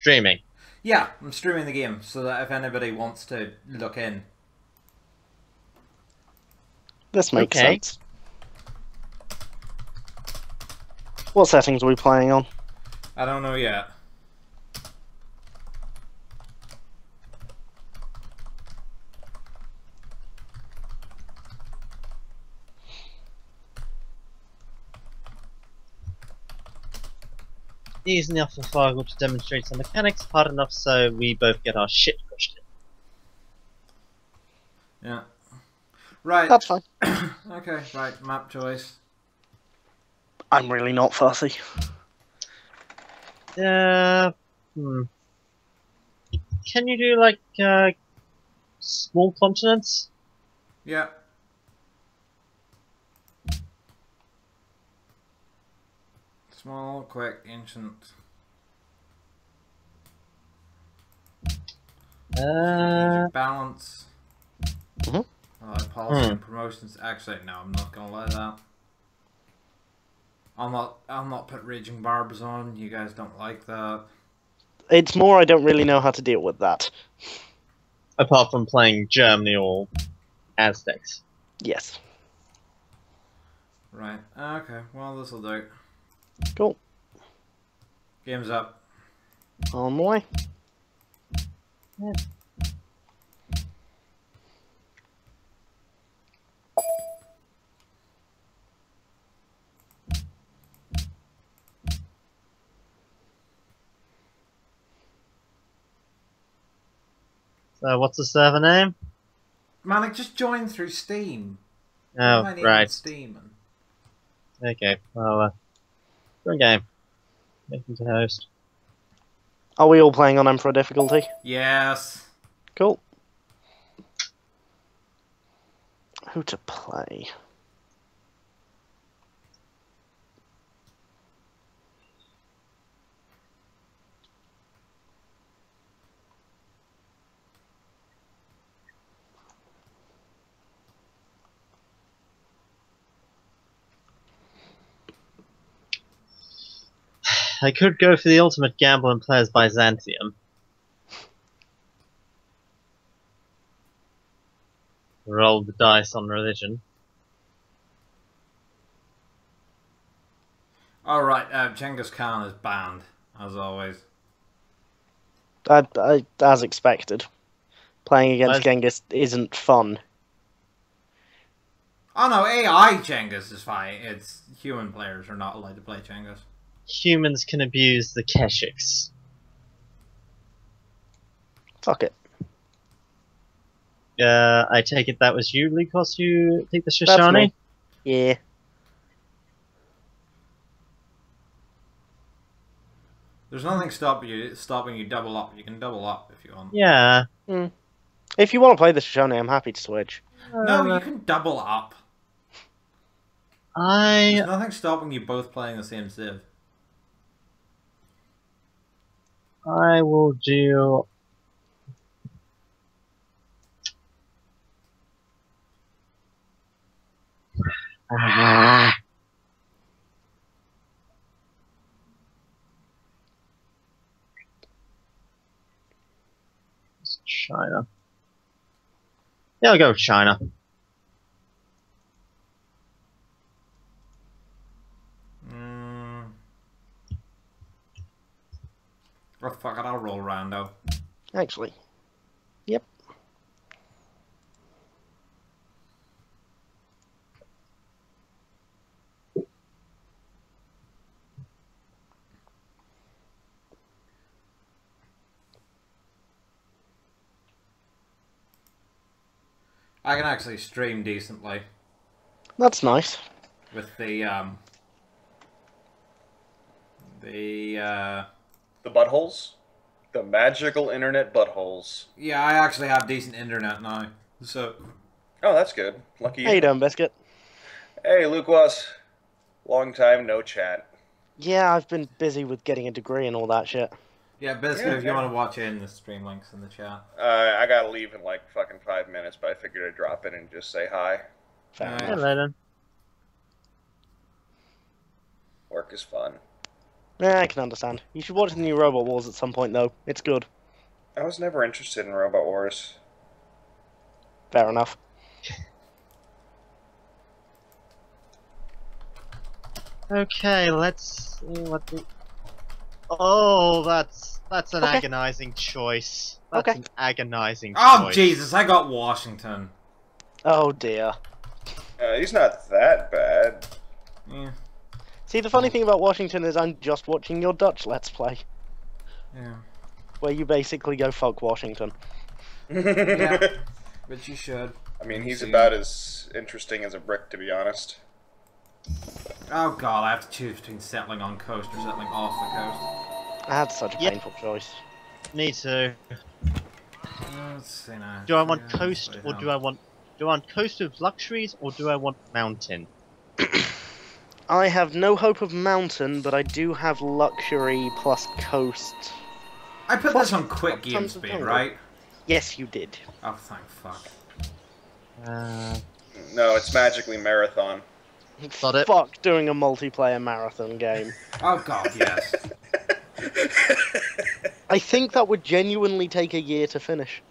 Streaming. Yeah, I'm streaming the game so that if anybody wants to look in. This makes Okay. sense. What settings are we playing on? I don't know yet. Easy enough for Fargo to demonstrate some mechanics, hard enough so we both get our shit pushed in. Yeah. Right. That's fine. Okay, right, map choice. I'm really not fussy. Hmm. Can you do like small continents? Yeah. Small, quick, ancient. Balance. Mhm. Policy and promotions. Actually, no, I'm not gonna lie that. I'll not put Raging Barbs on. You guys don't like that. It's more I don't really know how to deal with that. Apart from playing Germany or Aztecs. Yes. Right. Okay. Well, this'll do. Cool. Game's up. On my way. Yeah. So what's the server name? Man, I just joined through Steam. Oh, My name right. is Steam. Okay, well, good game. Making to host. Are we all playing on Emperor difficulty? Yes. Cool. Who to play? I could go for the ultimate gamble and play as Byzantium. Roll the dice on religion. Alright, Genghis Khan is banned, as always. As expected. Playing against As- Genghis isn't fun. Oh no, AI Genghis is fine. It's human players are not allowed to play Genghis. Humans can abuse the Keshiks. Fuck it. I take it that was you, Lukos, you take the That's Shoshone? me. Yeah. There's nothing stopping you double up. You can double up if you want. Yeah. If you want to play the Shoshone, I'm happy to switch. No, you can double up. There's I nothing stopping you both playing the same Civ. will do. It's China. Yeah, I'll go with China. Oh fuck it, I'll roll rando. Actually. Yep. I can actually stream decently That's nice. with the The buttholes? The magical internet buttholes. yeah, I actually have decent internet now. So Oh, that's good. Lucky How you doing, Biscuit? Hey, Luke was. Long time no chat. Yeah, I've been busy with getting a degree and all that shit. yeah, Biscuit, Yeah, if you okay. want to watch in, the stream links in the chat. I gotta leave in like fucking 5 minutes, but I figured I'd drop in and just say hi. Fair Alright. enough. Hello then. Work is fun. I can understand. You should watch the new Robot Wars at some point, though. It's good. I was never interested in Robot Wars. Fair enough. Okay, let's see what the. Oh, that's an Okay. agonizing choice. That's Okay. an agonizing Oh choice. Jesus! I got Washington. Oh dear. He's not that bad. Yeah. See, the funny thing about Washington is I'm just watching your Dutch Let's Play, Yeah. where you basically go fuck Washington. Yeah. But you should. I mean, he's See. about as interesting as a brick, to be honest. Oh god, I have to choose between settling on coast or settling off the coast. That's such a Yep. painful choice. Me too. Let's see now. Do I want coast or do I want coast with luxuries or do I want mountain? I have no hope of mountain, but I do have luxury plus coast. I put Plus, this on quick game tons of speed, jungle. right? Yes, you did. Oh, thank fuck. No, it's magically marathon. Got it. Fuck doing a multiplayer marathon game. Oh god, yes. I think that would genuinely take a year to finish.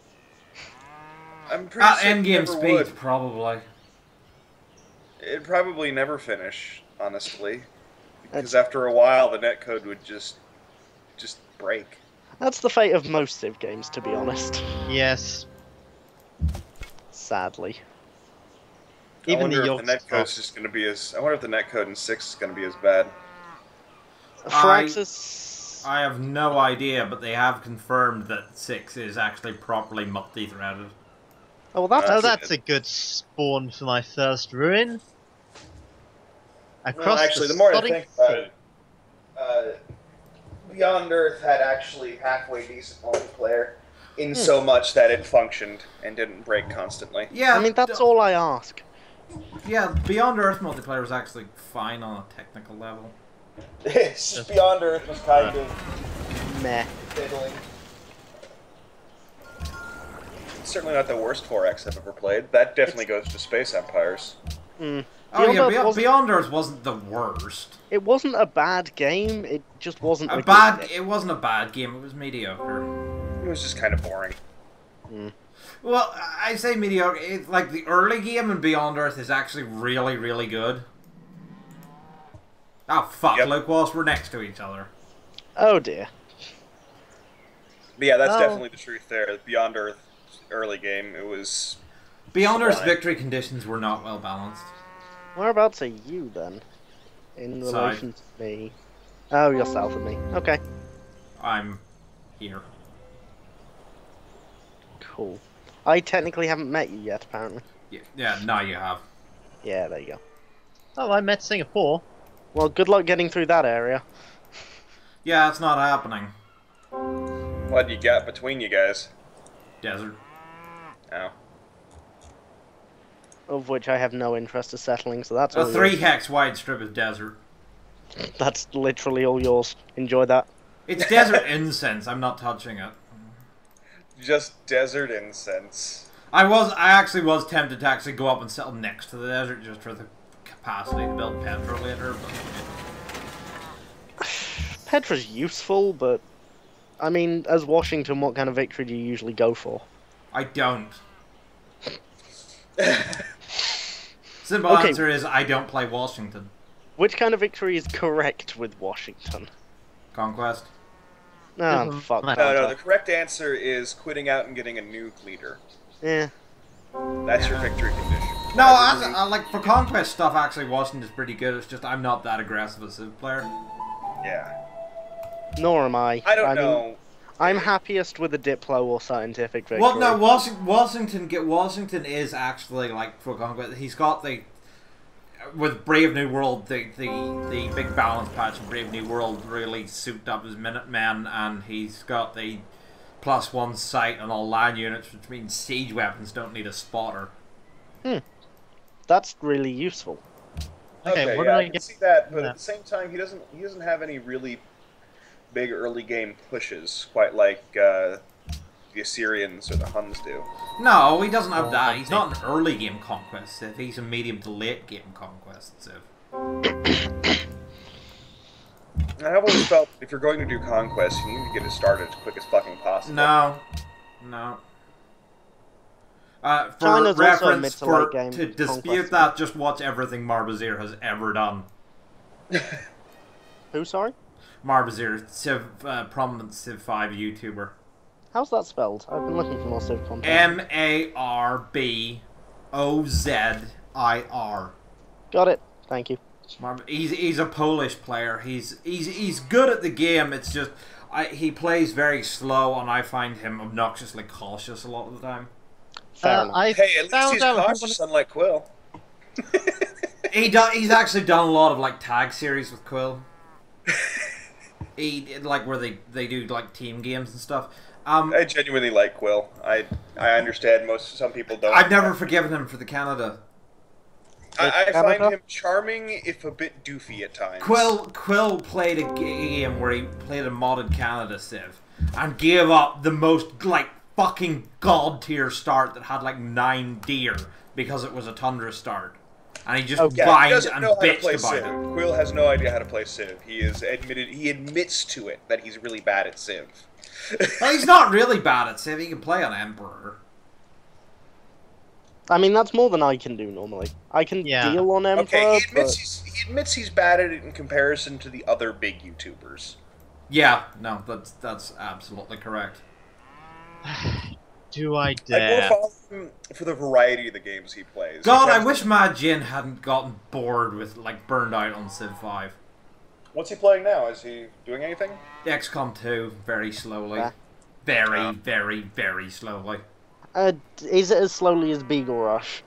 I'm pretty At sure it endgame never speed, would. probably. It'd probably never finish, honestly. Because after a while, the netcode would just break. That's the fate of most Civ games, to be honest. Yes. Sadly. Even I wonder the if the Yorks. netcode's just going to be as. I wonder if the netcode in 6 is going to be as bad. Firaxis... I have no idea, but they have confirmed that 6 is actually properly multi-threaded. Oh, well, that's... Oh, That's that's a good spawn for my first ruin. Across Well, actually, the, the more I sodding think about sea. it, Beyond Earth had actually halfway decent multiplayer, in so much that it functioned and didn't break constantly. Yeah, I mean, that's all I ask. Yeah, Beyond Earth multiplayer was actually fine on a technical level. It's just Beyond Earth was kind of Meh. fiddling. It's certainly not the worst 4X I've ever played. That definitely goes to Space Empires. Mm. Oh yeah, Beyond Earth Beyond, wasn't- Beyond Earth wasn't the worst. It wasn't a bad game, it just wasn't a Bad. good game. It wasn't a bad game. It was mediocre. It was just kind of boring. Well, I say mediocre. Like the early game in Beyond Earth is actually really, really good. Oh fuck! Yep. Look, whilst we're next to each other. Oh dear. But yeah, that's Oh. definitely the truth there. Beyond Earth early game, it was... Beyond Earth's Sublime. victory conditions were not well balanced. Whereabouts are you, then? In Side. relation to me? Oh, you're south of me. Okay. I'm here. Cool. I technically haven't met you yet, apparently. Yeah. Now you have. Yeah, there you go. Oh, I met Singapore. Well, good luck getting through that area. Yeah, it's not happening. What you got between you guys? Desert. Oh. Of which I have no interest in settling, so that's A all 3 yours. hex wide strip of desert. That's literally all yours. Enjoy that. It's desert incense. I'm not touching it. Just desert incense. I actually was tempted to actually go up and settle next to the desert just for the capacity to build Petra later. But Petra's useful, but... I mean, as Washington, what kind of victory do you usually go for? I don't. Simple Okay. answer is I don't play Washington. Which kind of victory is correct with Washington? Conquest. Oh, Doesn't fuck. matter. No, the Contact. correct answer is quitting out and getting a nuke leader. Yeah. That's your victory condition. No, I like for conquest stuff. Actually, Washington's pretty good. It's just I'm not that aggressive a Civ player. Yeah. Nor am I. I don't mean, know. I'm happiest with a Diplo or scientific victory. Well, no, Washington is actually like for conquest. He's got the with Brave New World, the big balance patch in Brave New World really souped up his Minutemen, and he's got the +1 sight on all line units, which means siege weapons don't need a spotter. That's really useful. Okay, what yeah, did I I can get? see that, but Yeah. at the same time, he doesn't have any really big early game pushes, quite like the Assyrians or the Huns do. No, he doesn't have that. He's not an early game conquest Civ. He's a medium to late game conquest Civ. I've always felt if you're going to do Conquest, you need to get it started as quick as fucking possible. No. No. For China's also reference, mid to late game to dispute Conquest. that, just watch everything Marbazir has ever done. Who, sorry? Marbazir, prominent Civ 5 YouTuber. How's that spelled? I've been looking for more Civ content. Marbozir. Got it. Thank you. He's a Polish player. He's good at the game. It's just he plays very slow, and I find him obnoxiously cautious a lot of the time. Fair enough. I Hey, at least found he's out cautious, unlike Quill. He's actually done a lot of like tag series with Quill. Where they do like team games and stuff. I genuinely like Quill. I understand some people don't. I've never forgiven him for the Canada. I Canada? find him charming, if a bit doofy at times. Quill played a game where he played a modded Canada Civ and gave up the most like fucking god tier start that had like 9 deer because it was a tundra start, and he just Okay. Yeah, he whined doesn't and know how to bitched play about Civ. it. Quill has no idea how to play Civ. He admits to it that he's really bad at Civ. Well, he's not really bad at Civ. He can play on Emperor. I mean, that's more than I can do normally. I can Yeah. deal on Emperor, Okay, but... he admits he's bad at it in comparison to the other big YouTubers. Yeah, no, that's absolutely correct. Do I I dare? more follow him for the variety of the games he plays. God, I Because- wish Mad Jin hadn't gotten bored with like burned out on Civ 5. What's he playing now? Is he doing anything? XCOM 2, very slowly. Yeah. Very, very, very slowly. Is it as slowly as Beagle Rush?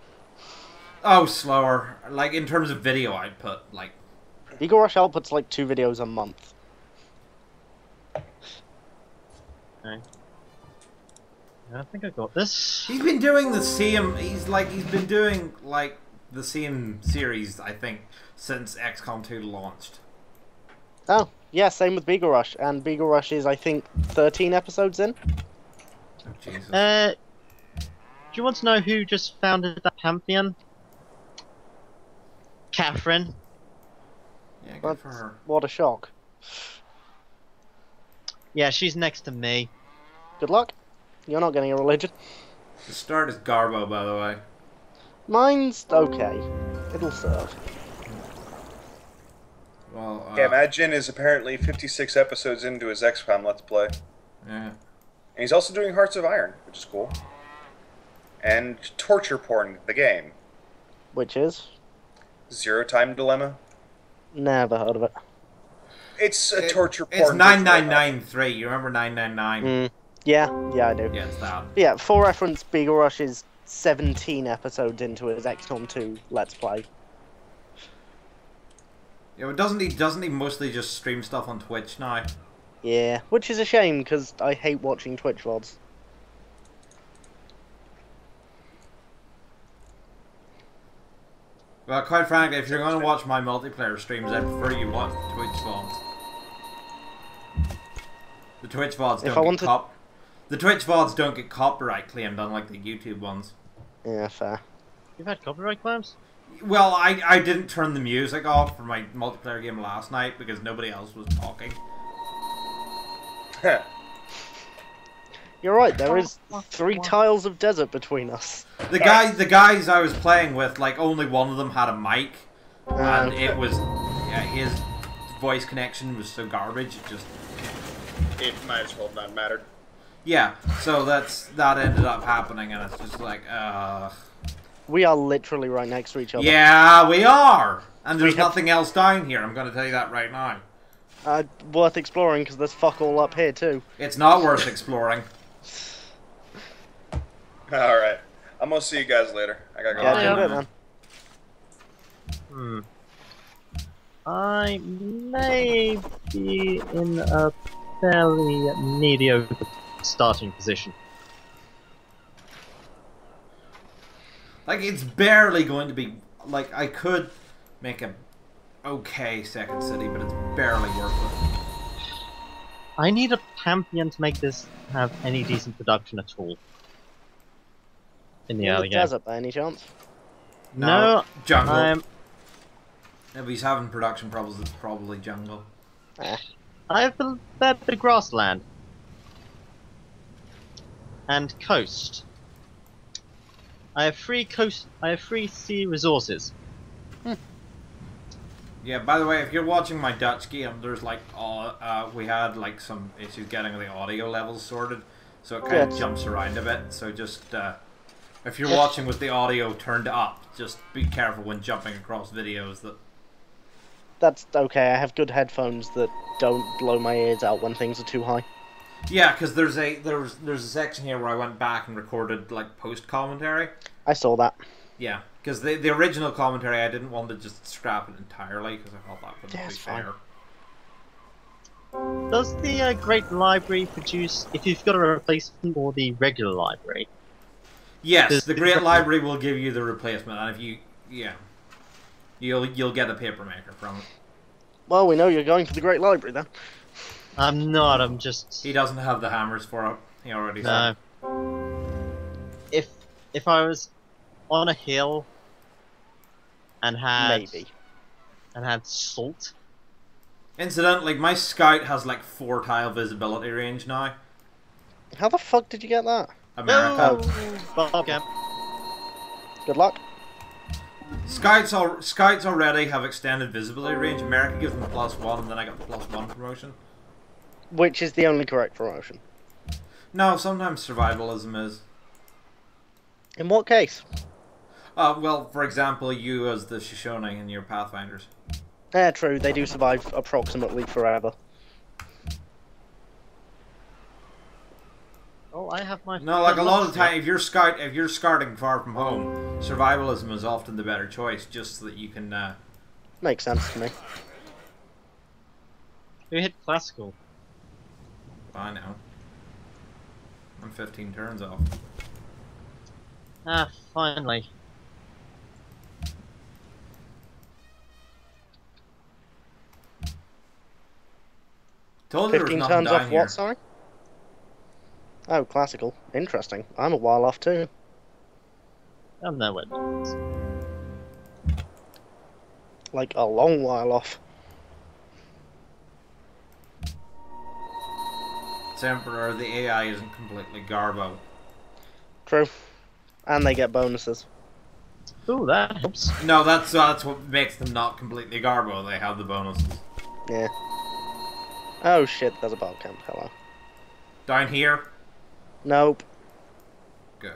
Oh, slower. Like, in terms of video output, like... Beagle Rush outputs like 2 videos a month. Okay. I think I got this. He's been doing the same... He's been doing, like, the same series, I think, since XCOM 2 launched. Oh, yeah, same with Beagle Rush. And Beagle Rush is, I think, 13 episodes in. Oh, Jesus. Do you want to know who just founded that Pantheon? Catherine. Yeah, good But for her. what a shock. Yeah, she's next to me. Good luck. You're not getting a religion. The start is Garbo, by the way. Mine's okay. It'll serve. Well, Yeah, Mad Jin is apparently 56 episodes into his XCOM Let's Play. yeah. And he's also doing Hearts of Iron, which is cool. And Torture Porn, the game. Which is? Zero Time Dilemma. Never heard of it. It's a torture porn. It's 9993. You remember 999? Yeah, I do. Yeah, it's that. Yeah, for reference, Beagle Rush is 17 episodes into his XCOM 2 Let's Play. Yeah, but doesn't he mostly just stream stuff on Twitch now? Yeah, which is a shame, because I hate watching Twitch VODs. Well, quite frankly, if you're going to watch my multiplayer streams, I'd prefer you watch the Twitch VODs. The Twitch VODs the Twitch VODs don't get copyright claimed, unlike the YouTube ones. Yeah, fair. You've had copyright claims? Well, I didn't turn the music off for my multiplayer game last night because nobody else was talking. You're right, there is 3 tiles of desert between us. The guys I was playing with, like, only one of them had a mic, and Okay. it was, yeah, his voice connection was so garbage, it just, It might as well have not mattered. yeah, so that ended up happening, and it's just like, We are literally right next to each other. yeah, we are! And there's We have- nothing else down here, I'm gonna tell you that right now. Worth exploring, because there's fuck all up here, too. It's not worth exploring. Alright. I'm gonna see you guys later. I gotta go. Yeah, yeah. do it, man. I may be in a fairly mediocre starting position. Like, it's barely going to be, like, I could make a okay second city, but it's barely worth it. I need a Pantheon to make this have any decent production at all. In the In early the game. desert, by any chance? No, Jungle. I'm... If he's having production problems, it's probably jungle. I have the grassland and coast. I have free coast. I have free sea resources. Yeah, by the way, if you're watching my Dutch game, there's like, we had like some issues getting the audio levels sorted, so it kind of jumps around a bit. So just, if you're watching with the audio turned up, just be careful when jumping across videos. That's okay. I have good headphones that don't blow my ears out when things are too high. Yeah, because there's a section here where I went back and recorded like post commentary. I saw that. Yeah, because the original commentary I didn't want to just scrap it entirely because I thought that wouldn't be fair. Does the Great Library produce, if you've got a replacement for the regular library? Yes, the Great Library will give you the replacement, and if you'll get a paper maker from it. Well, we know you're going to the Great Library then. I'm not. I'm just. He doesn't have the hammers for it. He already said. If I was on a hill and had salt. Incidentally, my scout has like 4 tile visibility range now. How the fuck did you get that? America. Okay. Good luck. Scouts already have extended visibility range. America gives them the +1, and then I got the +1 promotion. Which is the only correct promotion? No, sometimes survivalism is. In what case? Well, for example, you as the Shoshone in your Pathfinders. Yeah, true. They do survive approximately forever. Oh, I have my. No, like a lot of the time, if you're scouting far from home, survivalism is often the better choice, just so that you can. Makes sense to me. Who hit classical? I know. I'm 15 turns off. Ah, finally. Told you there was 15 nothing turns down off here. what, sorry? Oh, classical. Interesting. I'm a while off too. I'm nowhere. Like a long while off. Emperor, the AI isn't completely garbo. True. And they get bonuses. Ooh, that helps. No, that's what makes them not completely garbo. They have the bonuses. Yeah. Oh shit, there's a bar camp. Hello. Down here? Nope. Good.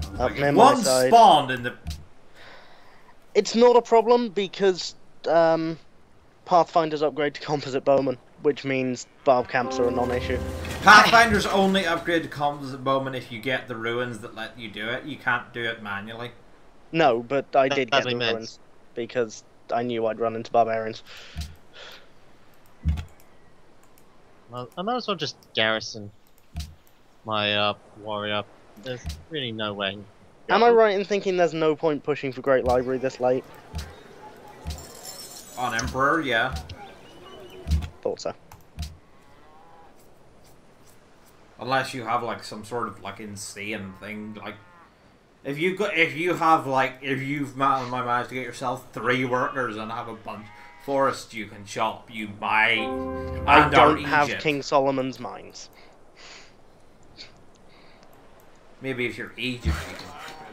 Up Like, near my one side. spawned in the... It's not a problem because Pathfinders upgrade to composite bowman, which means barb camps are a non-issue. Pathfinders only upgrade to composite bowman if you get the ruins that let you do it. You can't do it manually. No, but I did get the Badly meant. ruins because I knew I'd run into barbarians. Well, I might as well just garrison my warrior. There's really no way. Am I right in thinking there's no point pushing for Great Library this late? On Emperor, yeah. Thought so. Unless you have like some sort of like insane thing, like if you've managed to get yourself 3 workers and have a bunch forest you can chop, you might. I don't have King Solomon's mines. Maybe if you're Egypt, you can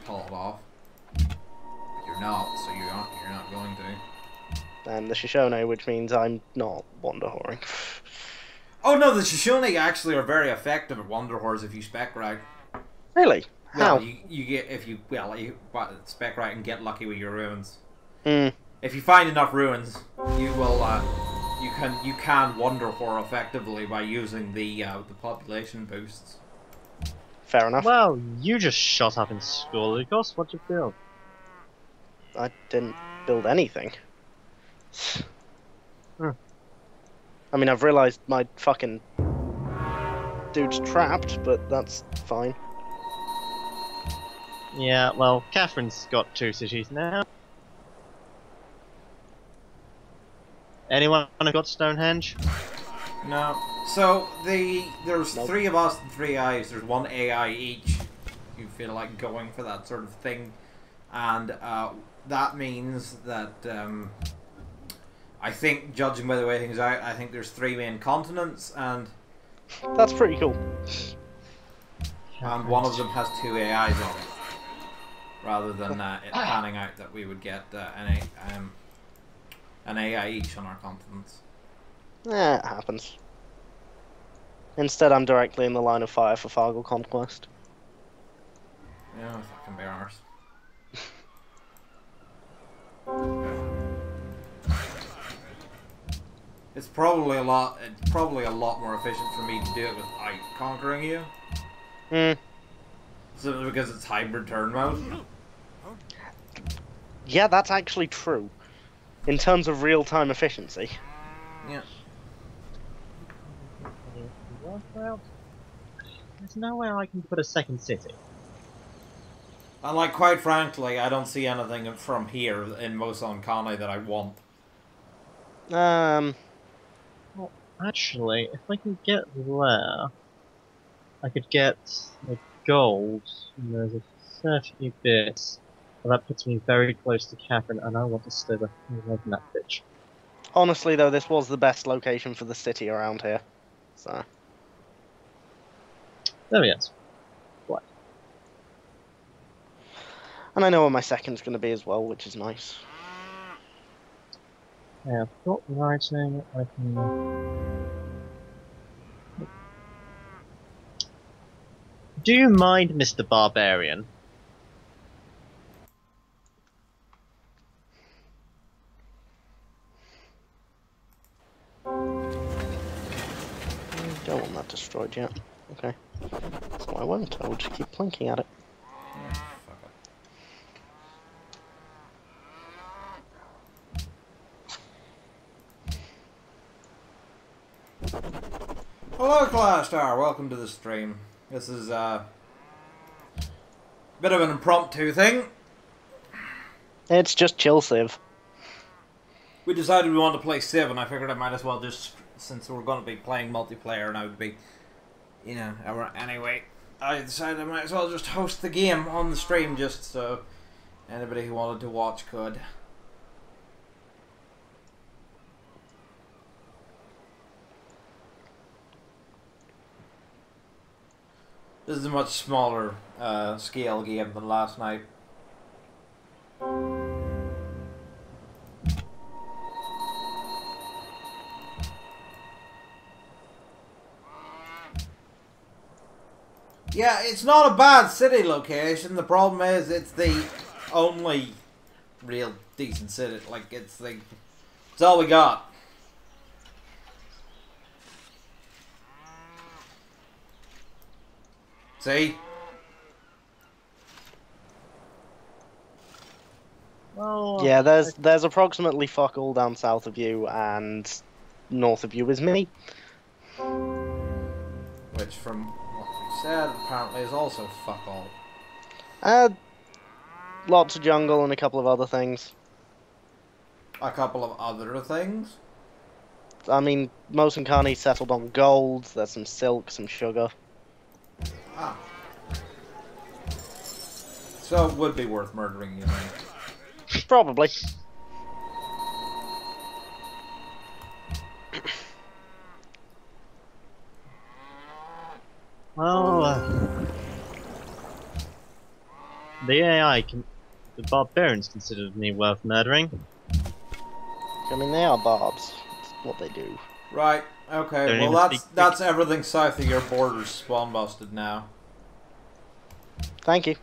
pull it off. But you're not, so you're not going to. And the Shoshone, which means I'm not wander whoring. Oh no, the Shoshone actually are very effective at wander whores if you spec right. Really? How? Well, you get if you spec right and get lucky with your ruins. Hmm. If you find enough ruins, you will you can wander whore effectively by using the population boosts. Fair enough. Well, you just shot up in school, Lucas. What'd you build? I didn't build anything. I mean, I've realised my fucking dude's trapped, but that's fine. Yeah, well, Catherine's got 2 cities now. Anyone who got Stonehenge? No. So there's Nope. 3 of us and 3 AIs. There's 1 AI each. You feel like going for that sort of thing, and that means that I think, judging by the way things are, I think there's 3 main continents, and That's pretty cool. one of them has 2 AIs on it, rather than it panning out that we would get an AI each on our continents. It happens. Instead, I'm directly in the line of fire for Fargle Conquest. Yeah, that can be ours. It's probably a lot more efficient for me to do it without conquering you. Simply because it's hybrid turn mode. Yeah, that's actually true. In terms of real-time efficiency. Yeah. There's nowhere I can put a second city. And like, quite frankly, I don't see anything from here in Moson Kane that I want. Well, actually, if I can get there, I could get like gold, and there's a fair few bits. Well, that puts me very close to Catherine, and I want to stay away from that bitch. Honestly, though, this was the best location for the city around here. So. There he is. What? And I know where my second's going to be as well, which is nice. Yeah, I've got writing, I can... Do you mind, Mr. Barbarian? Don't want that destroyed yet. Okay. So I won't. I will just keep plinking at it. Yeah, fuck it. Hello, Clashstar. Welcome to the stream. This is a bit of an impromptu thing. It's just chill Civ. We decided we wanted to play Civ, and I figured I might as well just, since we're going to be playing multiplayer, and I would be, you know, anyway, I decided I might as well just host the game on the stream, just so anybody who wanted to watch could. This is a much smaller scale game than last night. Yeah, it's not a bad city location. The problem is it's the only real decent city. Like, it's all we got. See? Oh, Yeah, there's approximately fuck all down south of you, and north of you is me. Which, from what we said, apparently is also fuck all. Lots of jungle and a couple of other things. A couple of other things? I mean, Mosin Kane settled on gold, there's some silk, some sugar. Ah. So it would be worth murdering you, right? Probably. Well, the AI the barbarians considered me worth murdering. I mean, they are barbs. That's what they do. Right, okay, Don't well even that's everything south of your borders spawn busted now. Thank you.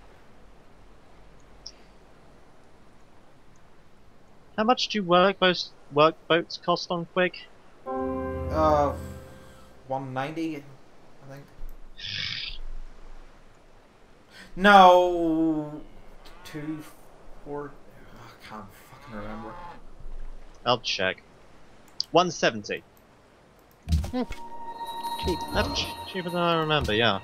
How much do workboats cost on Quick? 190, I think. No, 240. I can't fucking remember. I'll check. 170. Cheap. That's cheaper than I remember, yeah.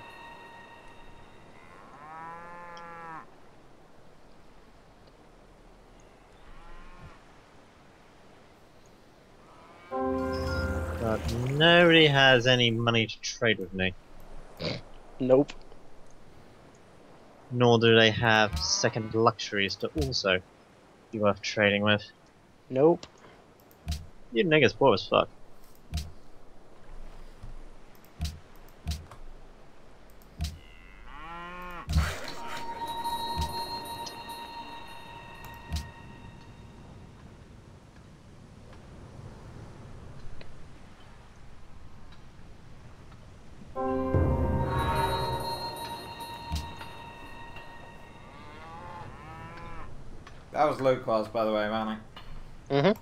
But nobody has any money to trade with me. Nope. Nor do they have second luxuries to also be worth trading with. Nope. You niggas poor as fuck. That was Lucas, by the way, Manny. Mhm.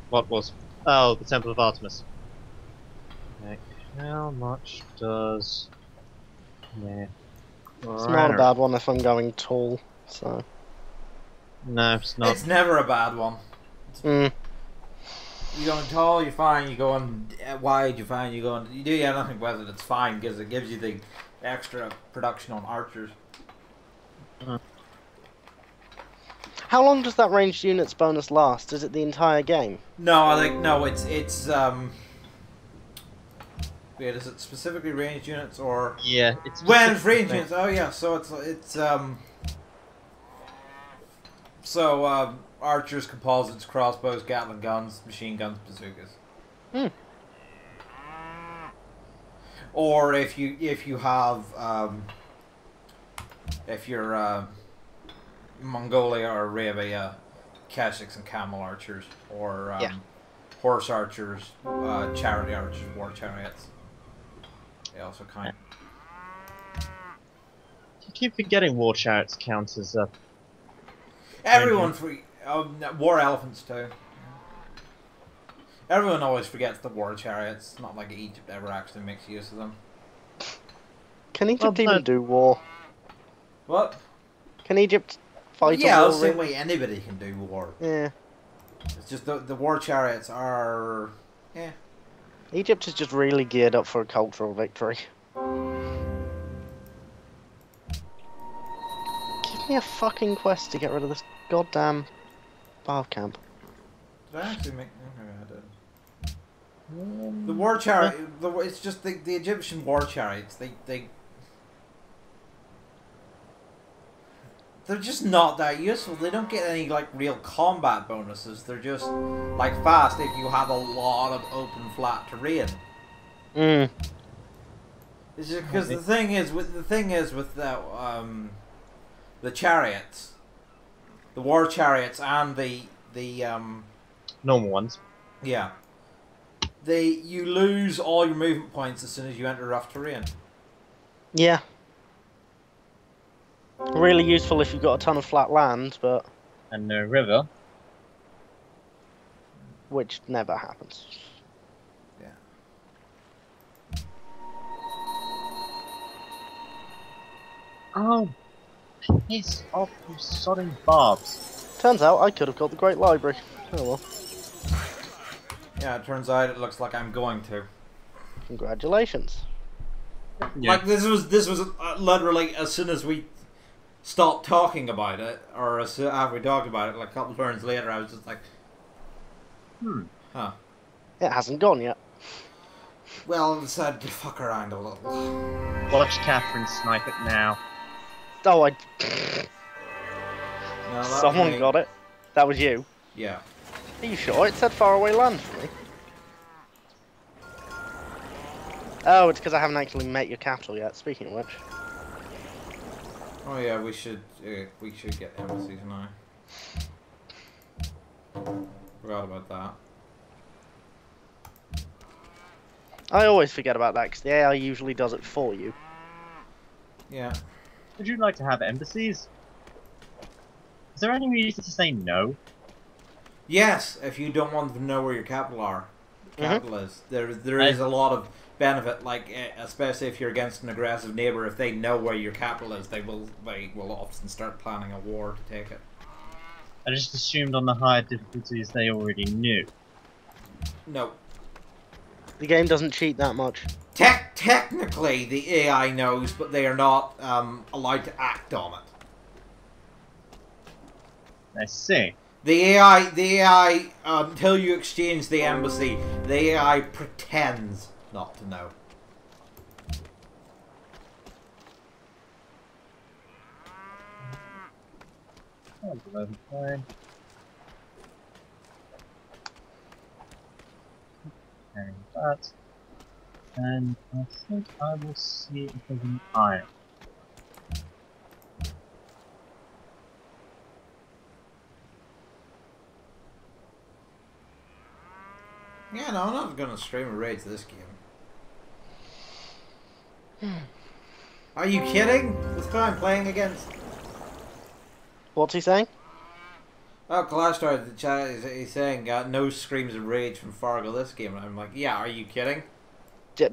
What was? Oh, the Temple of Artemis. Okay, how much does? Yeah. It's not a bad one if I'm going tall. So. No, it's not. It's never a bad one. Mm. You going tall, you're fine. You going wide, you're fine. You going. You do anything with it, it's fine because it gives you the extra production on archers. How long does that ranged units bonus last? Is it the entire game? No, I think no. It's Wait, is it specifically ranged units or? Yeah, it's When it's specific ranged thing. units. Oh yeah, so So archers, composites, crossbows, Gatling guns, machine guns, bazookas. Hmm. Or if you have if you're Mongolia or Arabia, Keshiks and camel archers, or Yeah. horse archers, chariot archers, war chariots. They also kind. You keep forgetting war chariots count as Everyone war elephants too. Everyone always forgets the war chariots. It's not like Egypt ever actually makes use of them. Can Egypt Well, even no. do war? What? Can Egypt fight Yeah, a that's war? the same way anybody can do war. Yeah. It's just the war chariots are. Yeah. Egypt is just really geared up for a cultural victory. Give me a fucking quest to get rid of this goddamn Barb camp. Did I actually make? Okay, I did. The war chariot. It's just the Egyptian war chariots. They're just not that useful. They don't get any like real combat bonuses. They're just like fast if you have a lot of open flat terrain. Mm. It's just because the thing is with the chariots, the war chariots and the normal ones. yeah, you lose all your movement points as soon as you enter rough terrain. Yeah. Really useful if you've got a ton of flat land, but And no river. which never happens. Yeah. Oh, piss off, you sodding barbs. Turns out I could have got the Great Library. Oh well. Yeah, it turns out it looks like I'm going to. Congratulations. Yeah. Like this was literally as soon as we stopped talking about it, or as soon after we talked about it, like a couple of turns later, I was just like, huh. It hasn't gone yet. Well, I decided to fuck around a little. Watch Catherine snipe it now. Oh, No, that someone was got it. That was you. Yeah. Are you sure? It said faraway land for me. Oh, it's because I haven't actually met your capital yet. Speaking of which. Oh yeah, we should get embassies now. Forgot about that. I always forget about that because the AI usually does it for you. Yeah. Would you like to have embassies? Is there any reason to say no? Yes, if you don't want them to know where your capital is. There is a lot of benefit, like especially if you're against an aggressive neighbor. If they know where your capital is, they will often start planning a war to take it. I just assumed on the higher difficulties they already knew. No. The game doesn't cheat that much. Technically, the AI knows, but they are not allowed to act on it. I see. The AI, until you exchange the embassy, the AI pretends not to know. Oh, fine. that. And I think I will see if there's an iron. Yeah, no, I'm not gonna stream a raid to this game. Are you kidding? That's what I'm playing against. What's he saying? Oh, Clashstar, the chat he's saying no screams of rage from Fargo this game, and I'm like, yeah, are you kidding?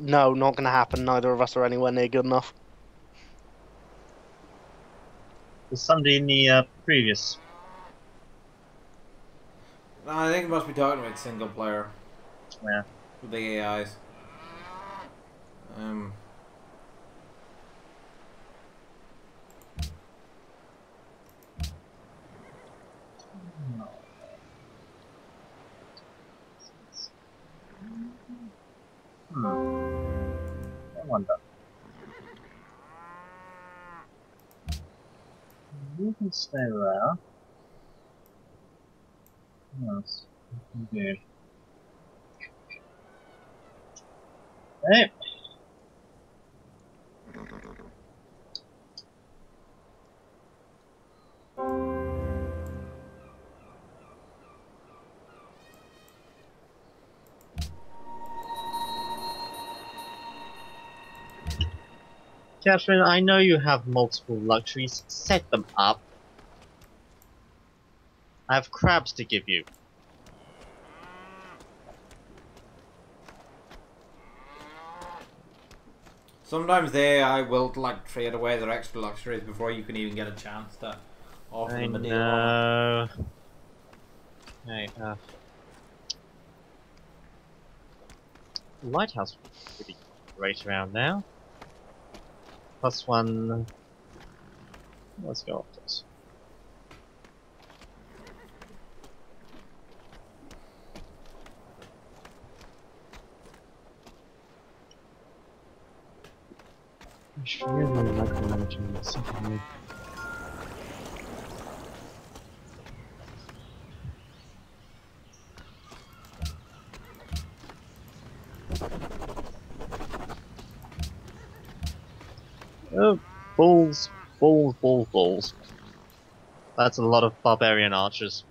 No, not gonna happen. Neither of us are anywhere near good enough. Was somebody in the previous? No, I think it must be talking about single player Yeah. with the AIs. I wonder. You can stay there. Yes, indeed. Hey. Catherine, I know you have multiple luxuries. Set them up. I have crabs to give you. Sometimes the AI will like trade away their extra luxuries before you can even get a chance to offer I them a deal. know. Hey, lighthouse would be great around now. +1. Let's go off this. I should really micromanaging this. Oh, balls, balls, balls, balls. That's a lot of barbarian archers.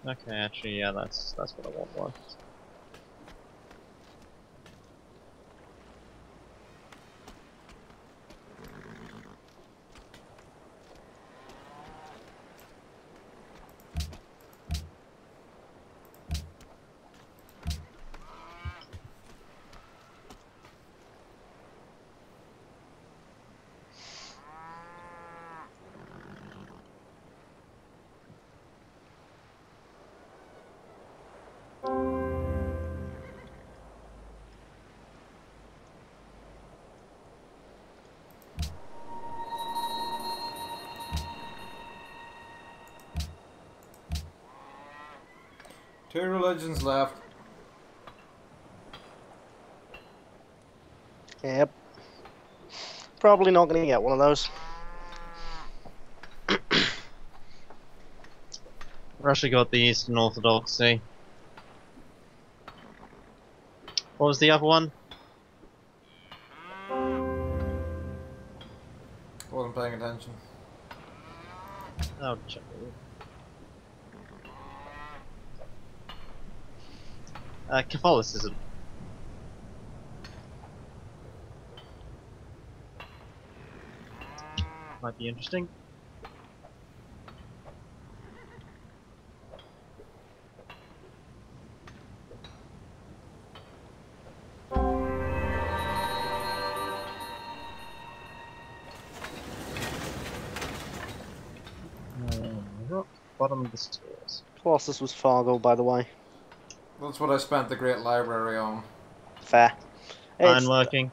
Okay, actually, yeah, that's what I want. Two religions left. Yep. Probably not gonna get one of those. Russia got the Eastern Orthodoxy. What was the other one? Wasn't paying attention. Oh, check. Catholicism. Might be interesting. Rock, bottom of the stairs. Colossus was Fargo, by the way. That's what I spent the Great Library on. Fair. It's, Ironworking.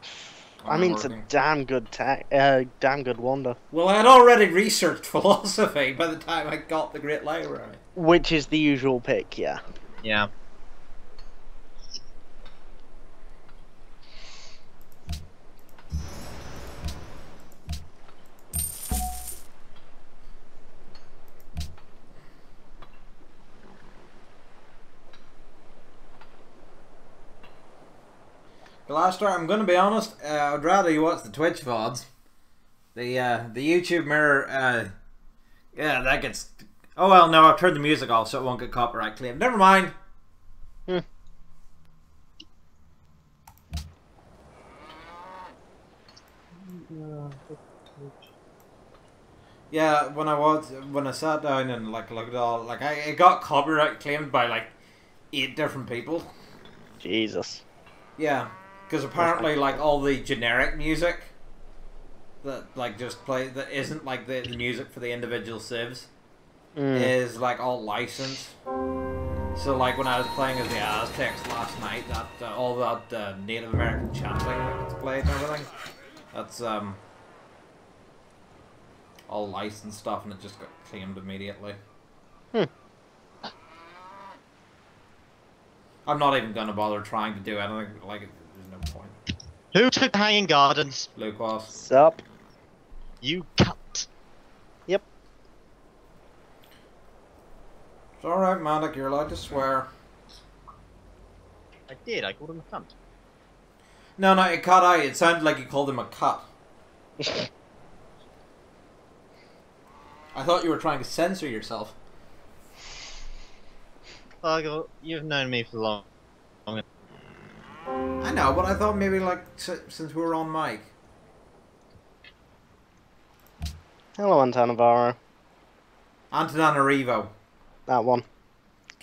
I mean, it's a damn good damn good wonder. Well, I had already researched philosophy by the time I got the Great Library. Which is the usual pick, yeah. Yeah. Glasstar, I'm gonna be honest, I'd rather you watch the Twitch VODs. The YouTube mirror, yeah, that gets... Oh well, no, I've turned the music off so it won't get copyright claimed. Never mind. Yeah, when I sat down and like looked at all, like it got copyright claimed by like 8 different people. Jesus. Yeah, because apparently like all the generic music that like just play that isn't like the music for the individual civs is like all licensed. So like when I was playing as the Aztecs last night, that all that Native American chanting that gets played and everything, that's all licensed stuff, and it just got claimed immediately. I'm not even gonna bother trying to do anything. Like, there's no point. Who took the Hanging Gardens? Luke was. Sup? You cunt. Yep. It's alright, Manic, you're allowed to swear. I did, I called him a cunt. No, it cut out. It sounded like you called him a cut. I thought you were trying to censor yourself. Fargo, you've known me for long. I know, but I thought maybe like since we were on mic. Hello, Antannavarro. Antananarivo, That one.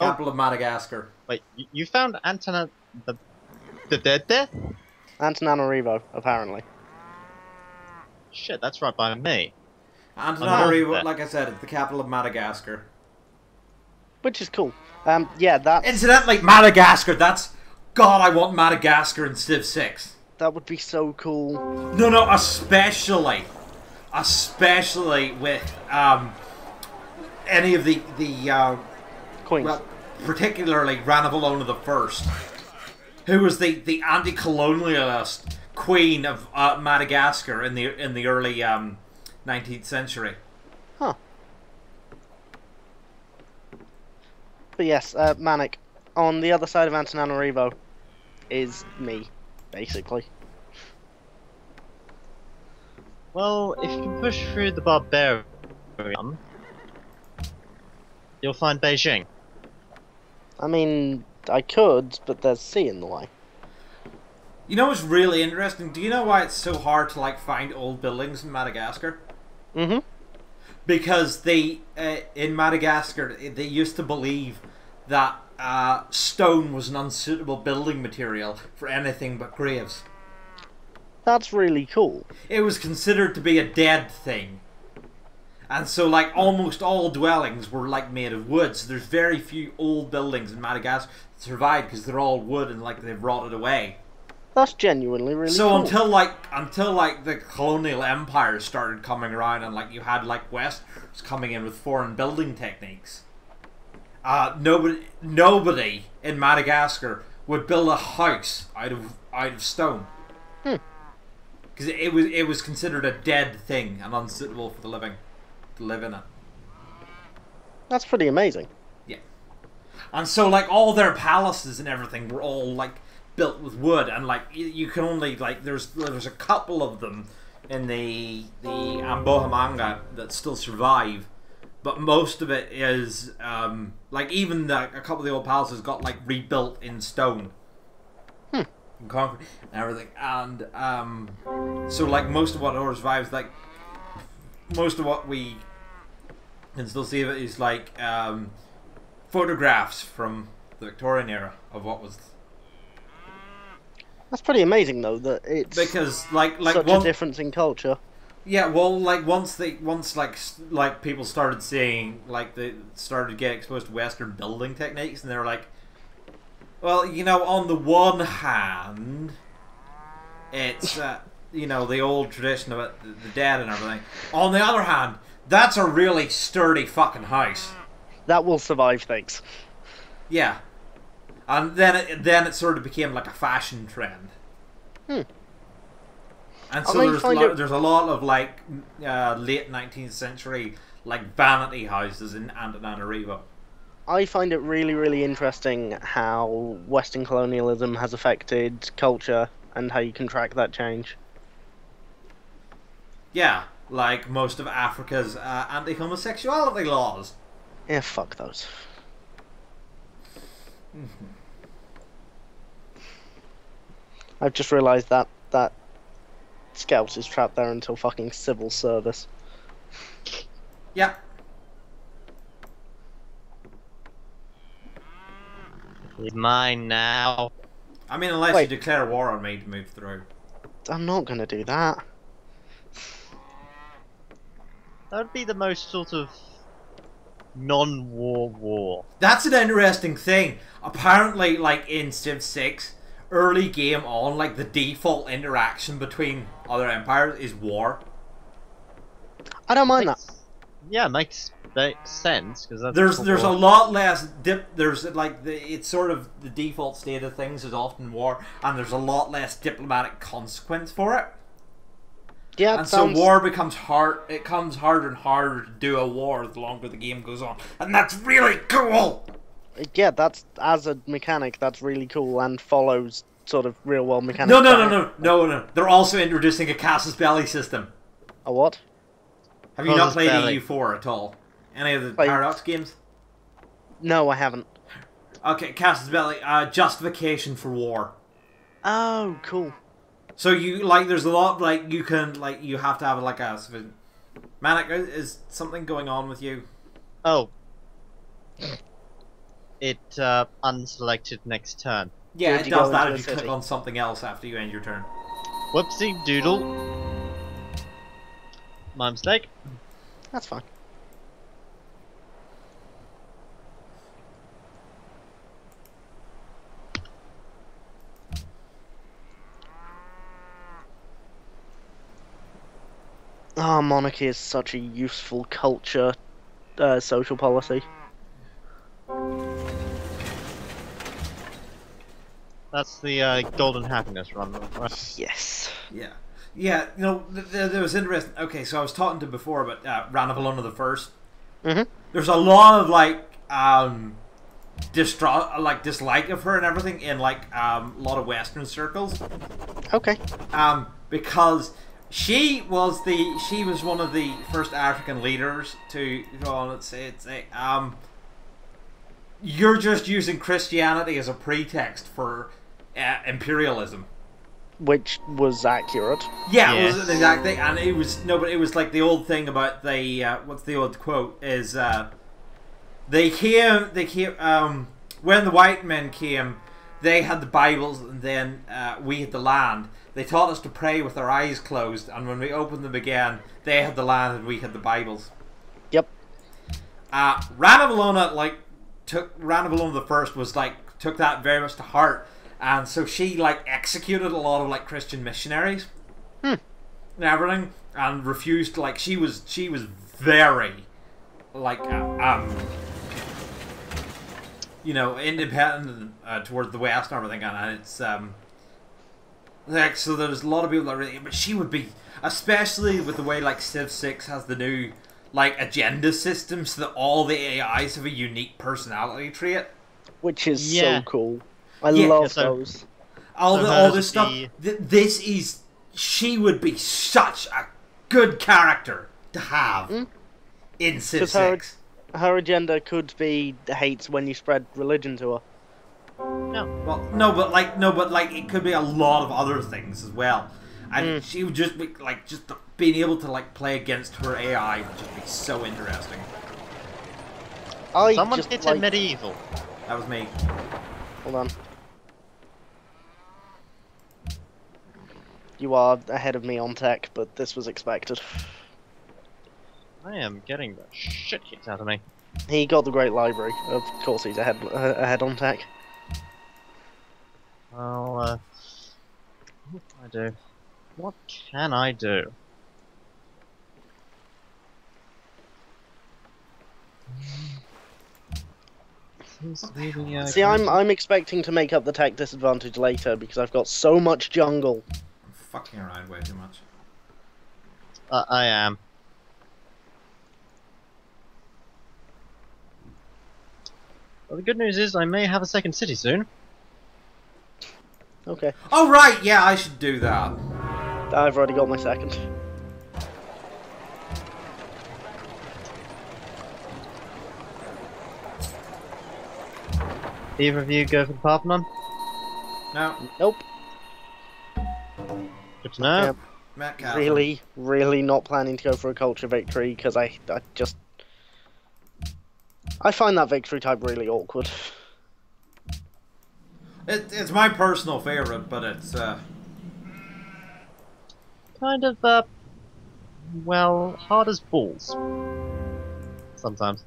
capital of Madagascar. Wait, you found Antana the dead there? Antananarivo, apparently. Shit, that's right by me. Antananarivo, like I said, it's the capital of Madagascar. Which is cool. Yeah, that Incidentally, Madagascar, that's... God, I want Madagascar in Civ 6. that would be so cool. No, especially with, any of the Queens. well, particularly Ranavalona the First, who was the anti-colonialist queen of Madagascar in the early 19th century. Huh. But yes, Manic, on the other side of Antananarivo is me, basically. Well, if you can push through the barbarian, you'll find Beijing. I mean, I could, but there's sea in the way. You know what's really interesting? Do you know why it's so hard to like find old buildings in Madagascar? Mm-hmm. Because they in Madagascar they used to believe that stone was an unsuitable building material for anything but graves. That's really cool. It was considered to be a dead thing. And so like almost all dwellings were like made of wood. So there's very few old buildings in Madagascar that survive because they're all wood and like they've rotted away. That's genuinely really So cool. until like the colonial empires started coming around and like you had like Westerners coming in with foreign building techniques, nobody in Madagascar would build a house out of stone. Because it was considered a dead thing and unsuitable for the living to live in it. That's pretty amazing. Yeah. And so like all their palaces and everything were all like built with wood, and like you can only like there's a couple of them in the Ambohimanga that still survive, but most of it is like even a couple of the old palaces got like rebuilt in stone. And concrete and everything, and so like most of what survives, like most of what we can still see of it is like photographs from the Victorian era of what was. That's pretty amazing, though, that it's Because like such a difference in culture. Yeah, well, like once like people started seeing like they started to get exposed to Western building techniques, and they were like, well, you know, on the one hand, it's you know, the old tradition of it, the dead and everything. On the other hand, that's a really sturdy fucking house. That will survive things. Yeah. And then it sort of became like a fashion trend. And so there's a lot of like late 19th century like vanity houses in Antananarivo. I find it really, really interesting how Western colonialism has affected culture and how you can track that change. Yeah, like most of Africa's anti-homosexuality laws. Yeah, fuck those. I've just realised that Scout is trapped there until fucking civil service. Yeah. He's mine now. I mean, unless Wait. you declare war on me to move through. I'm not gonna do that. That would be the most sort of non-war war. That's an interesting thing. Apparently, like in Civ 6, early game on, like the default interaction between other empires is war. I don't mind that. Yeah, makes sense because that's There's a lot less there's like it's sort of the default state of things is often war, and there's a lot less diplomatic consequence for it. Yeah, And so war becomes hard. It comes harder and harder to do a war the longer the game goes on, and that's really cool. Yeah, that's, as a mechanic, that's really cool and follows sort of real world mechanics. No. They're also introducing a Casus Belli system. A what? Have you not Casus played Belli. EU4 at all? Any of the Played- Paradox games? No, I haven't. Okay, Casus Belli, justification for war. Oh, cool. So you like, there's a lot like you can like you have to have like a Manic. Is something going on with you? Oh. It unselected next turn. Yeah, Where'd it you does go that into if the you click city? on something else after you end your turn. Whoopsie doodle. My mistake. That's fine. Ah, monarchy is such a useful culture, social policy. That's the golden happiness run, right? Yes. Yeah, yeah. You know, there was interesting. Okay, so I was talking to before about Ranavalona the First. Mhm. There's a lot of like dislike of her and everything in like a lot of Western circles. Okay. Because she was one of the first African leaders to go on and say you're just using Christianity as a pretext for imperialism. Which was accurate. Yeah, Yes. it was exactly, and it was no, but it was like the old thing about the what's the old quote is they came when the white men came, they had the Bibles and then we had the land. They taught us to pray with our eyes closed, and when we opened them again, they had the land and we had the Bibles. Yep. Ranavalona Ranavalona the First was like took that very much to heart, and so she like executed a lot of like Christian missionaries and everything, and refused like she was very like independent towards the West and everything, and it's like, so there's a lot of people that really, but she would be, especially with the way like Civ 6 has the new like agenda system, so that all the AIs have a unique personality trait. Which is Yeah. so cool. I Yeah, love so- those. All hers this stuff. would She would be such a good character to have in Civ 'Cause her- 6. Her agenda could be hates when you spread religion to her. Well, no, but like it could be a lot of other things as well. And she would just be like, just being able to like play against her AI would just be so interesting. I Someone just hit like... in medieval. That was me. Hold on. You are ahead of me on tech, but this was expected. I am getting the shit kicked out of me. He got the Great Library. Of course he's ahead on tech. Well, what can I do? What can I do? Seems really, See, I'm expecting to make up the tech disadvantage later because I've got so much jungle. I'm fucking around way too much. I am. Well, the good news is I may have a second city soon. Okay. Oh right, yeah, I should do that. I've already got my second. Either of you go for the Parthenon? No, Nope. Good to know. Yeah, Matt Catherine. really not planning to go for a culture victory because I find that victory type really awkward. It's my personal favorite, but it's Kind of, well, hard as balls. Sometimes.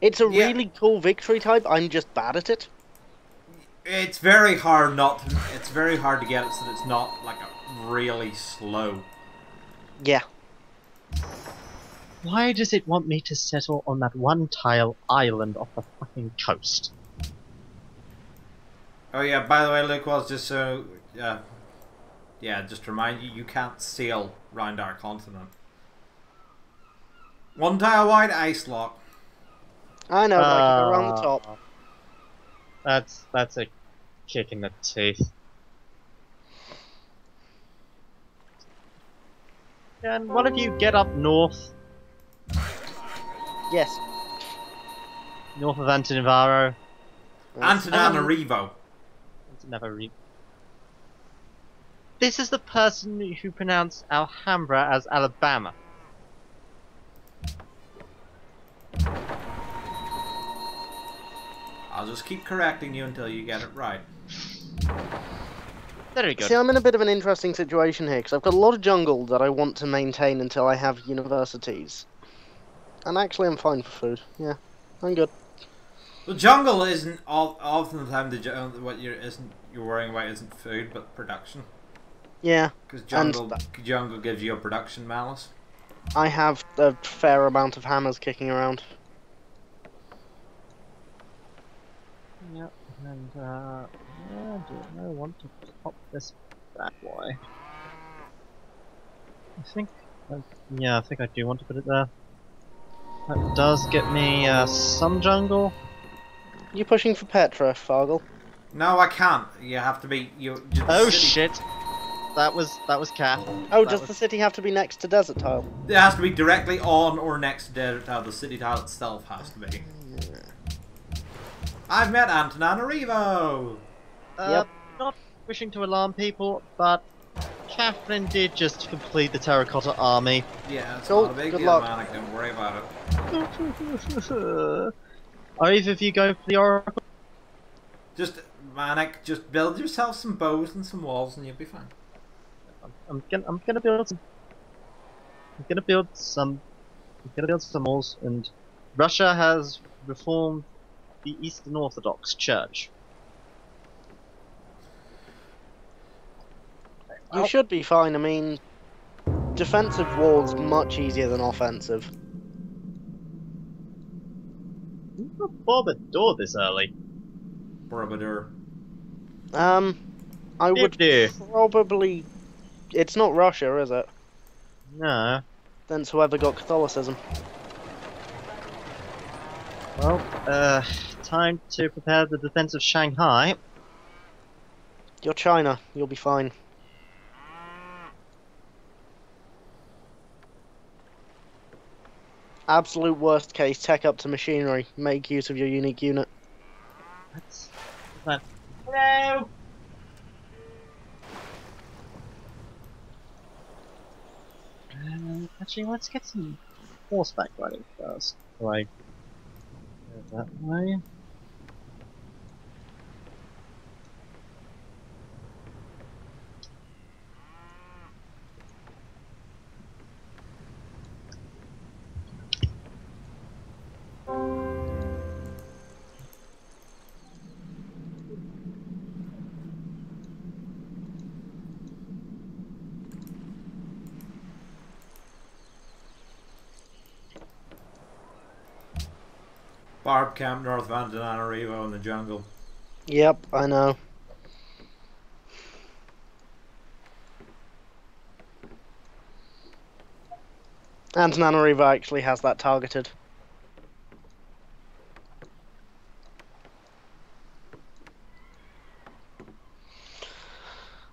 It's a Yeah. really cool victory type. I'm just bad at it. it's very hard not to. It's very hard to get it so that it's not like really slow. Yeah. Why does it want me to settle on that one tile island off the fucking coast? Oh yeah, by the way, Luke, was just so yeah, just to remind you, you can't sail round our continent. One tile wide ice lock. I know, but I can go around the top. That's a kick in the teeth. Can one of you get up north? Yes. North of Antanivaro? Antananarivo. Never read. This is the person who pronounced Alhambra as Alabama. I'll just keep correcting you until you get it right. Very good. See, I'm in a bit of an interesting situation here because I've got a lot of jungle that I want to maintain until I have universities. And actually, I'm fine for food. Yeah, I'm good. The jungle isn't often the time what you're worrying about isn't food but production. Yeah, Because jungle gives you a production malice. I have a fair amount of hammers kicking around. Yep, and where do I want to pop this bad boy? I think, yeah, I think I do want to put it there. That does get me some jungle. You pushing for Petra, Fargle? No, I can't. You have to be Oh shit! That was Cat. Oh, That does was- the city have to be next to desert tile? It has to be directly on or next to desert tile. The city tile itself has to be. I've met Antananarivo! Yep. Not wishing to alarm people, but Catherine did just complete the Terracotta Army. Yeah, it's Cool, not a big good deal, luck. Manic. Don't worry about it. Are either of you going for the Oracle? Just, Manic, just build yourself some bows and some walls and you'll be fine. I'm gonna build some. I'm gonna build some walls, and Russia has reformed the Eastern Orthodox Church. You should be fine. I mean, defensive war's much easier than offensive. You not bothered door this early. Borobudur. I would Dear. probably. It's not Russia, is it? No. Then it's whoever got Catholicism. Well, time to prepare the defense of Shanghai. You're China. You'll be fine. Absolute worst case, tech up to machinery. Make use of your unique unit. That's that. Hello. Actually, let's get some horseback riding first. Like, go that way. Barb camp north of Antananarivo in the jungle. Yep, I know. Antananarivo actually has that targeted.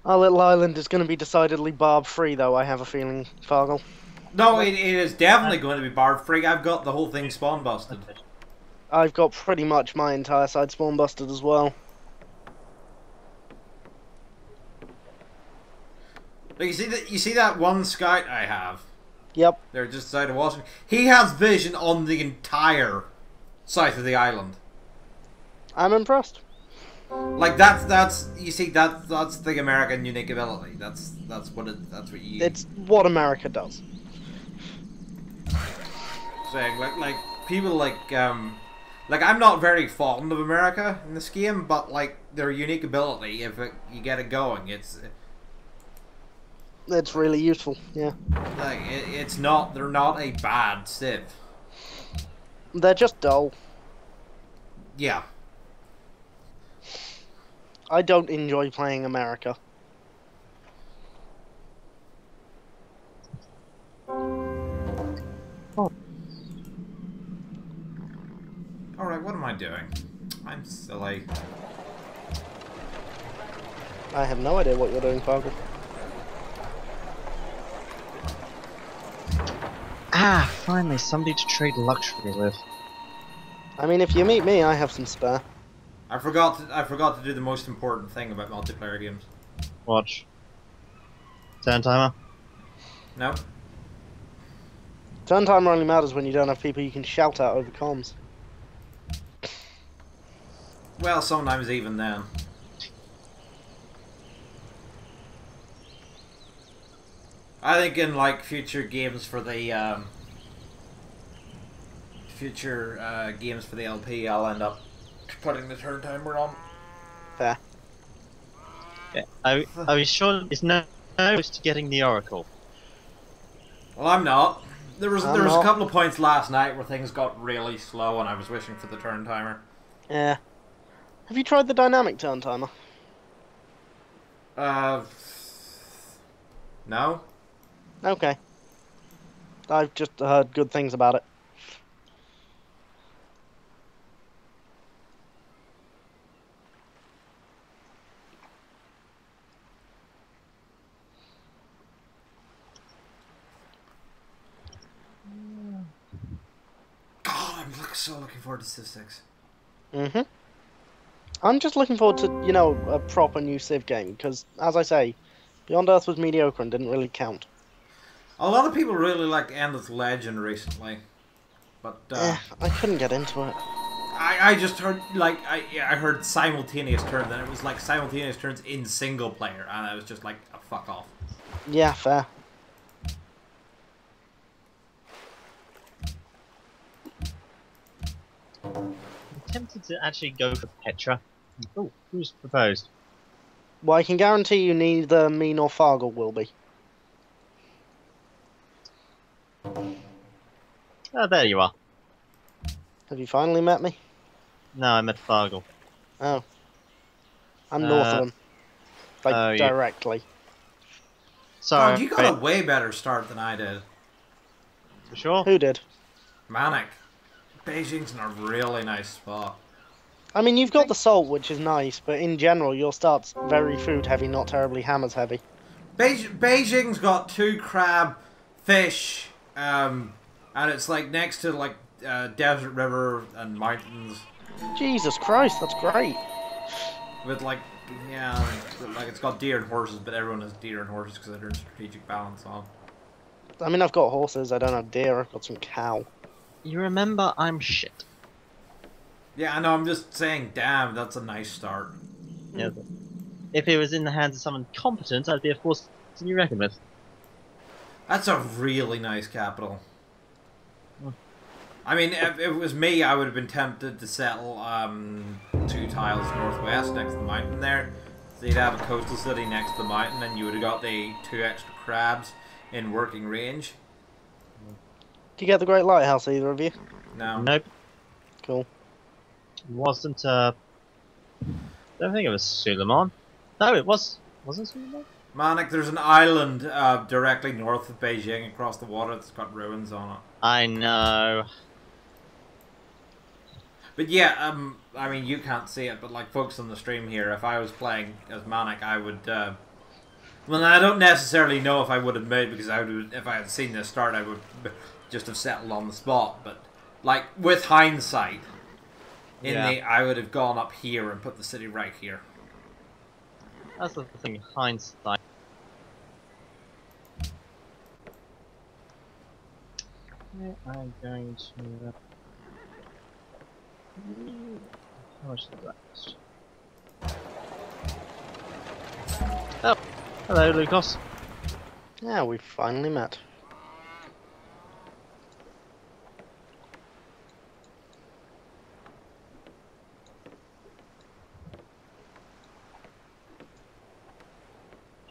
Our little island is going to be decidedly barb-free, though, I have a feeling, Fargle. No, it is definitely going to be barb free. I've got the whole thing spawn busted. I've got pretty much my entire side spawn busted as well. Like, you see that one scout I have? Yep. They're just outside of Washington. He has vision on the entire south of the island. I'm impressed. Like that's you see that's the American unique ability. That's what you. It's what America does. Saying like people like I'm not very fond of America in this game, but like their unique ability, if you get it going, it's really useful. Yeah. like it's not they're not a bad civ. They're just dull. Yeah. I don't enjoy playing America. Alright, what am I doing? I'm silly. I have no idea what you're doing, Fargo. Ah, finally, somebody to trade luxury with. I mean, if you meet me, I have some spare. I forgot to do the most important thing about multiplayer games. Watch. Turn timer. No? Turn timer only matters when you don't have people you can shout at over comms. Well, sometimes even then. I think in like future games for the LP, I'll end up putting the turn timer on. Fair. Yeah, I was sure it's no close to getting the Oracle. Well, I'm not. There was I'm a not. couple of points last night where things got really slow, and I was wishing for the turn timer. Yeah. Have you tried the dynamic turn timer? No. Okay. I've just heard good things about it. God, I'm so looking forward to Civ 6. Mm-hmm. I'm just looking forward to, you know, a proper new Civ game, because, as I say, Beyond Earth was mediocre and didn't really count. A lot of people really liked Endless Legend recently, but I couldn't get into it. I just heard like I heard simultaneous turns, and it was like simultaneous turns in single player, and I was just like, oh, fuck off. Yeah, fair. I'm tempted to actually go for Petra. Oh, who's proposed? Well, I can guarantee you neither me nor Fargle will be. Oh, there you are. Have you finally met me? No, I met Fargle. Oh. I'm north of him. Like, oh, directly. Sorry. God, you got a way better start than I did. For sure. Who did? Manic. Beijing's in a really nice spot. I mean, you've got the salt, which is nice, but in general, your start's very food heavy, not terribly hammers heavy. Beijing's got 2 crab, fish, and it's like next to like desert river and mountains. Jesus Christ, that's great. With like, yeah, like it's got deer and horses, but everyone has deer and horses because they're in strategic balance on. I mean, I've got horses, I don't have deer, I've got some cow. You remember I'm shit. Yeah, I know, I'm just saying, damn, that's a nice start. Yeah, but if it was in the hands of someone competent, I'd be a force to be reckoned with. That's a really nice capital. Hmm. I mean, if it was me, I would have been tempted to settle 2 tiles northwest next to the mountain there. So you'd have a coastal city next to the mountain, and you would have got the 2 extra crabs in working range. Do you get the Great Lighthouse, either of you? No. Nope. Cool. Wasn't, I don't think it was Suleiman. No, it was. Was it Suleiman? Manic, there's an island directly north of Beijing across the water that's got ruins on it. I know. But yeah, I mean, you can't see it, but like folks on the stream here, if I was playing as Manic, I would Well, I don't necessarily know if I would have made, because if I had seen this start, I would just have settled on the spot. But like with hindsight, I would have gone up here and put the city right here. That's the thing, hindsight. I'm going to. How much is that? Oh, hello, Lucas. Yeah, we finally met.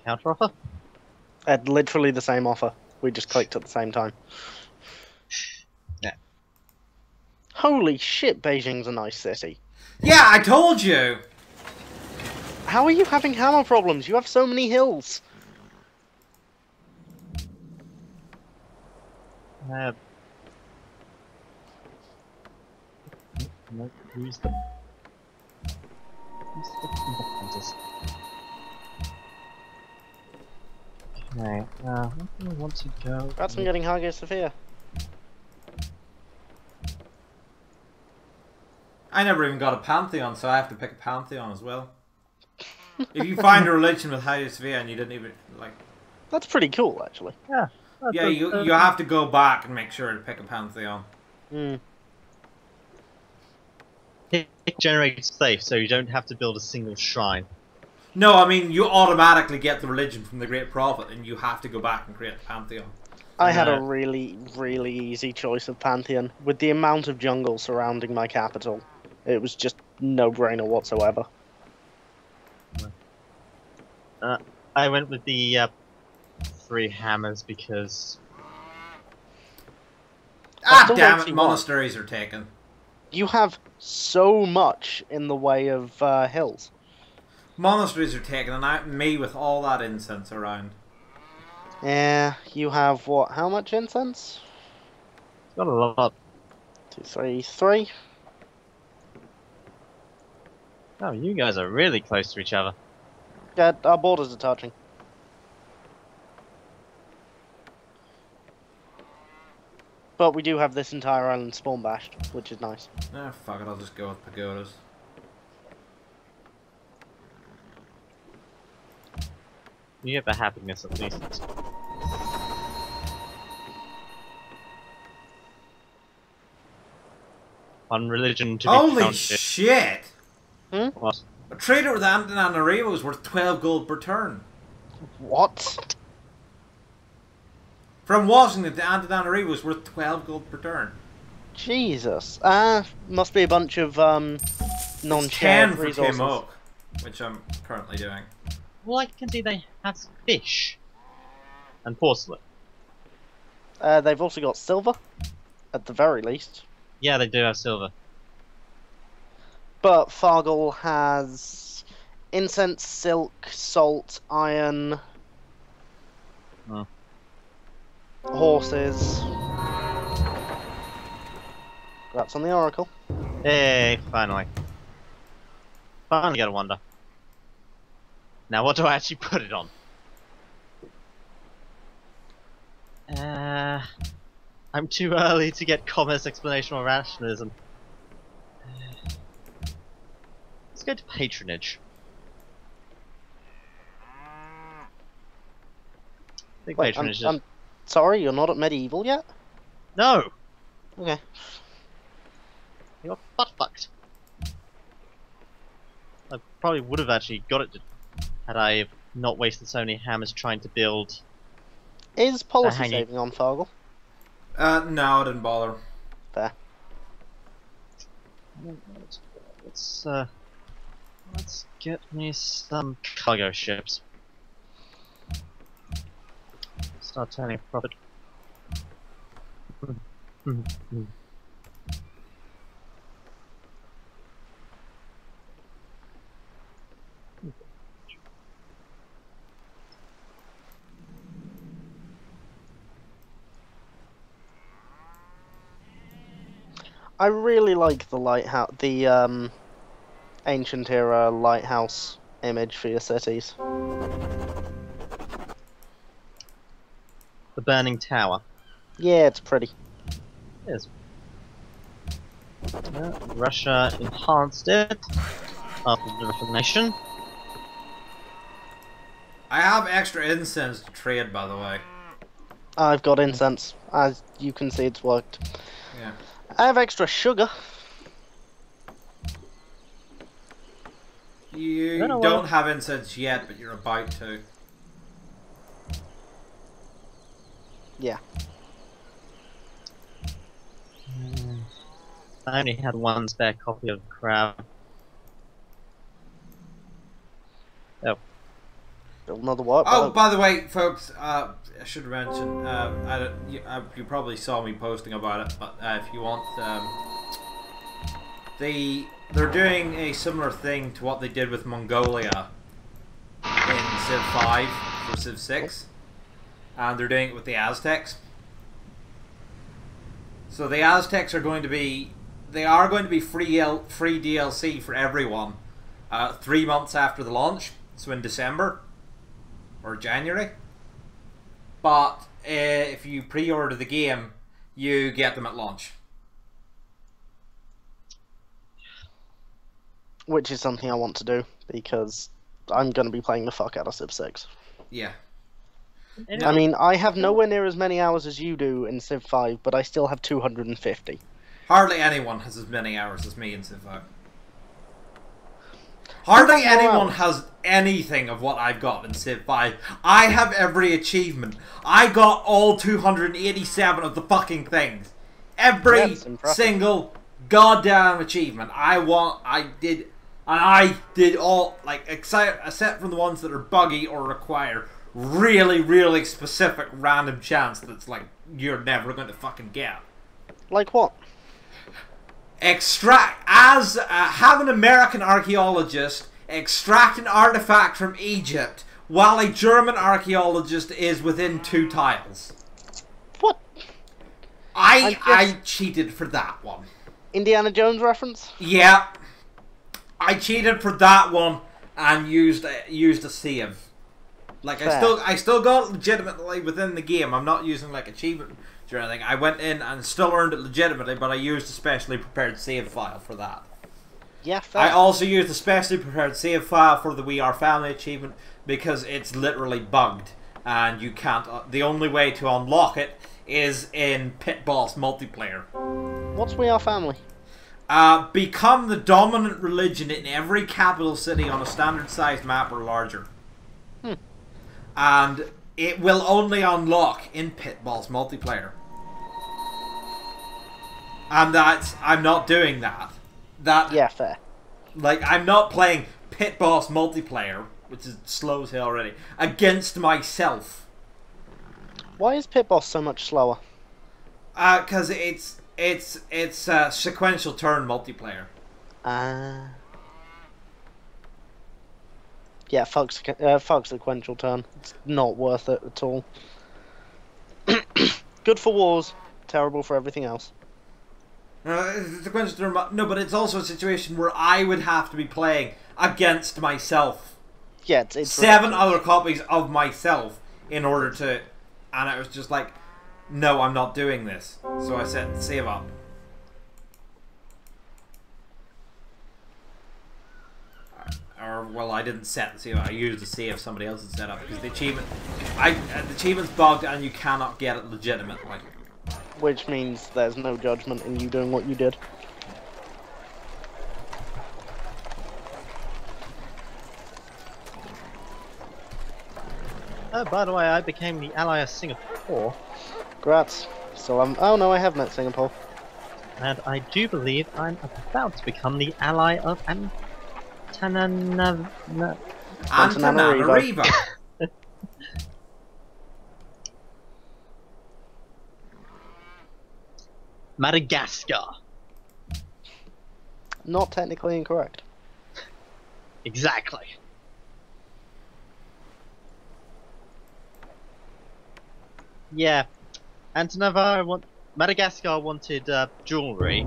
Counter offer? Literally the same offer. We just clicked at the same time. Yeah. Holy shit, Beijing's a nice city. Yeah, I told you! How are you having hammer problems? You have so many hills. No, use the hunters. Okay, where do I want to go? Perhaps I'm getting Hagia Sophia. I never even got a pantheon, so I have to pick a pantheon as well. If you find a religion with Hagia Sophia and you didn't even like, That's pretty cool, actually. Yeah. yeah, you have to go back and make sure to pick a pantheon. Hmm. It generates safe, so you don't have to build a single shrine. No, I mean you automatically get the religion from the Great Prophet, and you have to go back and create the pantheon. I had a really, really easy choice of Pantheon. With the amount of jungle surrounding my capital, it was just no-brainer whatsoever. I went with the 3 hammers because Ah, still damn don't see it! why. Monasteries are taken. You have so much in the way of hills. Monasteries are taken, and me with all that incense around. Yeah, you have what? How much incense? got a lot. 2, 3, 3. Oh, you guys are really close to each other. Yeah, our borders are touching. But we do have this entire island spawn bashed, which is nice. Ah, fuck it, I'll just go with pagodas. You get the happiness at least. On religion to be Holy counted. shit! What? A trader with Antananarivo is worth 12 gold per turn. What? From Washington to Antananarivo is worth 12 gold per turn. Jesus. Must be a bunch of 10 non-shared for resources. Timok, which I'm currently doing. Well, I can see they have fish and porcelain. They've also got silver, at the very least. Yeah, they do have silver. But Fargle has incense, silk, salt, iron, Oh. horses. That's on the Oracle. Hey, finally. Finally got a wonder. Now, what do I actually put it on? I'm too early to get commerce, explanation, or rationalism. Let's go to patronage. I think Wait, patronage is... I'm sorry, you're not at medieval yet? No! Okay. You got butt fucked. I probably would have actually got it had I not wasted so many hammers trying to build. Is policy hanging. saving on Fargle? No, I didn't bother. Fair. Let's get me some cargo ships. Start turning a profit. I really like the lighthouse, the ancient era lighthouse image for your cities. burning tower. Yeah, it's pretty. It is. Russia enhanced it after the Reformation. I have extra incense to trade, by the way. I've got incense. As you can see, it's worked. Yeah. I have extra sugar. You don't know don't what- have incense yet, but you're about to. Yeah. I only had one spare copy of Crab. Build another what? Oh, by the way, folks, I should mention, you probably saw me posting about it, but if you want, they're doing a similar thing to what they did with Mongolia in Civ 5 for Civ 6, and they're doing it with the Aztecs. So the Aztecs are going to be, free DLC for everyone 3 months after the launch, so in December. Or January, but if you pre-order the game, you get them at launch. Which is something I want to do, because I'm going to be playing the fuck out of Civ 6. Yeah. I mean, I have nowhere near as many hours as you do in Civ 5, but I still have 250. Hardly anyone has as many hours as me in Civ 5. Hardly I've got more anyone hours. has anything of what I've got in Civ 5. I have every achievement. I got all 287 of the fucking things. Every That's impressive. single goddamn achievement. I did all, like, except from the ones that are buggy or require really, really specific random chance that's like, you're never going to fucking get. Like what? Have an American archaeologist extract an artifact from Egypt while a German archaeologist is within 2 tiles. What? I cheated for that one. Indiana Jones reference? Yeah, I cheated for that one and used a save. Like, Fair. I still got it legitimately within the game. I'm not using like achievement or anything. I went in and still earned it legitimately, but I used a specially prepared save file for that. Yeah, fair. I also used a specially prepared save file for the We Are Family achievement because it's literally bugged and you can't. The only way to unlock it is in Pit Boss multiplayer. What's We Are Family? Become the dominant religion in every capital city on a standard-sized map or larger. And it will only unlock in Pit Boss multiplayer. And I'm not doing that. Yeah, fair. Like, I'm not playing Pit Boss multiplayer, which is slow as hell already, against myself. Why is Pit Boss so much slower? Because it's sequential turn multiplayer. Yeah, fuck sequential turn. It's not worth it at all. Good for wars, terrible for everything else. Sequential turn, no, but it's also a situation where I would have to be playing against myself. Yeah, it's 7 ridiculous. other copies of myself in order to... And it was just like, no, I'm not doing this. So I said, save up. Or, well, I didn't set the save. I used the save somebody else had set up because the achievement's bugged and you cannot get it legitimately. Which means there's no judgment in you doing what you did. Oh, by the way, I became the ally of Singapore, Grats. So oh no, I have met Singapore. and I do believe I'm about to become the ally of Antananarivo. Antananarivo. Madagascar. Not technically incorrect. Exactly. Yeah, Madagascar wanted jewelry.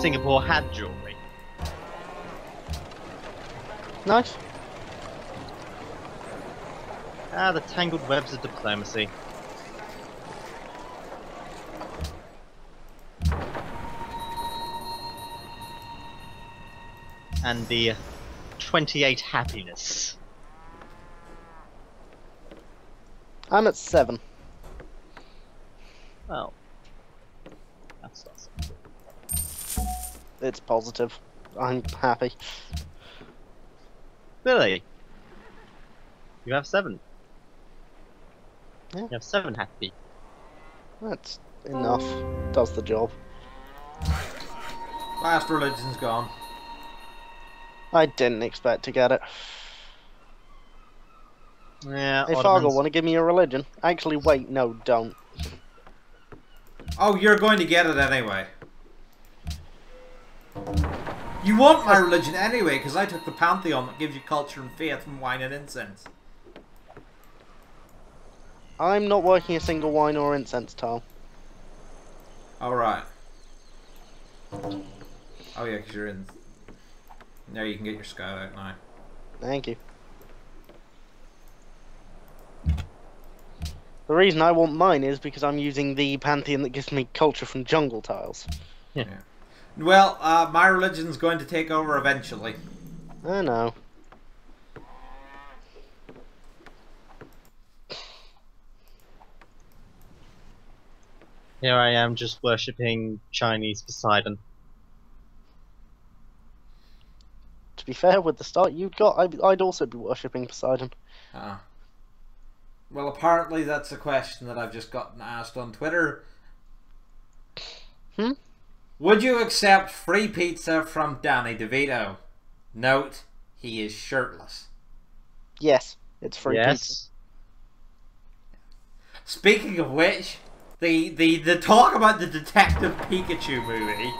Singapore had jewelry. Nice. Ah, the tangled webs of diplomacy. And the 28 happiness. I'm at 7. Well, that's not something. It's positive. I'm happy. Really? You have 7. Yeah. You have 7 happy. That's enough. Does the job. Last religion's gone. I didn't expect to get it. Yeah, Hey, Ottomans. Fargo, want to give me a religion? Actually, wait, no, don't. Oh, you're going to get it anyway. You want my religion anyway, because I took the Pantheon that gives you culture and faith and wine and incense. I'm not working a single wine or incense tile. Alright. Oh yeah, because you're in... Now you can get your scout out now. Thank you. The reason I want mine is because I'm using the Pantheon that gives me culture from jungle tiles. Yeah. Well, my religion's going to take over eventually. I know. Here I am just worshipping Chinese Poseidon. To be fair, with the start you'd got, I'd also be worshipping Poseidon. Well, apparently that's a question that I've just gotten asked on Twitter. Would you accept free pizza from Danny DeVito? Note, he is shirtless. Yes, it's free pizza. Yes. Speaking of which, the talk about the Detective Pikachu movie,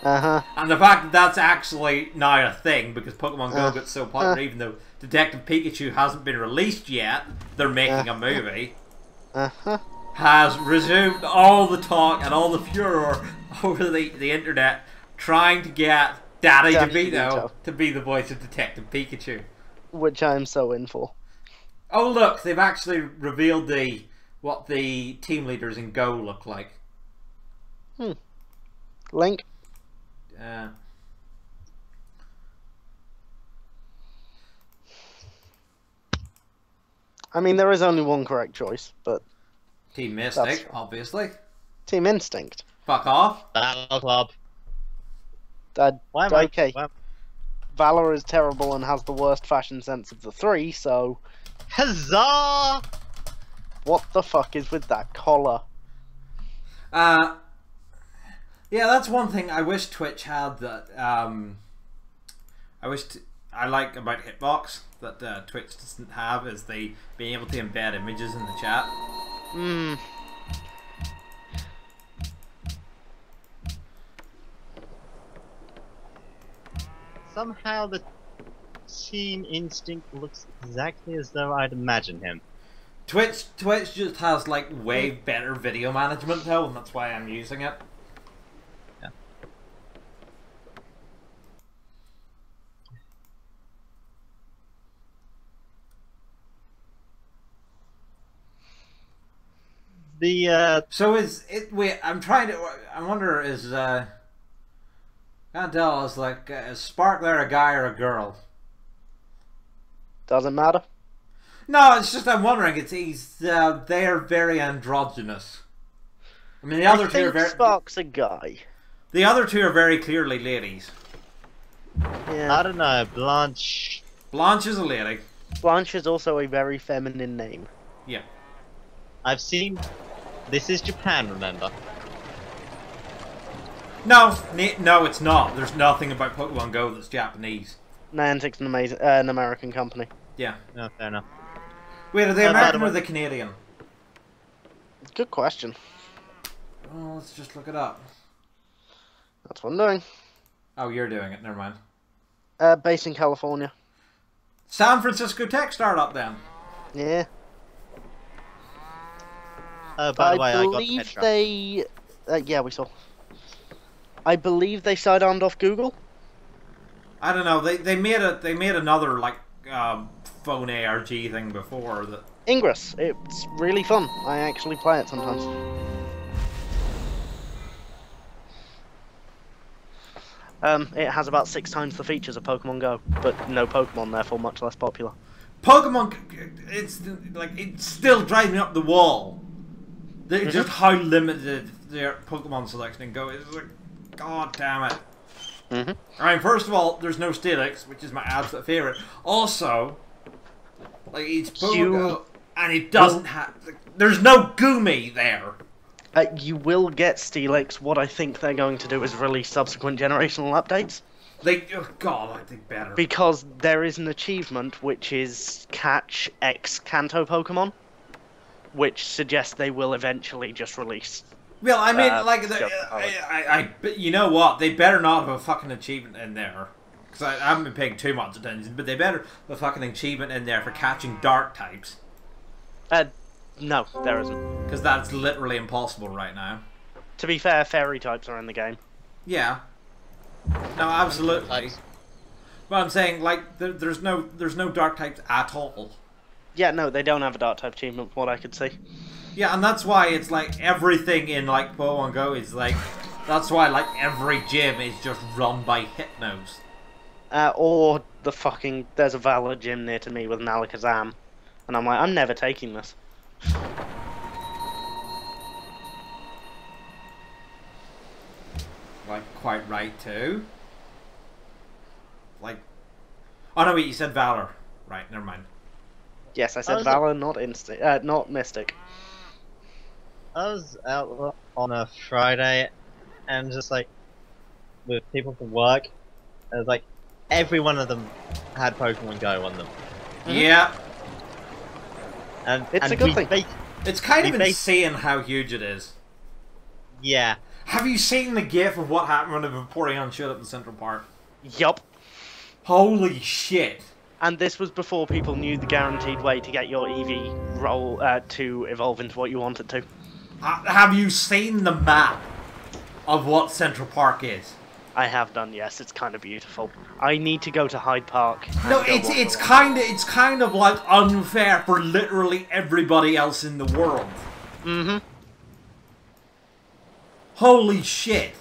and the fact that that's actually now a thing because Pokemon Go got so popular, even though Detective Pikachu hasn't been released yet, they're making a movie, has resumed all the talk and all the furor over the internet trying to get Danny DeVito to be the voice of Detective Pikachu. Which I'm so in for. Oh look, they've actually revealed what the team leaders in Go look like. Link? I mean, there is only one correct choice, but... Team Mystic, obviously. Team Instinct. Fuck off. Battle Club. Why am I? okay. Valor is terrible and has the worst fashion sense of the 3, so... Huzzah! What the fuck is with that collar? Yeah, that's one thing I wish Twitch had that, I like about Hitbox that Twitch doesn't have is being able to embed images in the chat. Somehow the Team Instinct looks exactly as though I'd imagine him. Twitch just has like way better video management though, and that's why I'm using it. Yeah. So is it? Wait, I'm trying to. I wonder is can't tell. Is like is Sparkler a guy or a girl? Doesn't matter. No, it's just I'm wondering. They are very androgynous. I mean, the other two are very. Spark's a guy. The other two are very clearly ladies. Yeah. I don't know, Blanche. Blanche is a lady. Blanche is also a very feminine name. Yeah. I've seen. This is Japan, remember? No, it's not. There's nothing about Pokemon Go that's Japanese. Niantic's an American company. Yeah. No, fair enough. Wait, are they American or the Canadian? Good question. Oh, let's just look it up. That's what I'm doing. Oh, you're doing it. Never mind. Based in California. San Francisco Tech startup then. Yeah. By the way, I got believe Petra. they... yeah, we saw. I believe they sidearmed off Google. I don't know. They made another like phone ARG thing before that. Ingress. It's really fun. I actually play it sometimes. It has about 6 times the features of Pokemon Go, but no Pokemon, therefore much less popular. Pokemon, it's like it still drives me up the wall. Just how limited their Pokemon selection in Go is. Like, god damn it. I mean, first of all, there's no Steelix, which is my absolute favorite. Also, like it's Pokemon Go, and it doesn't have. Like, there's no Gumi there. You will get Steelix. What I think they're going to do is release subsequent generational updates. God, I think better. Because there is an achievement which is catch X Kanto Pokemon, which suggests they will eventually just release. Well, I mean, but you know what? They better not have a fucking achievement in there. Because I haven't been paying too much attention, but they better have a fucking achievement in there for catching dark types. No, there isn't. Because that's literally impossible right now. To be fair, fairy types are in the game. Yeah. No, absolutely. But I'm saying, like, there's no dark types at all. Yeah, no, they don't have a dark type achievement from what I could see. Yeah, and that's why it's like everything in like Pokemon Go is like, that's why like every gym is just run by Hypnos. Or the fucking, there's a Valor gym near to me with an Alakazam, and I'm like, I'm never taking this. Like, quite right too. Like, oh no, wait, you said Valor. Right, never mind. Yes, I said Valor, not Mystic. I was out on a Friday, and just like with people from work, it was like every one of them had Pokemon Go on them. Yeah. And it's a good thing. It's kind of insane how huge it is. Yeah. Have you seen the gif of what happened when the Vaporeon showed up in Central Park? Yup. Holy shit. And this was before people knew the guaranteed way to get your EV roll to evolve into what you want it to. Have you seen the map of what Central Park is? I have done, yes. It's kind of beautiful. I need to go to Hyde Park. No, it's kind of like unfair for literally everybody else in the world. Mm-hmm. Holy shit.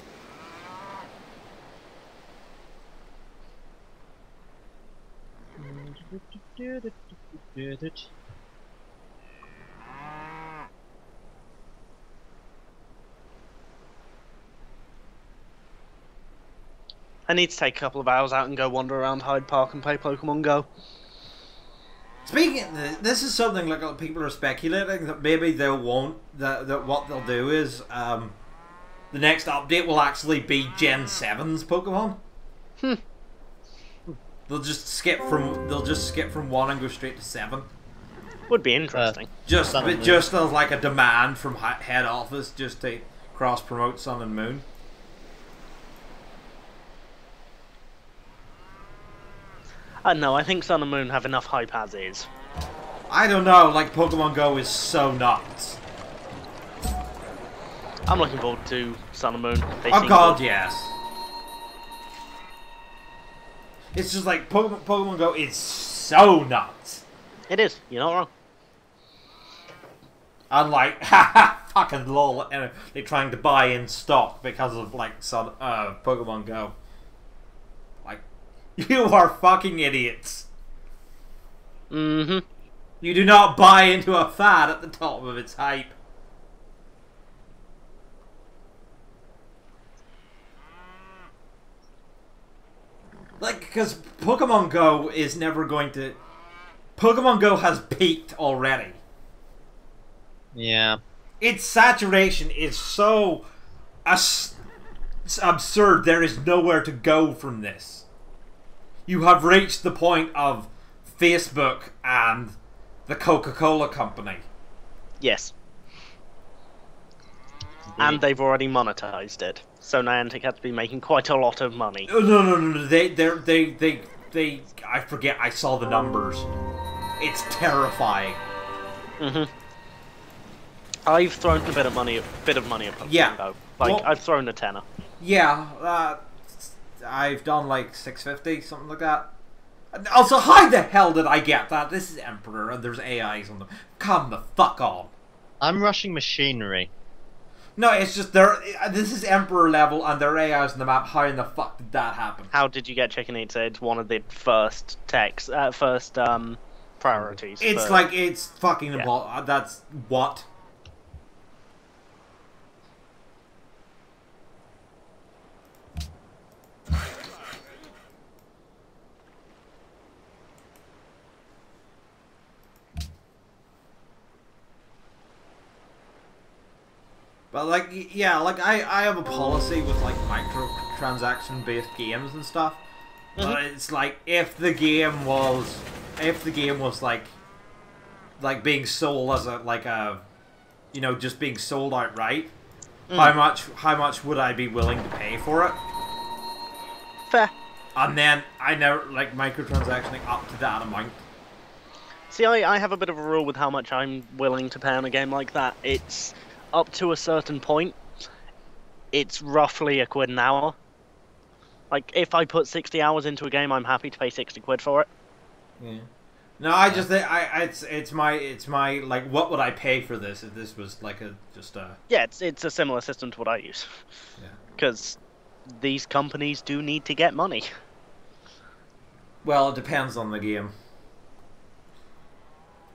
I need to take a couple of hours out and go wander around Hyde Park and play Pokemon Go. Speaking of this is something like people are speculating that maybe they won't. That what they'll do is the next update will actually be Gen 7's Pokemon. They'll just skip from 1 and go straight to 7. Would be interesting. Just as like a demand from head office just to cross promote Sun and Moon. No, I think Sun and Moon have enough hype as is. I don't know, like Pokemon Go is so nuts. I'm looking forward to Sun and Moon. Oh god, yes. It's just like Pokemon Go is so nuts. It is, you're not wrong. Unlike, haha, fucking lol, and they're trying to buy in stock because of like Pokemon Go. Like, you are fucking idiots. Mm-hmm. You do not buy into a fad at the top of its hype. Like, because Pokemon Go is never going to... Pokemon Go has peaked already. Yeah. Its saturation is so absurd, there is nowhere to go from this. You have reached the point of Facebook and the Coca-Cola company. Yes. And they've already monetized it. So Niantic had to be making quite a lot of money. No. They I forget, I saw the numbers. It's terrifying. Mm-hmm. I've thrown a bit of money at Pokemon Go. Like, well, I've thrown a tenner. Yeah, I've done like 650, something like that. Also, how the hell did I get that? This is Emperor, and there's AIs on them. Come the fuck on. I'm rushing machinery. No, it's just this is Emperor level, and there are AIs on the map. How in the fuck did that happen? How did you get Chicken Eats? It's one of the first priorities. It's for- like, it's fucking Yeah. impossible. That's what? But like, yeah, like I have a policy with like microtransaction based games and stuff. But it's like if the game was like being sold as a you know, just being sold outright, how much would I be willing to pay for it? Fair. And then I never like microtransactioning up to that amount. See, I have a bit of a rule with how much I'm willing to pay on a game like that. It's up to a certain point. It's roughly £1 an hour. Like, if I put 60 hours into a game, I'm happy to pay 60 quid for it. Yeah. No, I just think it's my like, what would I pay for this if this was like Yeah, it's a similar system to what I use. Yeah. Because these companies do need to get money. Well, it depends on the game.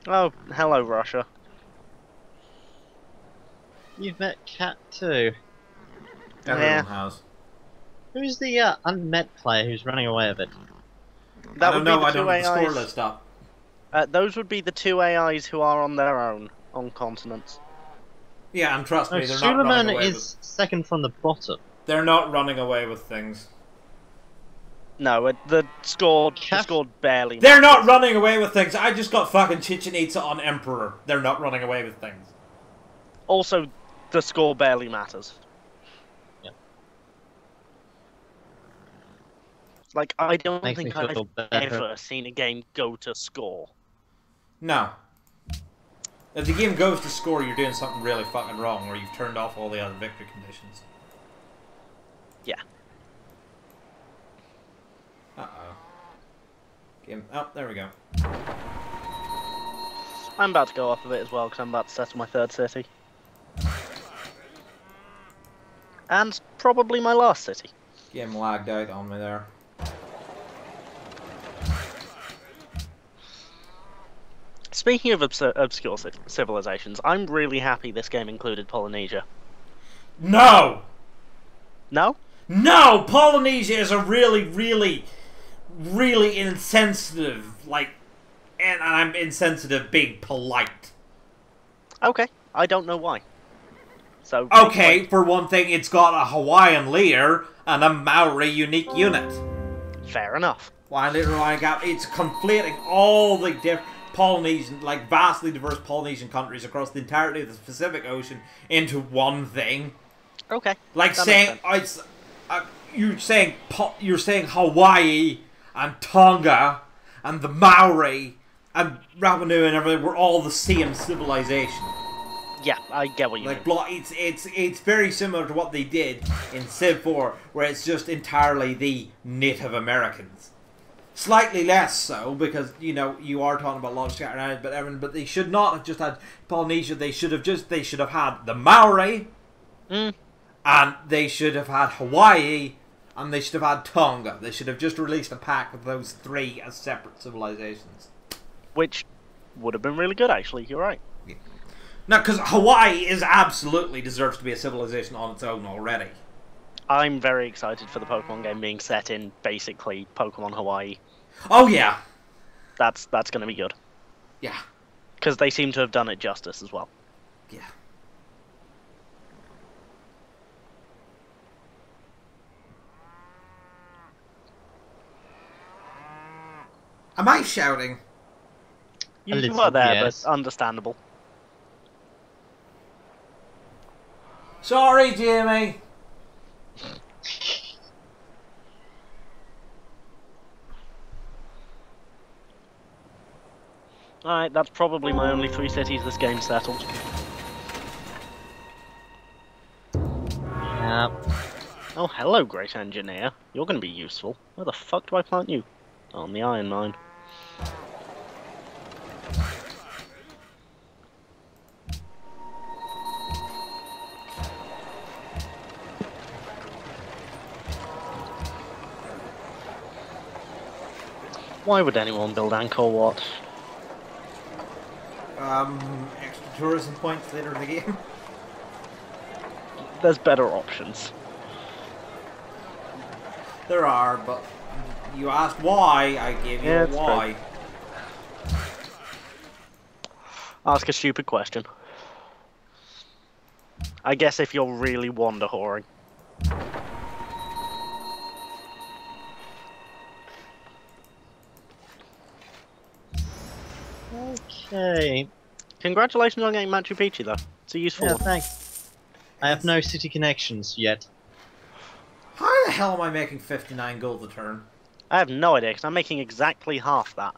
Oh, hello, Russia. You've met Cat too. Everyone Yeah. has. Who's the unmet player who's running away with it? That I don't would know. be the I two don't have the score AIs. list up. Those would be the two AIs who are on their own on continents. Yeah, and trust No, me, they're not running Suleiman away is second from the bottom. They're not running away with things. No, the score barely. They're not running away with things. I just got fucking Chichen Itza on Emperor. They're not running away with things. Also, the score barely matters. Yeah. Like, I don't Makes me think I've feel better. ever seen a game go to score. No. If the game goes to score, you're doing something really fucking wrong, or you've turned off all the other victory conditions. Yeah. Uh-oh. Game. Oh, there we go. I'm about to go off of it as well, because I'm about to settle my third city. And probably my last city. Game lagged out on me there. Speaking of obscure civilizations, I'm really happy this game included Polynesia. No! No? No! Polynesia is a really, really, really insensitive, like, and I'm insensitive being polite. Okay, I don't know why. So Okay, for one thing, it's got a Hawaiian leader and a Maori unique unit. fair enough. Hawaiian leader, Hawaiian gap, it's conflating all the different Polynesian, like vastly diverse Polynesian countries across the entirety of the Pacific Ocean into one thing. Okay. Like that saying, makes sense. you're saying Hawaii and Tonga and the Maori and Rapa Nui and everything were all the same civilization. Yeah, I get what you Like mean. it's very similar to what they did in Civ 4, where it's just entirely the Native Americans. Slightly less so, because you know you are talking about a lot of scattered islands, but they should not have just had Polynesia. They should have had the Maori, and they should have had Hawaii, and they should have had Tonga. They should have just released a pack of those three as separate civilizations. Which would have been really good, actually. You're right. Now, because Hawaii is absolutely deserves to be a civilization on its own already. I'm very excited for the Pokemon game being set in basically Pokemon Hawaii. Oh yeah, That's going to be good. yeah, Because they seem to have done it justice as well. yeah. Am I shouting? You little, were there, yes. but understandable. Sorry, Jamie. Alright, that's probably my only 3 cities this game settled. Yep. Oh, hello, Great Engineer. You're going to be useful. Where the fuck do I plant you? On the iron mine. Why would anyone build Angkor Wat? Extra tourism points later in the game. There's better options. There are, but you asked why, I gave you Yeah, a it's why. Ask a stupid question. I guess if you're really wander whoring. Okay. Congratulations on getting Machu Picchu, though. It's a useful Yeah, one. thanks. I have no city connections yet. How the hell am I making 59 gold a turn? I have no idea, because I'm making exactly half that.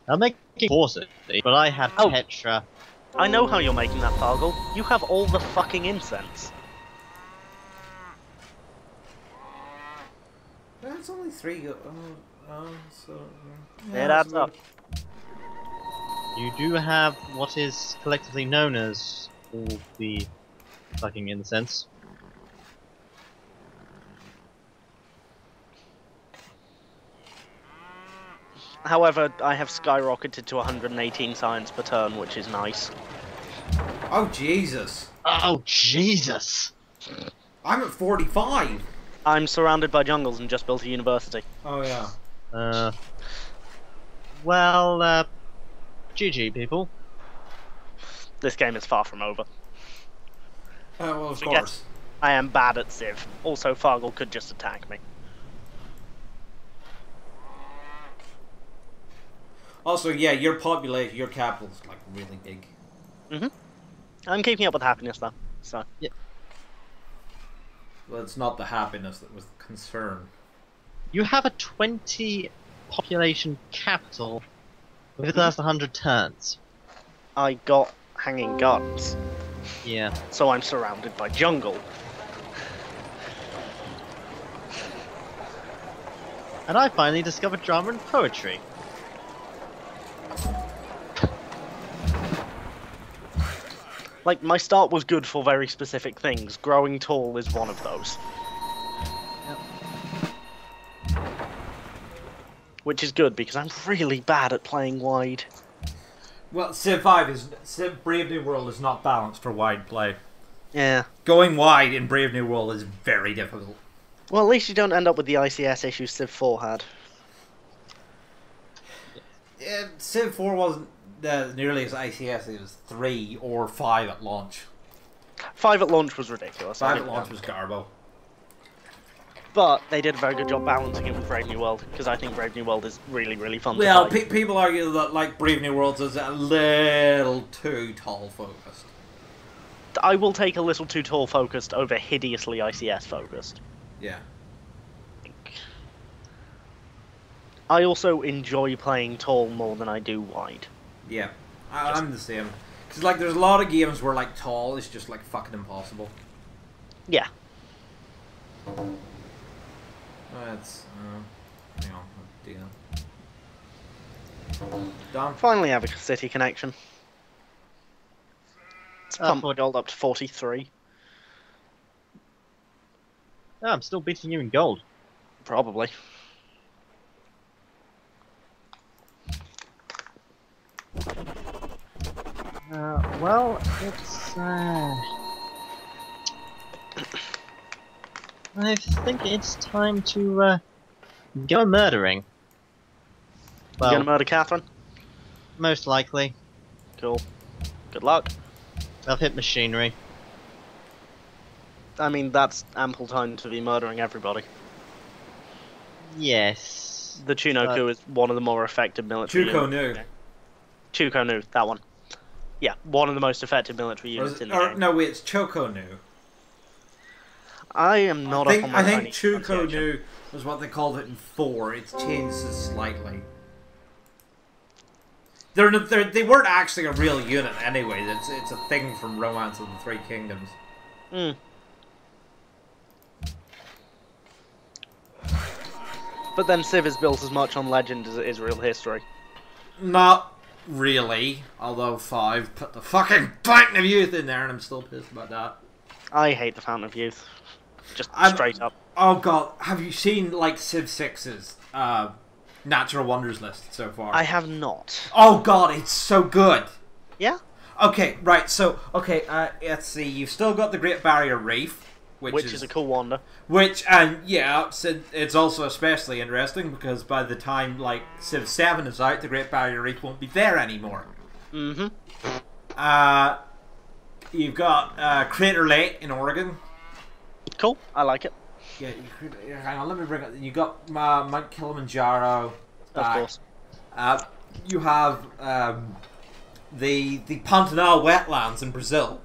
I'm making 40, but I have Oh. Petra. I know how you're making that, Fargle. You have all the fucking incense. That's only 3 gold. So... It adds up. You do have what is collectively known as all the fucking incense. However, I have skyrocketed to 118 science per turn, which is nice. Oh, Jesus. Oh, Jesus! I'm at 45. I'm surrounded by jungles and just built a university. Oh, yeah. Well, GG, people. This game is far from over. Well, of Forget- course. I am bad at Civ. Also, Fargle could just attack me. Also, yeah, your population, your capital is, like, really big. I'm keeping up with happiness, though. So, Well, it's not the happiness that was the concern. You have a 20 population capital with it lasts 100 turns. I got hanging gardens. Yeah. So I'm surrounded by jungle. And I finally discovered drama and poetry. Like, my start was good for very specific things. Growing tall is one of those. Which is good, because I'm really bad at playing wide. Well, Civ Brave New World is not balanced for wide play. Yeah. Going wide in Brave New World is very difficult. Well, at least you don't end up with the ICS issues Civ 4 had. Civ 4 wasn't nearly as ICS. It was 3 or 5 at launch. 5 at launch was ridiculous. 5 at launch was Garbo. But they did a very good job balancing it with Brave New World, because I think Brave New World is really, really fun Well, to play. people argue that like Brave New World is a little too tall focused. I will take a little too tall focused over hideously ICS focused. Yeah. I also enjoy playing tall more than I do wide. Yeah. I'm the same. Because like there's a lot of games where like tall is just like fucking impossible. Yeah. That's hang on, do that. Done. Finally have a city connection. Let's pump my gold up to 43. Oh, I'm still beating you in gold. Probably. Well, it's I think it's time to go murdering. Well, You gonna murder Catherine? most likely. Cool. Good luck. I've hit machinery. I mean, that's ample time to be murdering everybody. Yes. The Chunoku is one of the more effective military Chuko units. Nu. Chuko Nu, that one. Yeah, one of the most effective military Or, units in the or game. no, wait, it's Choco Nu. I am not up on my I think Chinese Chuko pronunciation. Nu was what they called it in 4. It's changed slightly. They weren't actually a real unit anyway. It's a thing from Romance of the Three Kingdoms. But then Civ is built as much on legend as it is real history. Not really, although 5 put the fucking Fountain of Youth in there, and I'm still pissed about that. I hate the Fountain of Youth. Just straight up. Oh god, have you seen, like, Civ 6's Natural Wonders list so far? I have not. Oh god, it's so good! Yeah? Okay, right, so, let's see, you've still got the Great Barrier Reef, Which is a cool wonder. Which, and yeah, it's also especially interesting because by the time, like, Civ 7 is out, the Great Barrier Reef won't be there anymore. Mm-hmm. You've got Crater Lake in Oregon. Cool, I like it. Yeah, hang on, let me bring it. You got Mount Kilimanjaro. Of course. You have the Pantanal wetlands in Brazil.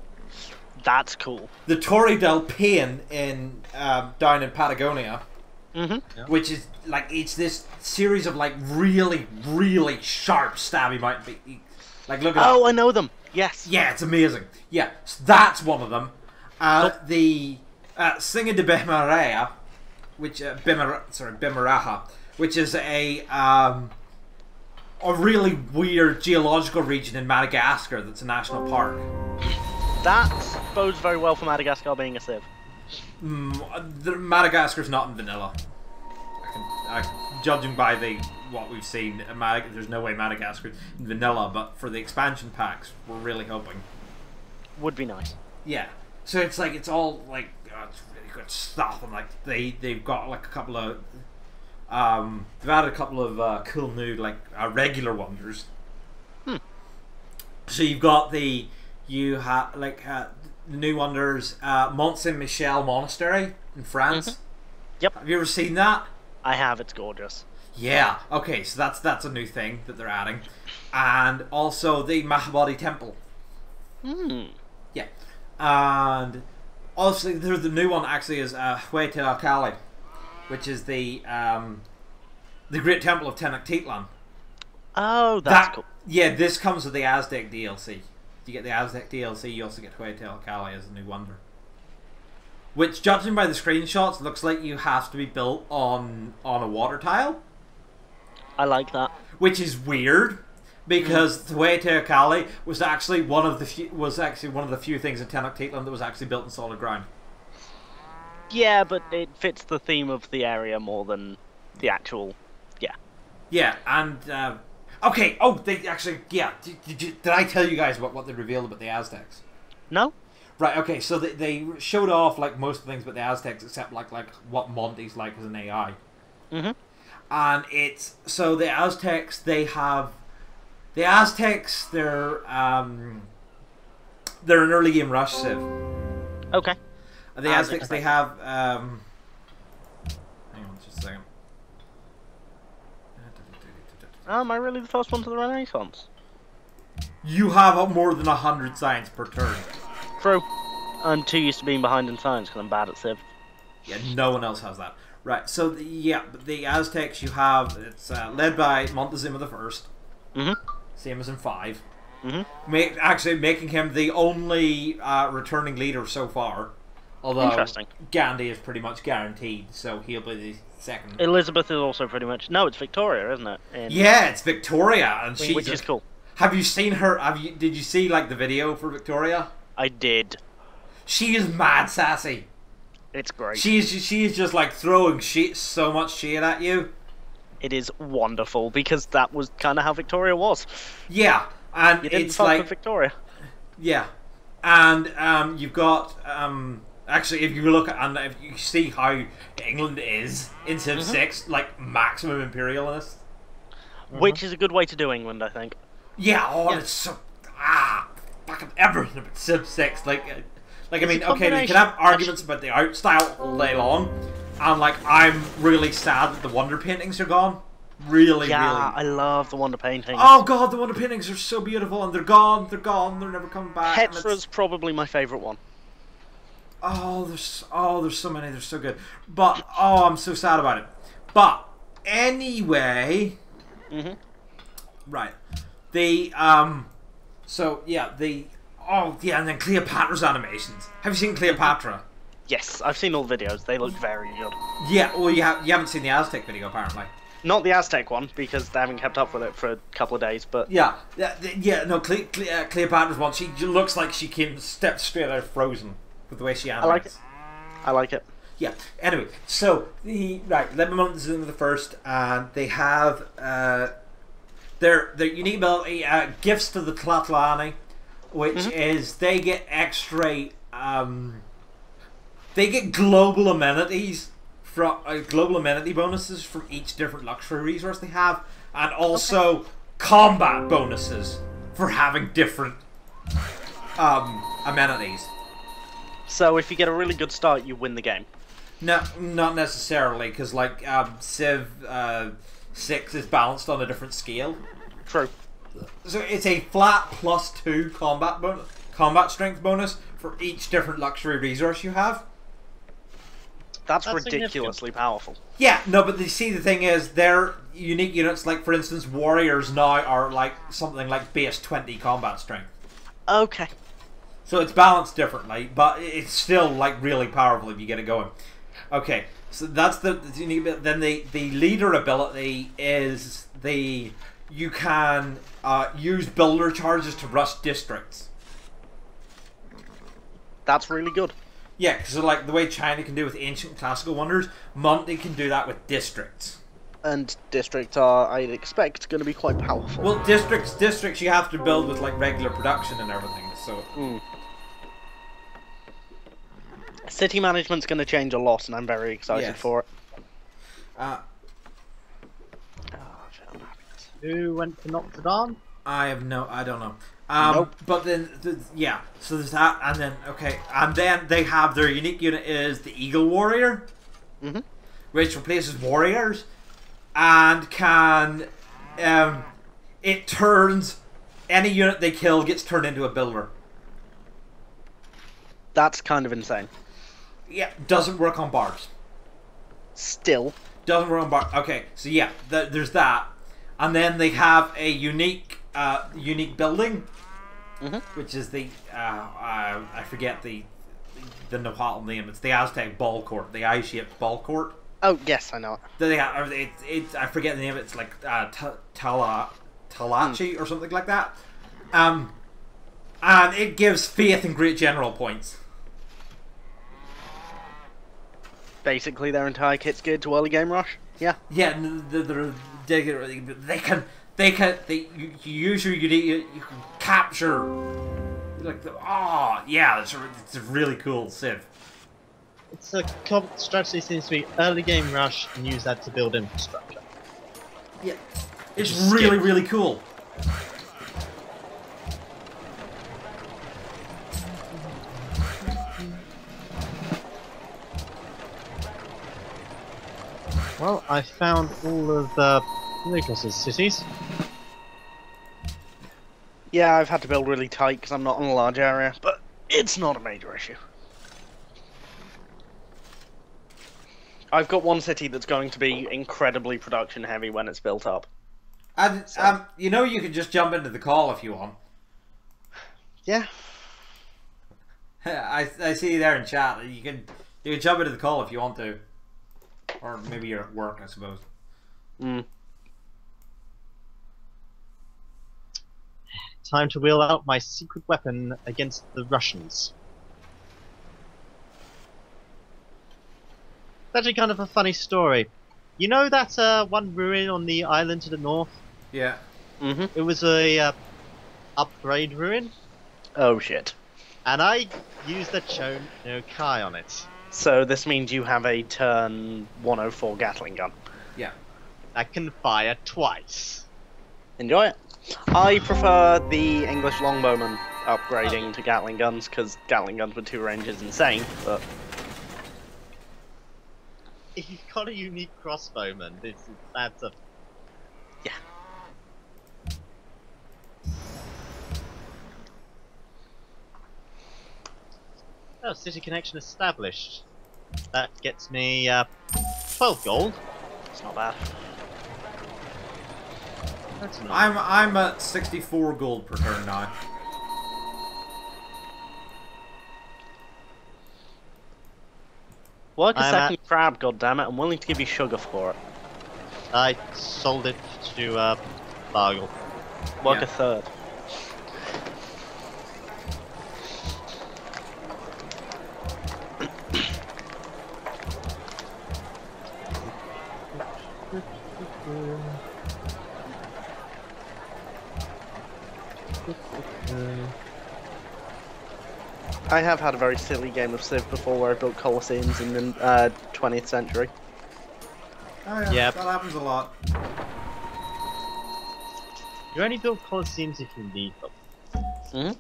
That's cool. The Torre del Paine in down in Patagonia. Mm-hmm. Which is like it's this series of like really, really sharp stabby mountain. Like look at that. Oh, I know them. Yes. Yeah, it's amazing. Yeah, so that's one of them. The Singa de Bimaraha, which Bimaraha, which is a really weird geological region in Madagascar that's a national park. That bodes very well for Madagascar being a Civ. Madagascar's not in vanilla. Judging by what we've seen, there's no way Madagascar's in vanilla, but for the expansion packs, we're really hoping. Would be nice. Yeah. So it's like, it's all like, it's really good stuff, and like, they've got like a couple of, they've added a couple of cool new, like, regular wonders. So you've got you have, like, the new wonders, Mont Saint-Michel Monastery in France. Mm-hmm. Yep. Have you ever seen that? I have, it's gorgeous. Yeah, okay, so that's a new thing that they're adding. And also the Mahabodhi Temple. Yeah. And obviously the new one actually is Huete Alcali, which is the Great Temple of Tenochtitlan. Oh, that's cool. Yeah, this comes with the Aztec DLC. You get the Aztec DLC, you also get Huete Alcali as a new wonder. Which, judging by the screenshots, looks like you have to be built on a water tile. I like that. Which is weird, because Huete Alcali was actually one of the few things in Tenochtitlan that was actually built in solid ground. Yeah, but it fits the theme of the area more than the actual. Yeah. Yeah, and okay. Oh, they actually. Yeah. Did I tell you guys what they revealed about the Aztecs? No. Right. Okay. So they showed off like most things about the Aztecs, except like what Monty's like as an AI. Mm-hmm. And it's so the Aztecs. They're an early game rush civ. Okay. The Aztecs, they have hang on just a second. Am I really the first one to the Renaissance? You have more than 100 science per turn. True. I'm too used to being behind in science because I'm bad at Civ. Yeah, no one else has that. Right, so the Aztecs you have, it's led by Montezuma the First. Mm-hmm. Same as in 5. Mm-hmm. Actually making him the only returning leader so far. Although Interesting. Gandhi is pretty much guaranteed, so he'll be the second. Elizabeth is also pretty much... No, it's Victoria, isn't it? Yeah, it's Victoria, and which is cool. Have you seen her? Did you see like the video for Victoria? I did. She is mad sassy. It's great. She is just like throwing so much shit at you. It is wonderful because that was kind of how Victoria was. Yeah, and you didn't it's fuck like with Victoria. Yeah, and you've got actually if you look at and if you see how England is in Civ 6, like maximum imperialist, which is a good way to do England, I think. Yeah, it's so fucking everything about Civ 6. Like I mean, okay, you can have arguments about the art style all day long, and like I'm really sad that the wonder paintings are gone. Really. I love the wonder paintings. Oh god, the wonder paintings are so beautiful, and they're gone, they're never coming back. Petra's probably my favourite one. Oh, there's so many, they're so good. But I'm so sad about it. But anyway, right. And then Cleopatra's animations. Have you seen Cleopatra? Yes, I've seen all the videos. They look very good. Yeah, well, you haven't seen the Aztec video apparently. Not the Aztec one, because they haven't kept up with it for a couple of days, but... Yeah. No, Cleopatra's one. She looks like she stepped straight out of Frozen with the way she animates. I like it. Yeah. Anyway, so let me mount the Zoom the first, and they have their unique ability, gifts to the Tlatlani, which is they get extra. They get global amenities from global amenity bonuses from each different luxury resource they have, and also combat bonuses for having different amenities. So if you get a really good start, you win the game. No, not necessarily, because like Civ 6 is balanced on a different scale. True. So it's a flat +2 combat strength bonus for each different luxury resource you have. That's ridiculously powerful. Yeah, no, but you see, the thing is, their unique units, like for instance, warriors now are like something like base 20 combat strength. Okay. So it's balanced differently, but it's still like really powerful if you get it going. Okay, so that's the unique bit. Then the leader ability is you can use builder charges to rush districts. That's really good. Yeah, because like the way China can do with ancient classical wonders, Monty can do that with districts. And districts are, I'd expect, going to be quite powerful. Well, districts you have to build with like regular production and everything. So. City management's going to change a lot, and I'm very excited for it. Who went to Notre Dame? I don't know. Nope. But then, yeah. So there's that, and then and then they have their unique unit is the Eagle Warrior, which replaces warriors, and can it turns any unit they kill gets turned into a builder. That's kind of insane. Yeah, doesn't work on barbs. Still. Doesn't work on barbs. Okay, so yeah, there's that. And then they have a unique building, which is the I forget the Nahuatl name. It's the Aztec ball court, the eye-shaped ball court. Oh yes, I know it. They have I forget the name. It's like Talachi or something like that. And it gives faith and great general points. Basically, their entire kit's geared to early game rush. Yeah. Yeah, they you use your unique, you can capture like it's a really cool civ. It's a strategy seems to be early game rush and use that to build infrastructure. Yeah, it's really cool. Well, I found all of Lucas's cities. Yeah, I've had to build really tight because I'm not in a large area, but it's not a major issue. I've got one city that's going to be incredibly production heavy when it's built up. And you know, you can just jump into the call if you want. Yeah. I see you there in chat. You can jump into the call if you want to. Or maybe you're at work, I suppose. Time to wheel out my secret weapon against the Russians. It's actually kind of a funny story. You know that one ruin on the island to the north? Yeah. It was a upgrade ruin. Oh shit. And I used the Chon no Kai on it. So this means you have a turn 104 Gatling gun. Yeah. That can fire twice. Enjoy it. I prefer the English longbowman upgrading to Gatling guns, because Gatling guns with 2 range is insane, but... If you've got a unique crossbowman, that's a... Yeah. Oh, city connection established. That gets me 12 gold. It's not bad. That's not I'm at 64 gold per turn now. Work a I'm second crab, goddammit. I'm willing to give you sugar for it. I sold it to Bargle. Work Yeah. a third. I have had a very silly game of Civ before where I built Colosseums in the 20th century. Oh yeah, Yep. that happens a lot. You only build Colosseums if you need them. Mhm.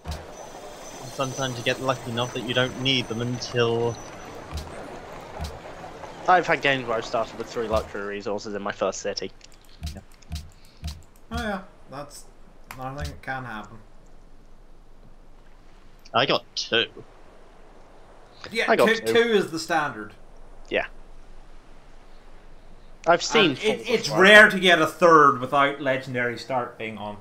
And sometimes you get lucky enough that you don't need them until... I've had games where I've started with 3 luxury resources in my first city. Oh yeah, that's another thing that can happen. I got 2. Yeah, I got two is the standard. I've seen. And full it's before. rare to get a third without legendary start being on.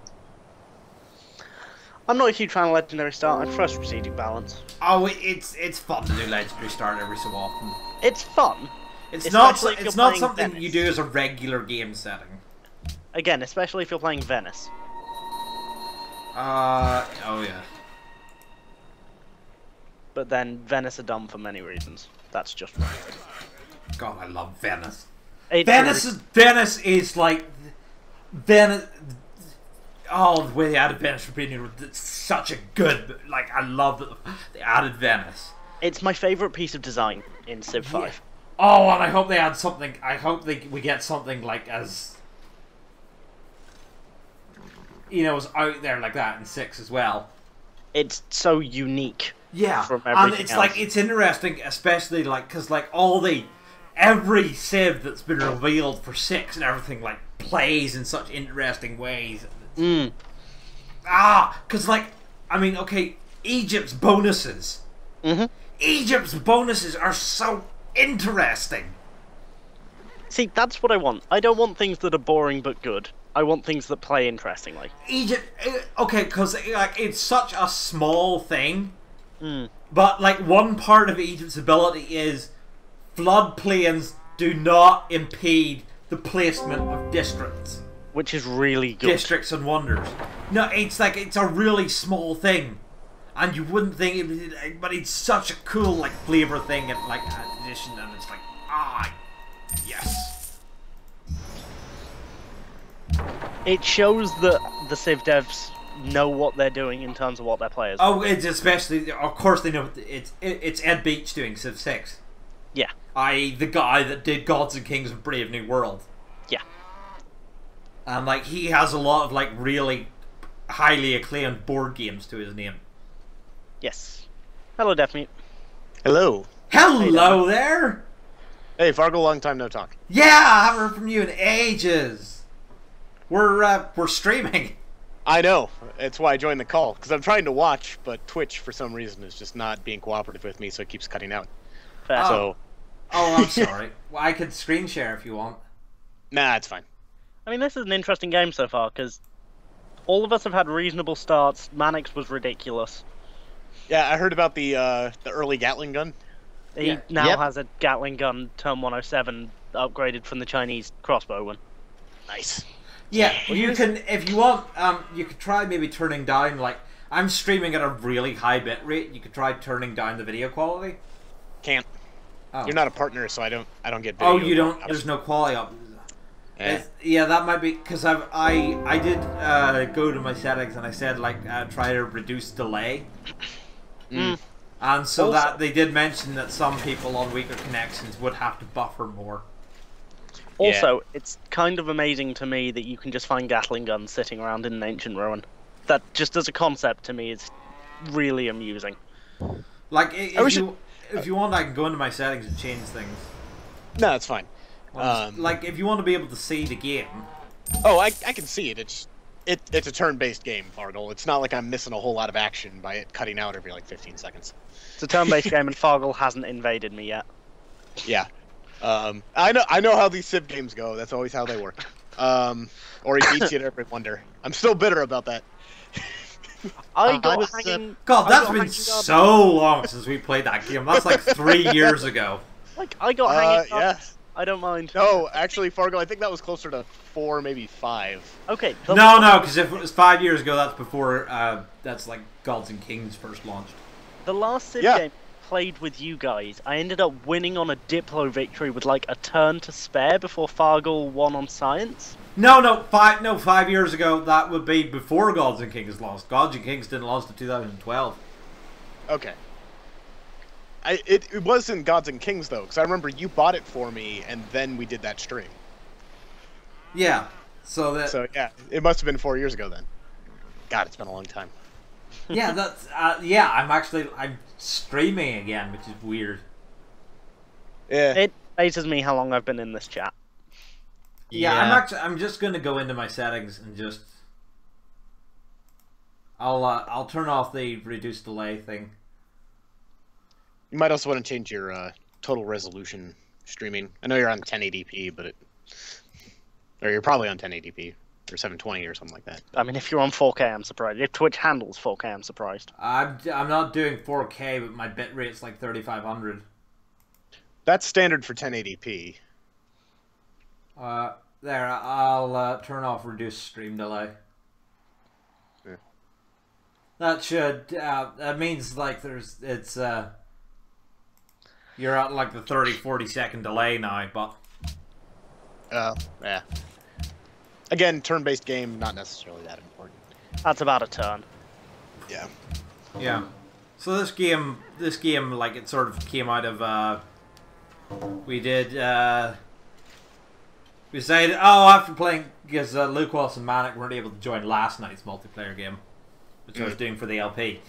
I'm not a huge fan of legendary start. I prefer strategic balance. Oh, it's fun to do legendary start every so often. It's fun. It's not Especially if it's you're not playing something Venice. you do as a regular game setting. Again, especially if you're playing Venice. Oh yeah. But then Venice are dumb for many reasons. That's just right. God, I love Venice. It's Venice is like Venice. Oh, the way they added Venice for being it's such a good. Like I love that they added Venice. It's my favorite piece of design in Civ 5. Oh, and I hope they add something. I hope we get something like as as out there like that in 6 as well. It's so unique. Yeah, From and everything it's else. like it's interesting, especially like because like every Civ that's been revealed for 6 and everything like plays in such interesting ways. Mm. Because like I mean, okay, Egypt's bonuses. Mhm. Egypt's bonuses are so interesting. See, that's what I want. I don't want things that are boring but good. I want things that play interestingly. Egypt, okay, because like it's such a small thing, Mm. but like one part of Egypt's ability is floodplains do not impede the placement of districts. Which is really good. Districts and wonders. No, it's like it's a really small thing, and you wouldn't think it, but it's such a cool like flavor thing and like addition, and it's like yes. It shows that the Civ devs know what they're doing in terms of what their players. Oh, it's especially of course they know it's Ed Beach doing Civ 6. Yeah. I.e. the guy that did Gods and Kings of Brave New World. Yeah. And like he has a lot of like really highly acclaimed board games to his name. Yes. Hello, Deathmeat. Hello. Hello there! Hey, Fargo, long time no talk. Yeah, I haven't heard from you in ages. We're streaming. I know. It's why I joined the call, because I'm trying to watch, but Twitch, for some reason, is just not being cooperative with me, so it keeps cutting out. Fair. Oh. So, Oh, I'm sorry. Well, I could screen share if you want. nah, it's fine. I mean, this is an interesting game so far, because all of us have had reasonable starts. Mannix was ridiculous. Yeah, I heard about the early Gatling gun. He Yeah. now Yep. has a Gatling gun, Term 107, upgraded from the Chinese crossbow one. Nice. Yeah, you can if you want. You could try maybe turning down like I'm streaming at a really high bit rate. You could try turning down the video quality. Can't. Oh. You're not a partner, so I don't get video. Oh, you don't. There's no quality up. Eh. Yeah, that might be because I did go to my settings and I said like try to reduce delay. Mm. And so Also- that they did mention that some people on weaker connections would have to buffer more. Also, it's kind of amazing to me that you can just find Gatling guns sitting around in an ancient ruin. That, just as a concept, to me, is really amusing. Like wish if you want, I can go into my settings and change things. No, it's fine. Like if you want to be able to see the game. Oh, I can see it. It's a turn-based game, Fargo. It's not like I'm missing a whole lot of action by it cutting out every like 15 seconds. It's a turn-based game, and Fargle hasn't invaded me yet. Yeah. I know how these Civ games go. That's always how they work. Or he beats you at every wonder. I'm still bitter about that. I got was, hanging. God, I that's got been hanging so long since we played that game. That's like 3 years ago. Like I got hanging. Yeah. I don't mind. No, actually, Fargo, I think that was closer to 4, maybe 5. Okay. No, because if it was 5 years ago, that's before, that's like Gods and Kings first launched. The last Civ Yeah. game I played with you guys, I ended up winning on a Diplo victory with like a turn to spare before Fargal won on Science. No, 5 years ago, that would be before Gods and Kings launched. Gods and Kings didn't launch until 2012. Okay. It wasn't Gods and Kings, though, because I remember you bought it for me, and then we did that stream. Yeah, so that... So, yeah, it must have been 4 years ago then. God, it's been a long time. Yeah, that's... yeah, I'm streaming again, which is weird. Yeah. It amazes me how long I've been in this chat. Yeah, I'm just gonna go into my settings and just... I'll turn off the reduce delay thing. You might also want to change your total resolution streaming. I know you're on 1080p, but or you're probably on 1080p or 720 or something like that. I mean, if you're on 4K, I'm surprised. If Twitch handles 4K, I'm surprised. I'm not doing 4K, but my bitrate's like 3500. That's standard for 1080p. There, I'll turn off reduce stream delay. Yeah. That should that means like you're at like the 30-40 second delay now, but Yeah. Again, turn-based game, not necessarily that important. That's about a turn. Yeah. yeah. So this game like it sort of came out of we decided after playing because Luke Walsh and Manic weren't able to join last night's multiplayer game, which I was doing for the LP.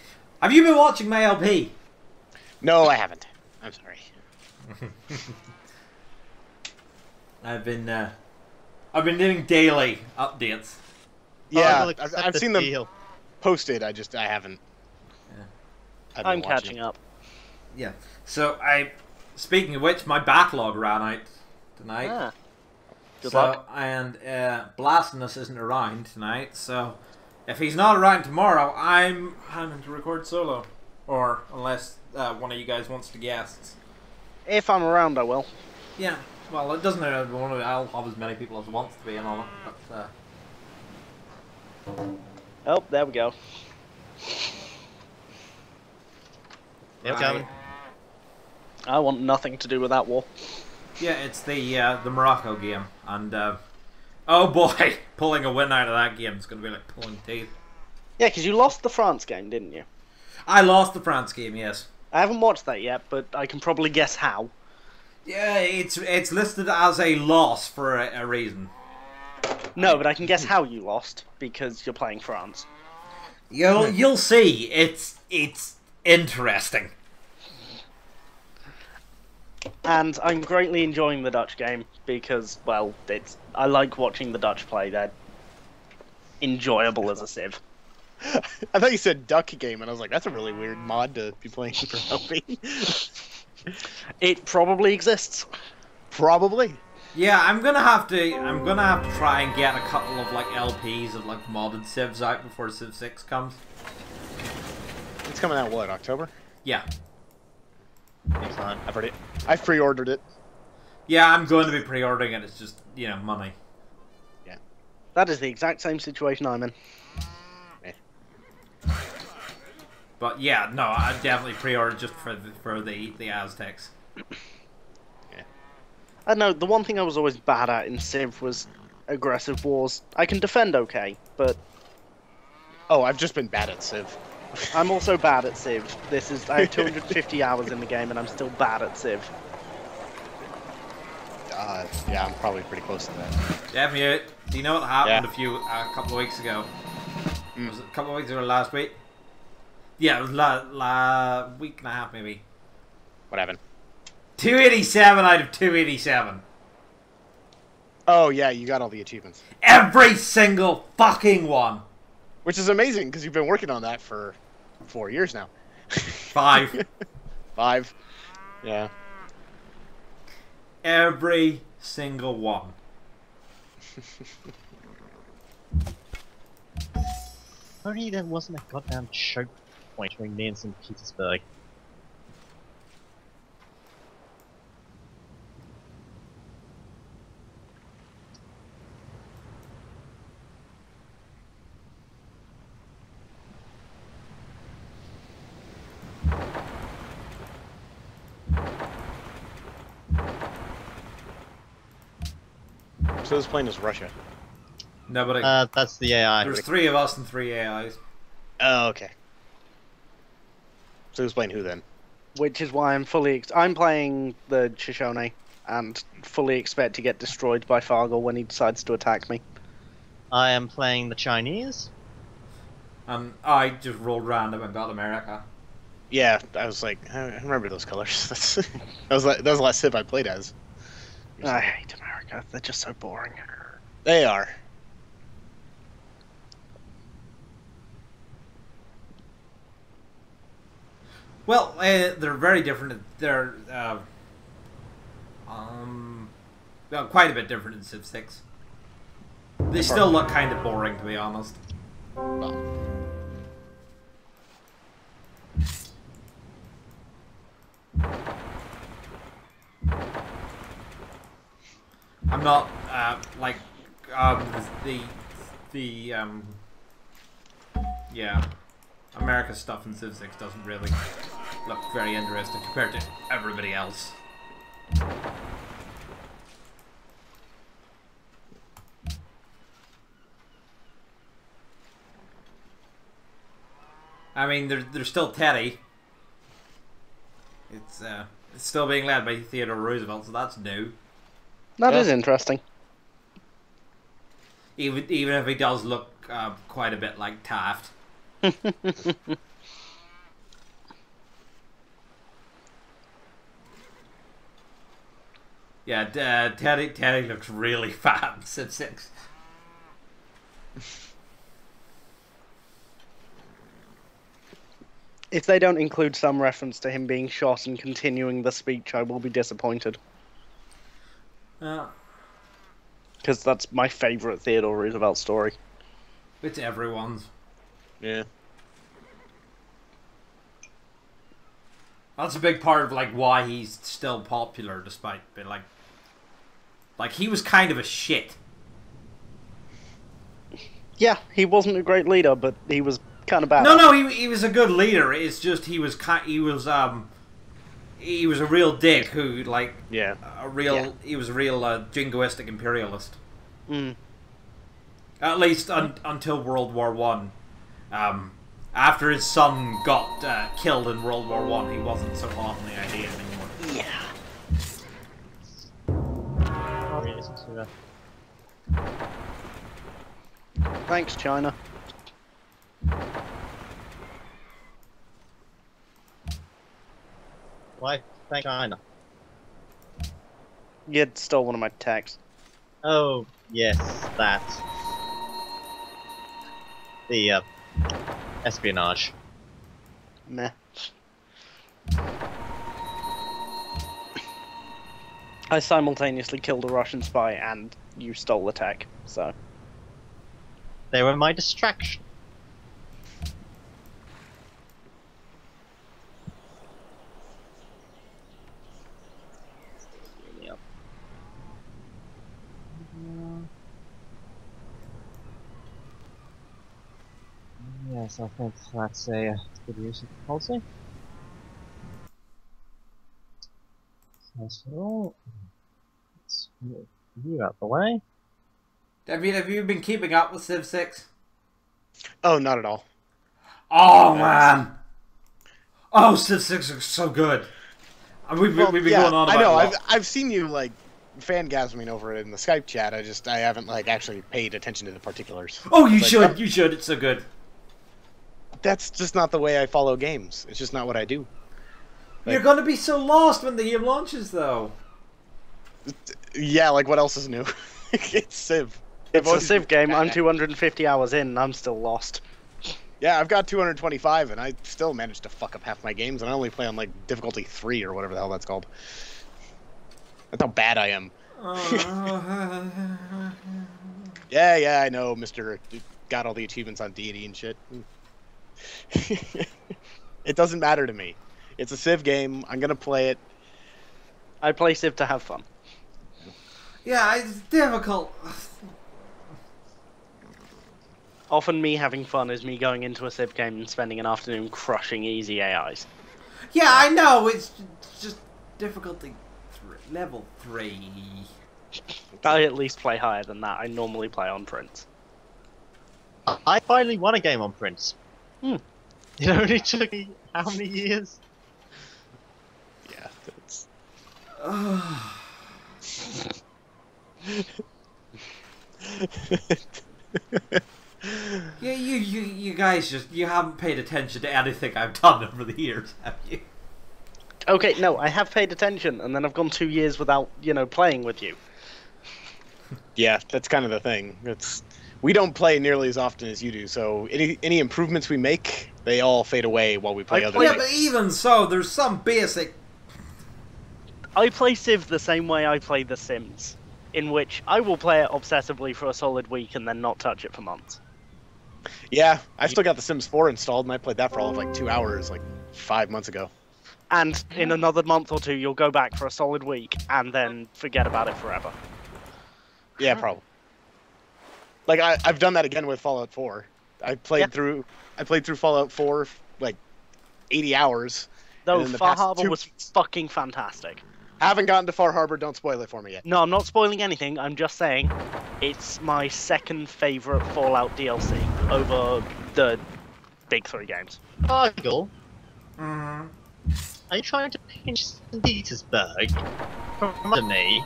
Have you been watching my LP? No, I haven't. I'm sorry. I've been doing daily updates. Yeah, I'll I've accept the seen them deal. posted. I haven't. Yeah. I'm catching up. Yeah. So speaking of which, my backlog ran out tonight. Ah. Good So, luck. and Blasphemous isn't around tonight, so if he's not around tomorrow, I'm having to record solo. Or unless one of you guys wants to guest. If I'm around, I will. Yeah, well, it doesn't matter. I'll have as many people as wants to be and all that, but Oh, there we go. Yep, Right. Gavin. I want nothing to do with that war. yeah, it's the Morocco game, and oh boy, pulling a win out of that game is going to be like pulling teeth. Yeah, because you lost the France game, didn't you? I lost the France game, yes. I haven't watched that yet, but I can probably guess how. Yeah, it's listed as a loss for a reason. No, but I can guess how you lost, because you're playing France. You'll see. It's interesting. And I'm greatly enjoying the Dutch game, because, well, I like watching the Dutch play. They're enjoyable as a Civ. I thought you said duck game, and I was like, that's a really weird mod to be playing for LP. It probably exists. Probably. Yeah, I'm gonna have to try and get a couple of like LPs of like modded Civs out before Civ 6 comes. It's coming out, what, October? Yeah. Fine. I've pre-ordered it. Yeah, I'm going to be pre-ordering it. It's just, money. That is the exact same situation I'm in. But yeah, no, I definitely pre-ordered just for the Aztecs. I don't know, the one thing I was always bad at in Civ was aggressive wars. I can defend okay, but Oh, I've just been bad at Civ. I'm also bad at Civ. I have 250 hours in the game and I'm still bad at Civ. Yeah, I'm probably pretty close to that. Definitely. Do you know what happened Yeah. a couple of weeks ago? Was it a couple of weeks ago or last week? Yeah, it was week and a half maybe. What happened? 287 out of 287. Oh, yeah, you got all the achievements. Every single fucking one. Which is amazing, because you've been working on that for 4 years now. 5. 5. Yeah. Every single one. only there wasn't a goddamn choke point between me and St. Petersburg. So this plane is Russia. No, but That's the AI. there's 3 of us and 3 AIs. Oh, okay. So who's playing who then? Which is why I'm I'm playing the Shoshone and fully expect to get destroyed by Fargle when he decides to attack me. I am playing the Chinese. I just rolled random and got America. Yeah, I was like, I remember those colors. That was the last Civ I played as. I hate America. They're just so boring. They are. Well, they're very different. They're well, quite a bit different in Civ 6. They still look kind of boring, to be honest. I'm not like yeah, America stuff in Civ 6 doesn't really look very interesting compared to everybody else. I mean, there's still Teddy. It's still being led by Theodore Roosevelt, so that's new. That Yeah. is interesting. Even if he does look quite a bit like Taft. Yeah, Teddy looks really fat in Civ 6. If they don't include some reference to him being shot and continuing the speech, I will be disappointed. Because that's my favourite Theodore Roosevelt story. It's everyone's. Yeah. That's a big part of like why he's still popular, despite being like he was kind of a shit. Yeah, he wasn't a great leader, but he was kind of bad. No, he was a good leader. It's just he was a real dick who like Yeah. he was a real jingoistic imperialist. Mm. At least until World War One. After his son got killed in World War One, he wasn't so hot on the idea anymore. Yeah. Thanks, China. Why? Thank China. You stole one of my texts. Oh, yes, that. The, espionage. Meh. I simultaneously killed a Russian spy and you stole the tech, so... They were my distraction. Yes, I think that's a good use of the policy. So, let's move you out the way. Have you been keeping up with Civ 6? Oh, not at all. Oh man! Oh, Civ 6 looks so good. We've been going on about I know. it. I've seen you like fangasming over it in the Skype chat. I haven't like actually paid attention to the particulars. Oh, you Like, should. You should. It's so good. That's just not the way I follow games. It's just not what I do. You're gonna be so lost when the game launches, though. Yeah, like what else is new? It's Civ. It's a Civ game, I'm 250 hours in and I'm still lost. Yeah, I've got 225 and I still managed to fuck up half my games and I only play on like difficulty 3 or whatever the hell that's called. That's how bad I am. Yeah, I know, Mr. got all the achievements on deity and shit. It doesn't matter to me. It's a Civ game. I'm gonna play it. I play Civ to have fun. Yeah, it's difficult. Often me having fun is me going into a Civ game and spending an afternoon crushing easy AIs. Yeah, I know. It's just difficulty level 3. I at least play higher than that. I normally play on Prince. I finally won a game on Prince. Hmm. It only took me how many years? Yeah, that's... Yeah, you guys you haven't paid attention to anything I've done over the years, have you? Okay, no, I have paid attention, and then I've gone 2 years without, playing with you. Yeah, that's kind of the thing. We don't play nearly as often as you do, so any improvements we make, they all fade away while we play other Yeah, games. but even so, there's some basic... I play Civ the same way I play The Sims, in which I will play it obsessively for a solid week and then not touch it for months. Yeah, I still got The Sims 4 installed, and I played that for all of like 2 hours, like 5 months ago. And in another month or two, you'll go back for a solid week and then forget about it forever. Yeah, probably. Like I've done that again with Fallout 4. I played through Fallout 4 like 80 hours. Though and in the Far past Harbor 2 was weeks- fucking fantastic. Haven't gotten to Far Harbor. Don't spoil it for me yet. No, I'm not spoiling anything. I'm just saying it's my second favourite Fallout DLC over the big 3 games. Argle, Mhm. are you trying to pinch St. Petersburg from under me?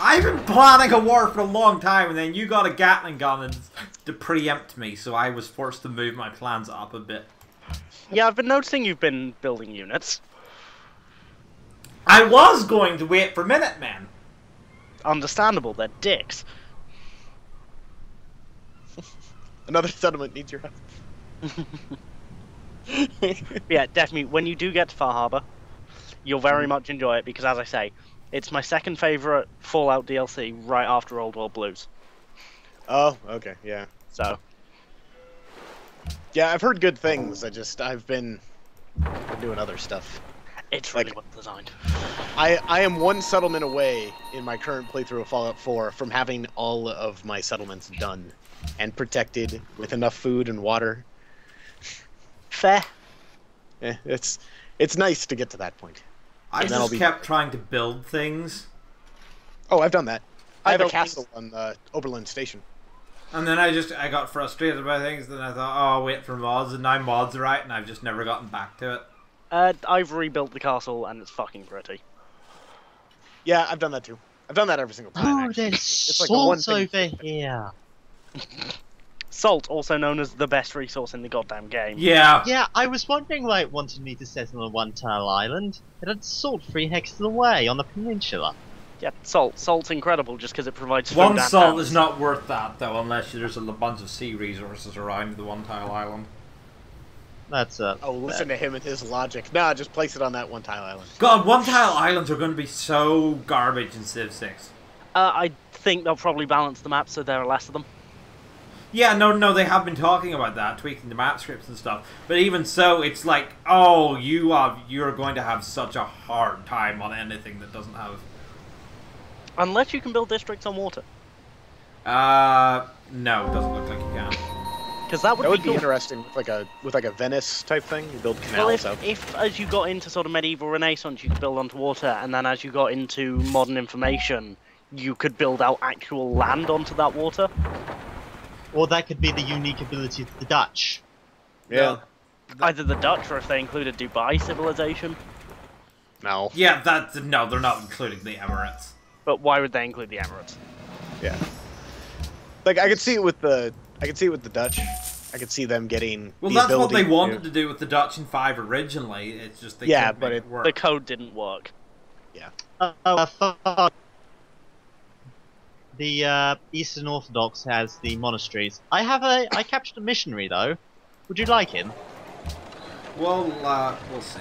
I've been planning a war for a long time, and then you got a Gatling gun and to preempt me, so I was forced to move my plans up a bit. Yeah, I've been noticing you've been building units. I was going to wait for Minutemen. Understandable, they're dicks. Another settlement needs your help. Yeah, definitely, when you do get to Far Harbor, you'll very much enjoy it, because as I say, it's my second favourite Fallout DLC right after Old World Blues. Oh, okay, yeah. So, Yeah, I've heard good things. I've been doing other stuff. it's really well designed. I am one settlement away in my current playthrough of Fallout 4 from having all of my settlements done and protected with enough food and water. Fair. It's nice to get to that point. I And that'll just be- kept trying to build things, Oh, I've done that. I have a built things- castle on Oberlin Station. and then I got frustrated by things, then I thought, oh, I'll wait for mods, and now mods are out, and I've just never gotten back to it. I've rebuilt the castle, and it's fucking pretty. Yeah, I've done that too. I've done that every single time. Oh, actually. there's It's like the one salt thing- over here. Salt, also known as the best resource in the goddamn game. Yeah. Yeah, I was wondering why it wanted me to settle on a one-tile island. It had salt 3 hexes away on the peninsula. Yeah, salt's incredible just because it provides food One and salt houses. is not worth that, though, unless there's a bunch of sea resources around the one-tile island. That's Oh, listen to him and his logic. Nah, just place it on that one tile island. God, one-tile islands are going to be so garbage in Civ 6. I think they'll probably balance the map so there are less of them. Yeah, no, they have been talking about that, tweaking the map scripts and stuff. But even so, it's like, oh, you're going to have such a hard time on anything that doesn't have... Unless you can build districts on water. No, it doesn't look like you can. Because that would That would be be cool. interesting with like a Venice type thing. You build Well, canals out. if as you got into sort of medieval Renaissance, you could build onto water, and then as you got into modern information, you could build out actual land onto that water. Or that could be the unique ability of the Dutch. Yeah. Either the Dutch, or if they included Dubai civilization. No. Yeah, no, they're not including the Emirates. But why would they include the Emirates? Yeah. Like I could see it with the Dutch. I could see them getting. Well, the that's what ability they wanted to do with the Dutch in 5 originally. It's just they Yeah, couldn't but make it work. The code didn't work. The Eastern Orthodox has the monasteries. I captured a missionary though. Would you like him? Well, we'll see.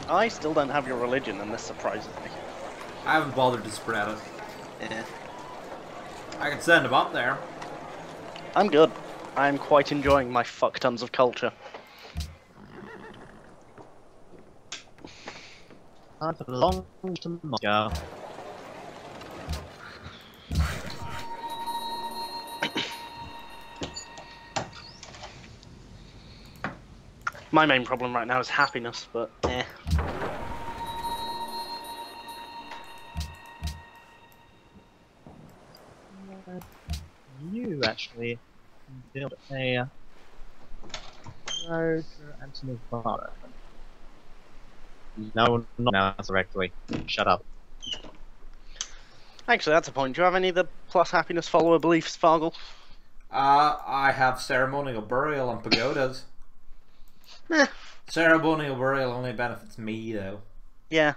I still don't have your religion, and this surprises me. I haven't bothered to spread it. Yeah. I could send him up there. I'm good. I'm quite enjoying my fuck tons of culture. Time for the long to Moscow. My main problem right now is happiness, but eh. You actually built a road for Antonovara. No, not now directly. Shut up. Actually, that's a point. Do you have any of the plus happiness follower beliefs, Fargle? I have ceremonial burial and pagodas. Eh, Ceremonial burial only benefits me, though. yeah.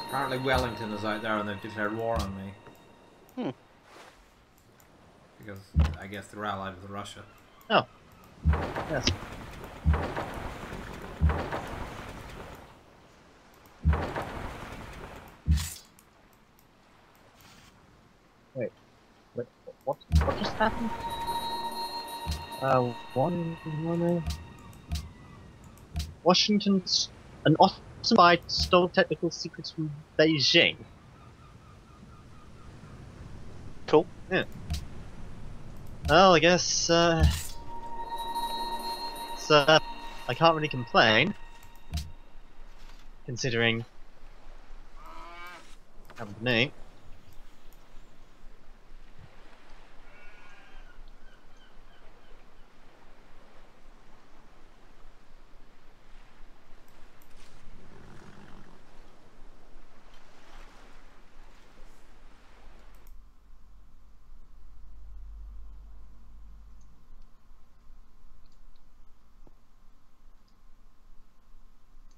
Apparently Wellington is out there and they've declared war on me. Because I guess they're allied with Russia. Oh. Yes. Wait, what just happened? Washington's an Ottoman stole technical secrets from Beijing. Cool. Yeah. Well, I guess so I can't really complain, considering happened to me.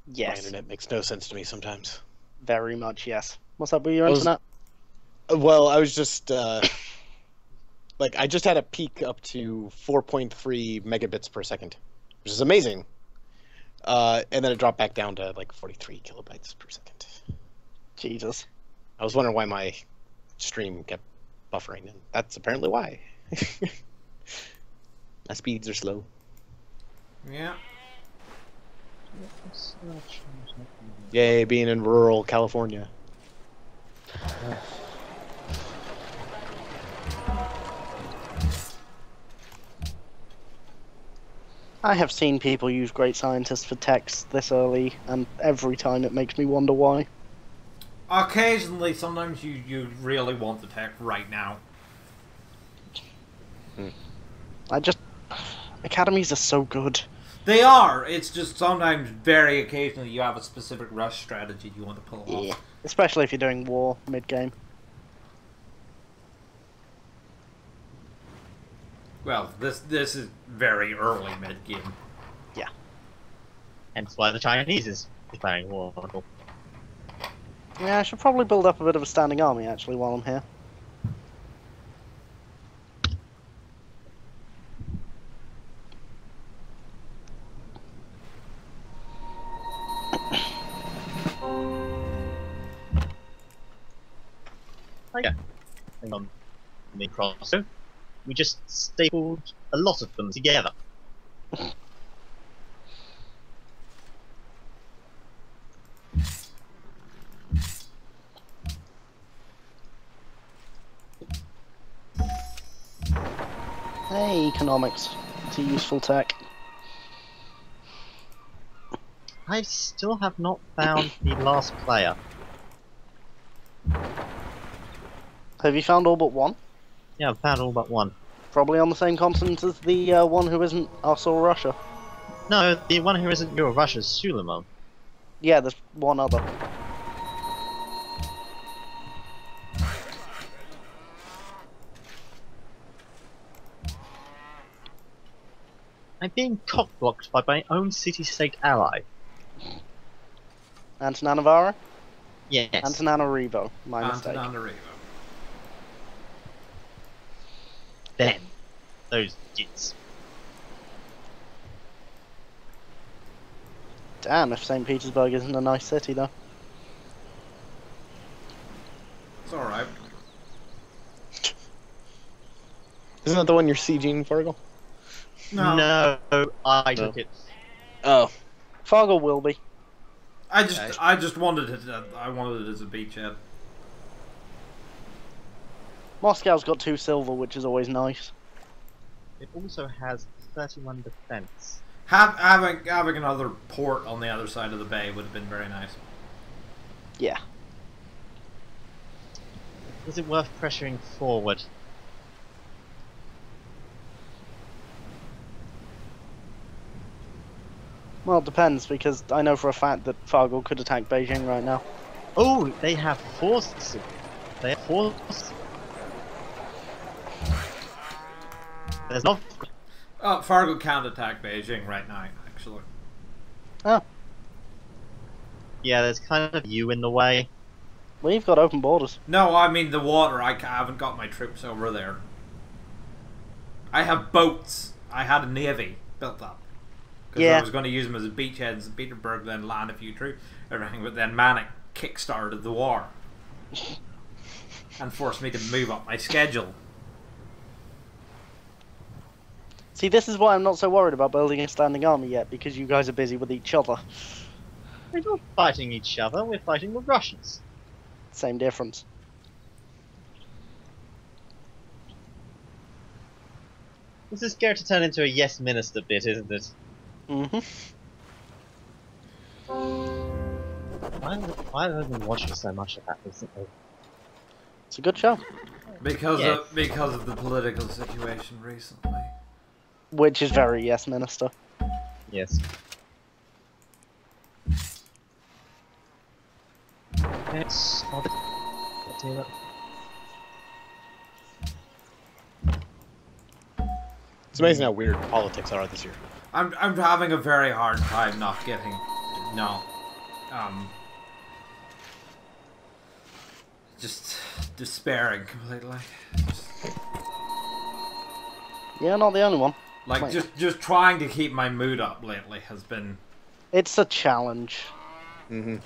My Yes. internet makes no sense to me sometimes. Very much, yes. What's up with your I was- internet? Well, I was just like I just had a peak up to 4.3 megabits per second, which is amazing. And then it dropped back down to like 43 kilobytes per second. Jesus. I was wondering why my stream kept buffering, and that's apparently why. My speeds are slow. Yeah. Yay, being in rural California. I have seen people use Great Scientists for text this early, and every time it makes me wonder why. Occasionally, sometimes you really want the tech right now. Academies are so good. They are. It's just sometimes, very occasionally, you have a specific rush strategy you want to pull off. Yeah. Especially if you're doing war mid-game. Well, this is very early mid game. Hence why the Chinese is declaring war on them. Yeah, I should probably build up a bit of a standing army, actually, while I'm here. Oh yeah. Hang on. The crosser. We just stapled a lot of them together. Hey, economics. It's a useful tech. I still have not found the last player. Have you found all but one? Yeah, I've found all but one. Probably on the same continent as the one who isn't us or Russia. No, the one who isn't your Russia's Suleiman. Yeah, there's one other. I'm being cockblocked by my own city-state ally. Antananarivo? Yes. Antananarivo. My mistake. Antananarivo. Then. Those gits. Damn, if St. Petersburg isn't a nice city, though. It's alright. Isn't that the one you're sieging, Fargo? No. No, I took it. Oh. Fargo will be. I just wanted it. I wanted it as a beachhead. Moscow's got 2 silver, which is always nice. It also has 31 defense. Having another port on the other side of the bay would have been very nice. Yeah. Is it worth pressuring forward? Well, it depends, because I know for a fact that Fargo could attack Beijing right now. Oh, they have forces. They have forces. There's not. Fargo can't attack Beijing right now, actually. Oh, Yeah, there's kind of you in the way. we've got open borders. No, I mean the water. I haven't got my troops over there. I have boats. I had a navy built up. Because Yeah. I was going to use them as a beachhead in St. Petersburg, then land a few troops, everything. But then Manic kick-started the war and forced me to move up my schedule. See, this is why I'm not so worried about building a standing army yet, because you guys are busy with each other. We're not fighting each other, we're fighting the Russians. Same difference. This is going to turn into a yes minister bit, isn't it? Mm-hmm. Why have I been watching so much of that recently? It's a good show. Because Yeah. of the political situation recently. Which is very yes, Minister. Yes. Yes, I'll do that. It's amazing how weird politics are this year. I'm having a very hard time not getting just despairing completely. Yeah, not the only one. Like Wait. just trying to keep my mood up lately has been. It's a challenge. Mm-hmm.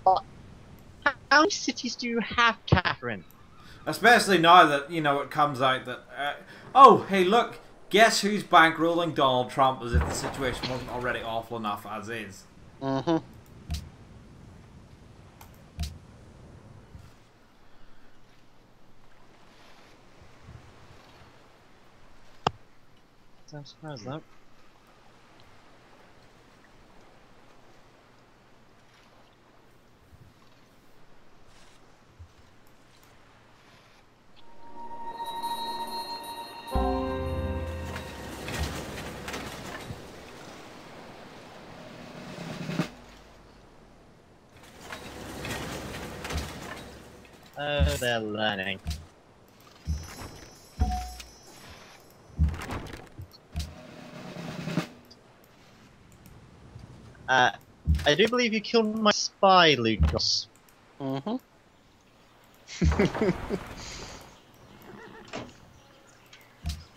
How many cities do you have, Catherine? Especially now that, it comes out that, oh, hey, look, guess who's bankrolling Donald Trump, as if the situation wasn't already awful enough as is. Mm-hmm. I'm surprised though. Oh, they're learning. I do believe you killed my spy, Lucas. Mm-hmm.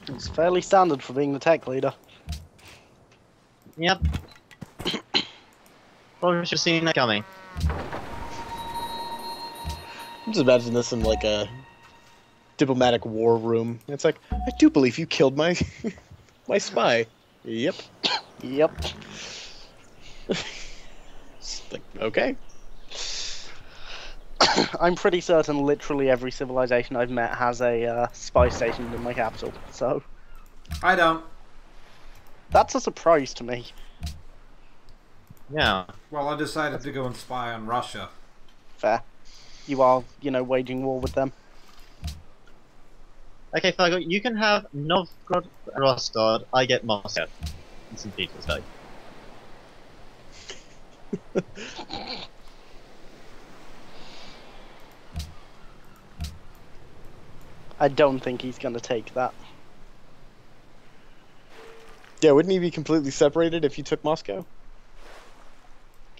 It's fairly standard for being the tech leader. Yep. Probably should have seen that coming. I'm just imagining this in like a diplomatic war room. It's like, I do believe you killed my my spy. Yep. Yep. It's like, okay. I'm pretty certain literally every civilization I've met has a spy station in my capital, so I don't. that's a surprise to me. Yeah. Well, I decided to go and spy on Russia. Fair. You are, waging war with them. Okay, Fargo, you can have Novgorod, Rostov, I get Moscow. And St. Petersburg. I don't think he's going to take that. Yeah, wouldn't he be completely separated if you took Moscow?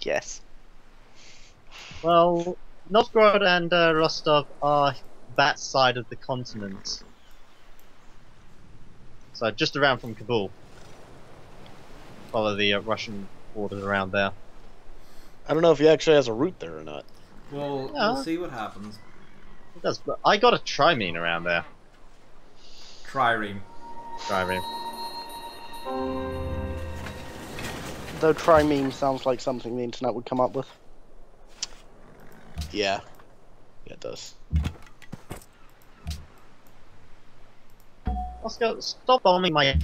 Yes. Well, Novgorod and Rostov are that side of the continent. So just around from Kabul. Follow the Russian borders around there. I don't know if he actually has a route there or not. Well, Yeah. we'll see what happens. It does, but I got a trimine around there. Trireme. Trimine. Though trimeme sounds like something the internet would come up with. Yeah. Yeah, it does. Oscar, stop bombing my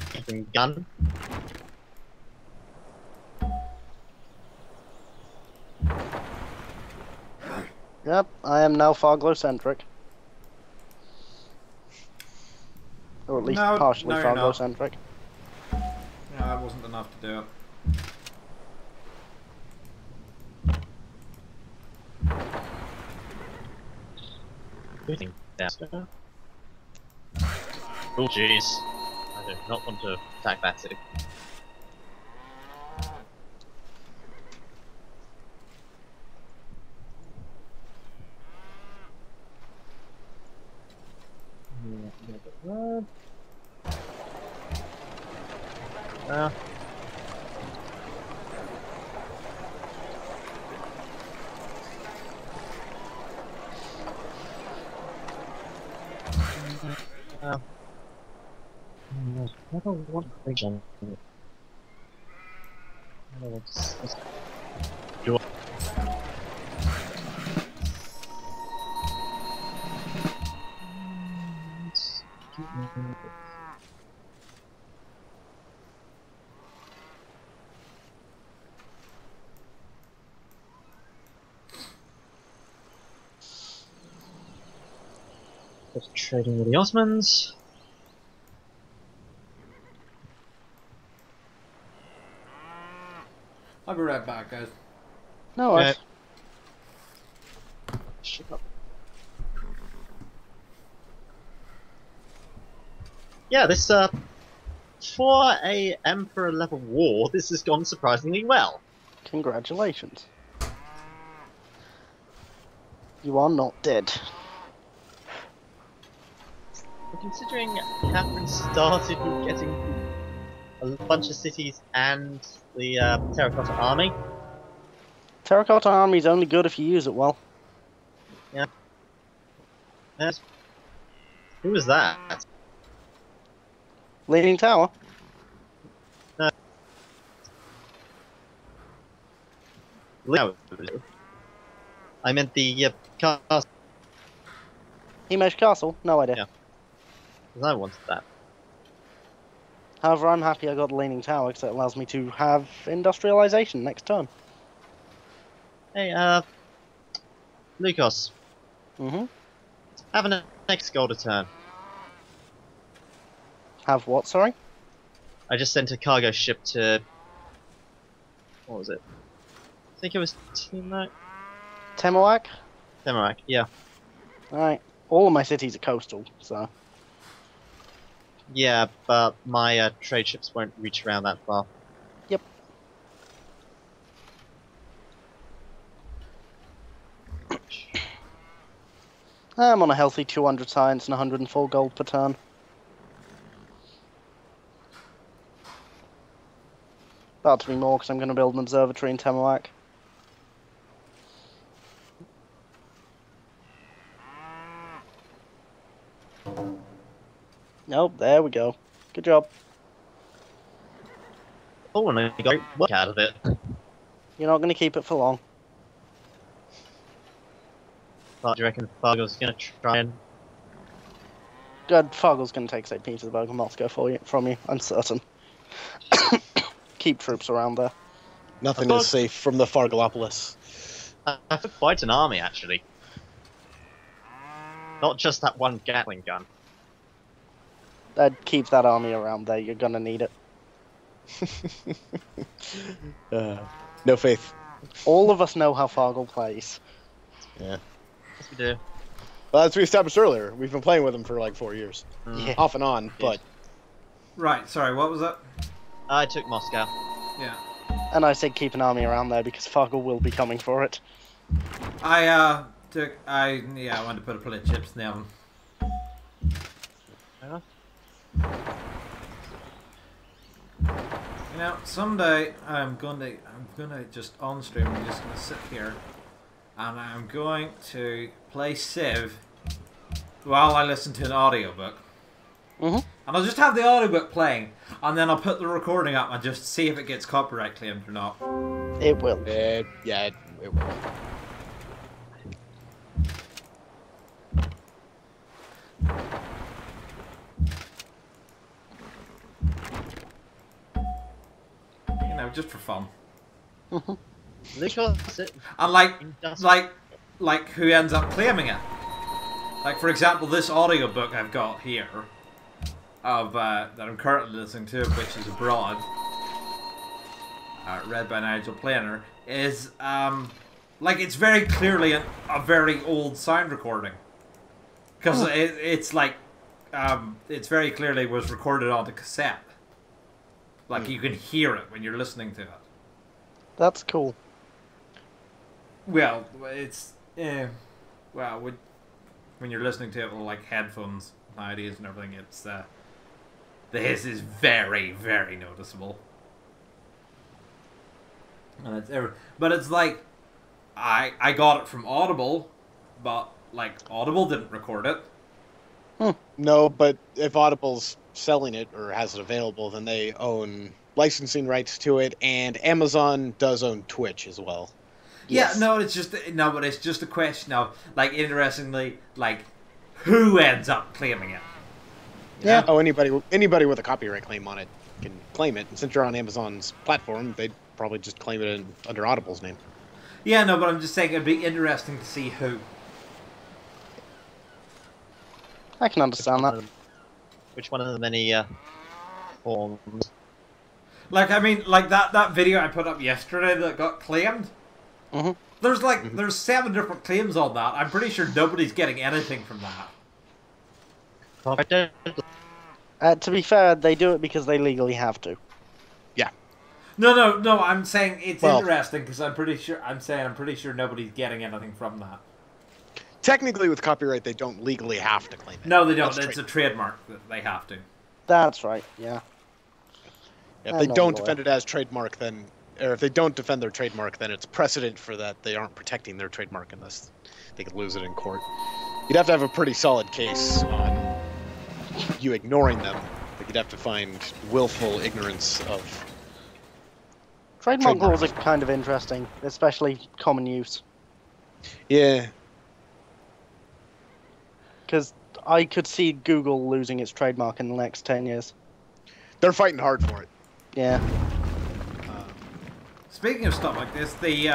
gun. Yep, I am now Farglow-centric. Or at least No, partially no, you're not. Farglow-centric. No, that wasn't enough to do it. Moving faster. Oh jeez. I do not want to attack that city. Uh, I don't want to big gun. Do Just trading with the Osmans. I'll be right back, guys. No worries. Shut up. Yeah, this for a Emperor level war, this has gone surprisingly well. Congratulations. You are not dead. But considering Catherine started with getting a bunch of cities and the Terracotta Army, Terracotta Army is only good if you use it well. who was that? Leaning Tower? No, I meant the castle. Himesh Castle? No idea. Yeah. Because I wanted that. However, I'm happy I got the Leaning Tower because it allows me to have industrialization next turn. Hey, Lucas, Mm-hmm. have an next gold a turn. Have what, sorry? I just sent a cargo ship to. What was it? I think it was Timok. Temoak? Temarak, yeah. Alright. All of my cities are coastal, so... Yeah, but my trade ships won't reach around that far. Yep. I'm on a healthy 200 science and 104 gold per turn. About to be more because I'm going to build an observatory in Temoak. Nope, there we go. Good job. Oh, and I got work out of it. You're not going to keep it for long. But do you reckon Fargo's gonna try and. Good, Fargle's going to take St. Petersburg and Moscow from you, I'm certain. Keep troops around there. Nothing is safe from the Fargalopolis. I took quite an army, actually. Not just that one Gatling gun. Keep that army around there, you're going to need it. No faith. All of us know how Fargle plays. Yeah. Yes, we do. Well, as we established earlier, we've been playing with them for like 4 years, Yeah. off and on. But Right. Sorry. What was that? I took Moscow. Yeah. And I said keep an army around there because Fargo will be coming for it. I wanted to put a plate of chips in the oven. Fair enough. You know, someday I'm gonna just on stream. I'm just gonna sit here, and I'm going to play Civ while I listen to an audiobook. Mhm. And I'll just have the audiobook playing, and then I'll put the recording up and just see if it gets copyright claimed or not. It will. yeah, it will. You know, just for fun. Literally, that's it. And like Industrial. who ends up claiming it? Like, for example, this audiobook I've got here of that I'm currently listening to, which is Abroad, read by Nigel Planer, is like it's very clearly a very old sound recording because it's like it's very clearly was recorded onto cassette. Like you can hear it when you're listening to it. That's cool. Well, it's well when you're listening to it with like headphones nowadays and everything, it's the hiss is very, very noticeable. And but it's like I got it from Audible, but like Audible didn't record it. No, but if Audible's selling it or has it available, then they own licensing rights to it, and Amazon does own Twitch as well. Yes. Yeah, no, but it's just a question of like interestingly, like who ends up claiming it. You Yeah. know? Oh, anybody with a copyright claim on it can claim it. And since you're on Amazon's platform, they'd probably just claim it under Audible's name. Yeah, no, but I'm just saying it'd be interesting to see who. I can understand that. Which one of the many forms? Like, I mean, like that video I put up yesterday that got claimed. Mhm. There's like there's 7 different claims on that. I'm pretty sure nobody's getting anything from that. To be fair, they do it because they legally have to. No. I'm saying it's Well- interesting because I'm pretty sure nobody's getting anything from that. Technically, with copyright, they don't legally have to claim it. No, they don't. That's It's a trademark that they have to. That's right, yeah. If I'm they not a don't lawyer. defend it as trademark, then, or if they don't defend their trademark, then it's precedent for that they aren't protecting their trademark unless they could lose it in court. You'd have to have a pretty solid case on you ignoring them. Like you'd have to find willful ignorance of. Trademark Trademark. laws are kind of interesting, especially common use. Yeah. Because I could see Google losing its trademark in the next 10 years. They're fighting hard for it. Yeah. Speaking of stuff like this, the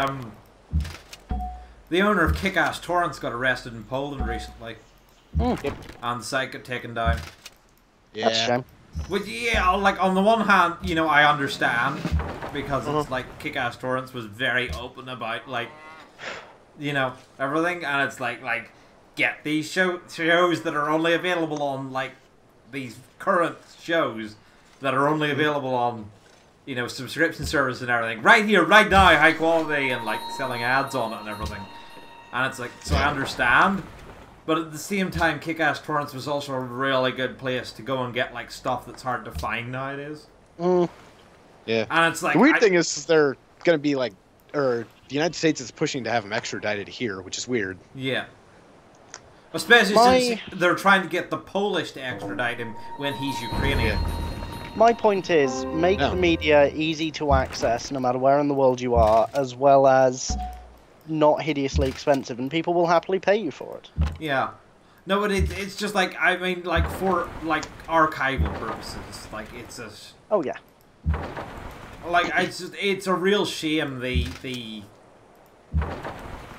owner of Kick-Ass Torrents got arrested in Poland recently, and the site got taken down. Yeah. That's a shame. Which, yeah, like on the one hand, you know, I understand because it's like Kick-Ass Torrents was very open about like, you know, everything, and it's like get these shows that are only available on like these current shows that are only available on, you know, subscription service and everything right here, right now, high quality, and like selling ads on it and everything. And it's like, so I understand. But at the same time, Kick-Ass Torrents was also a really good place to go and get like stuff that's hard to find nowadays. Yeah. And it's like The weird thing is they're going to be like, or the United States is pushing to have them extradited here, which is weird. yeah. Especially since they're trying to get the Polish to extradite him when he's Ukrainian. My point is, make No. the media easy to access no matter where in the world you are, as well as not hideously expensive, and people will happily pay you for it. Yeah. No, but it's just like, I mean, like for like archival purposes, like it's a Oh yeah. like it's a real shame the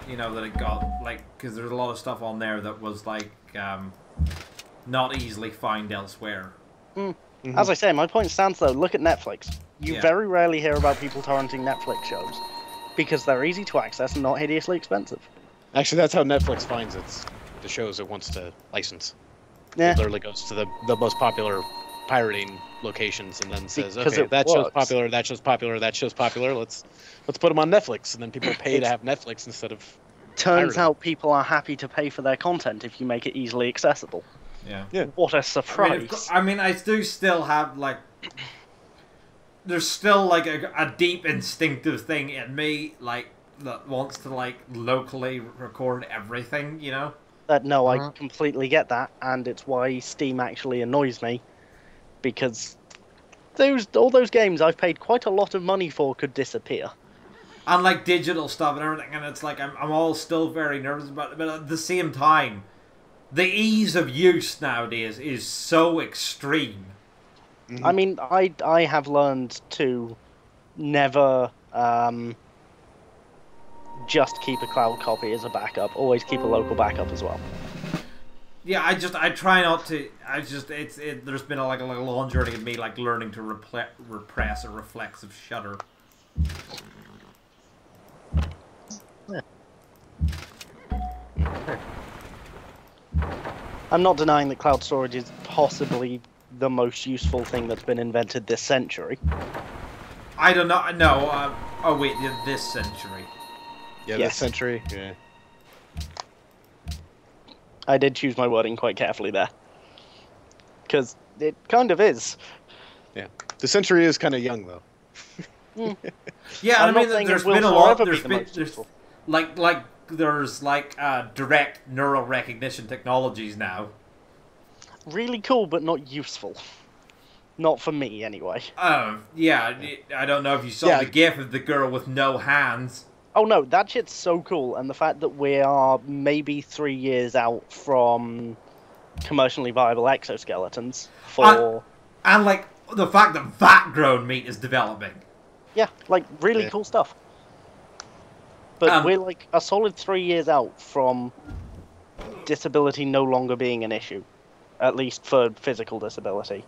you know that it got like, because there's a lot of stuff on there that was like not easily found elsewhere. As I say, my point stands though. Look at Netflix. You Yeah. very rarely hear about people torrenting Netflix shows because they're easy to access and not hideously expensive. Actually, that's how Netflix finds its the shows it wants to license. Yeah. It literally goes to the most popular pirating locations and then says, Because okay, it that show's works. popular, that show's popular, that show's popular. Let's put them on Netflix, and then people pay to It's- have Netflix instead of. Turns Pirating. out people are happy to pay for their content if you make it easily accessible. Yeah. What a I mean, surprise! I do still have like. There's still like a deep instinctive thing in me, like that wants to like locally record everything, you know. No, I Uh-huh. completely get that, and it's why Steam actually annoys me, because all those games I've paid quite a lot of money for could disappear. And like digital stuff and everything, and it's like I'm all still very nervous about it, but at the same time, the ease of use nowadays is so extreme. I mean, I have learned to never just keep a cloud copy as a backup. Always keep a local backup as well. Yeah, I try not to. There's been like a long journey of me like learning to repress a reflexive shudder. I'm not denying that cloud storage is possibly the most useful thing that's been invented this century. I don't know. No. Oh wait, this century. Yeah, Yes. this century. Yeah. I did choose my wording quite carefully there. Because it kind of is. The century is kind of young though. Yeah, I'm I mean, not saying there's it will been a lot. forever be There's the been most there's useful. there's direct neural recognition technologies now. Really cool, but not useful. Not for me, anyway. Yeah. I don't know if you saw Yeah. the GIF of the girl with no hands. Oh no, that shit's so cool, and the fact that we are maybe 3 years out from commercially viable exoskeletons for... And like the fact that vat-grown meat is developing. Yeah, like, really Yeah. cool stuff. But Um, we're like a solid 3 years out from disability no longer being an issue. At least for physical disability.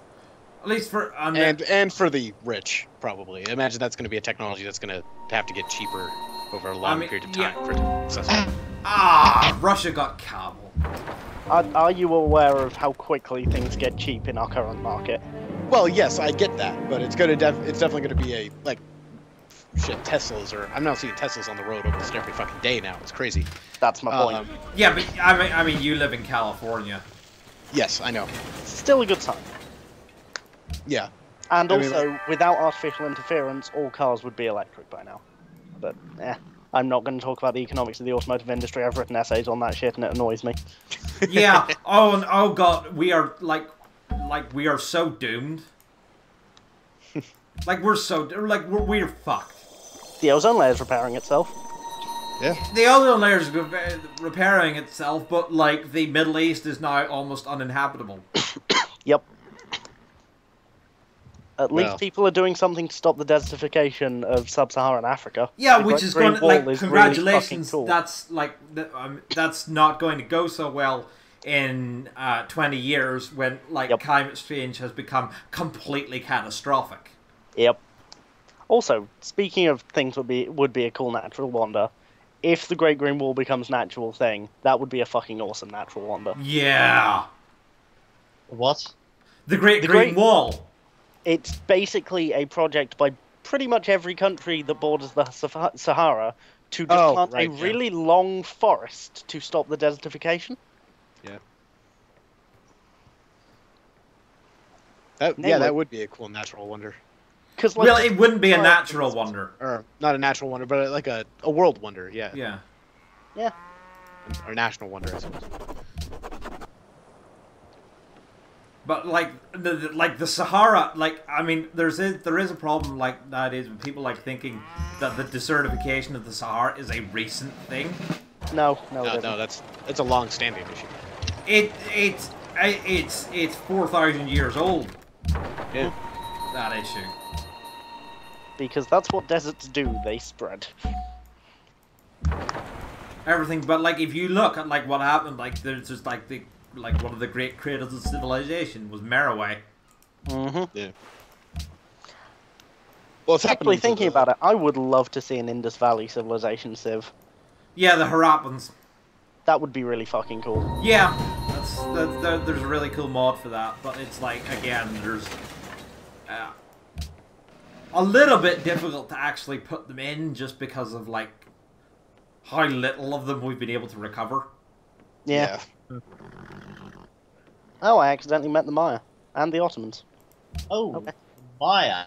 At least for And for the rich, probably. Imagine that's going to be a technology that's going to have to get cheaper over a long mean, period of yeah. time for it to be accessible. Russia got Kabul. Are you aware of how quickly things get cheap in our current market? Well, yes, I get that, but it's going to it's definitely going to be a like shit Teslas or I'm not seeing Teslas on the road almost every fucking day now. It's crazy. That's my point. Yeah, but I mean, you live in California. Yes, I know. Still a good time. Yeah. And I mean, also, without artificial interference, all cars would be electric by now. But, I'm not going to talk about the economics of the automotive industry. I've written essays on that shit and it annoys me. Yeah. Oh god, we are we are so doomed. We're fucked. The ozone layer is repairing itself. Yeah. The ozone layer is repairing itself, but like the Middle East is now almost uninhabitable. Yep. At Well. least people are doing something to stop the desertification of sub-Saharan Africa. Yeah, The which Great is Green going to, Wall like, is really congratulations. fucking cool. That's like that's not going to go so well in 20 years when like Yep. climate change has become completely catastrophic. Yep. Also, speaking of things would be a cool natural wonder, if the Great Green Wall becomes an actual thing, that would be a fucking awesome natural wonder. Yeah, What? the Great The Green Great- Wall. It's basically a project by pretty much every country that borders the Sahara to just Oh, plant right, a yeah. really long forest to stop the desertification. Yeah, that would be a cool natural wonder. Because Well, it wouldn't be a natural wonder. Or not a natural wonder, but like a world wonder, yeah. Yeah. Or national wonder, I suppose. But like the Sahara, like I mean, there is a problem like that is with people like thinking that the desertification of the Sahara is a recent thing. No, No, it no, isn't. it's a long-standing issue. It's 4,000 years old. Yeah. That issue. Because that's what deserts do, they spread. Everything, but like if you look at like what happened, like there's just like one of the great cradles of civilization was Meroe. Mm-hmm. Yeah. Well, it's Actually, happening. thinking about it, I would love to see an Indus Valley civilization civ. Yeah, the Harappans. That would be really fucking cool. Yeah, there's a really cool mod for that, but it's like, again, there's a little bit difficult to actually put them in just because of like how little of them we've been able to recover. Yeah. Oh, I accidentally met the Maya and the Ottomans. Oh, Okay. Maya.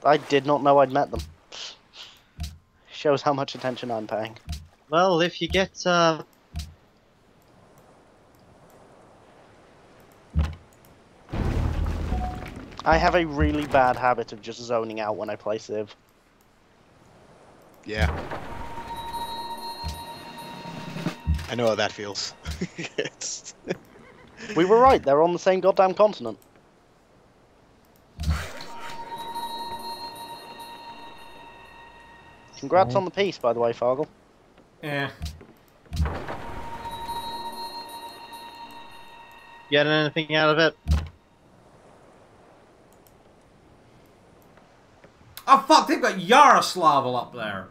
I did not know I'd met them. Shows how much attention I'm paying. Well, if you get I have a really bad habit of just zoning out when I play Civ. Yeah. I know how that feels. It's- We were right, they're on the same goddamn continent. Congrats on the peace, by the way, Fargle. Yeah. getting anything out of it? Oh fuck, they've got Yaroslav up there.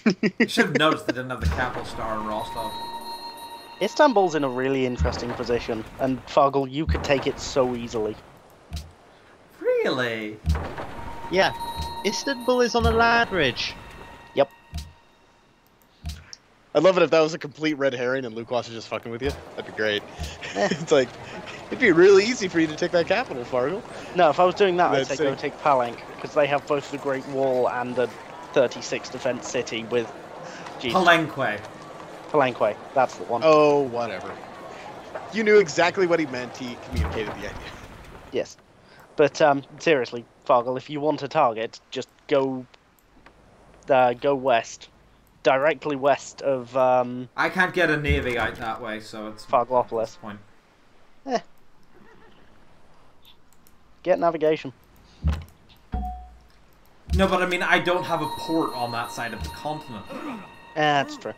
I should have noticed they didn't have the capital star in Rostov. Istanbul's in a really interesting position, and Fargle, you could take it so easily. Really? Yeah, Istanbul is on a land bridge. Yep. I'd love it if that was a complete red herring and Luke was just fucking with you. That'd be great. It's like, it'd be really easy for you to take that capital, Fargo. No, if I was doing that, I'd That's say go sick. take Palanque, because they have both the Great Wall and a 36 defense city with... Jesus, Palenque. Palenque, that's the one. Oh, whatever. You knew exactly what he meant. He communicated the idea. Yes. But, seriously, Fargle, if you want a target, just go west. Directly west of, I can't get a navy out that way, so it's Farglopolis. point. Get navigation. No, but I mean, I don't have a port on that side of the continent. That's true.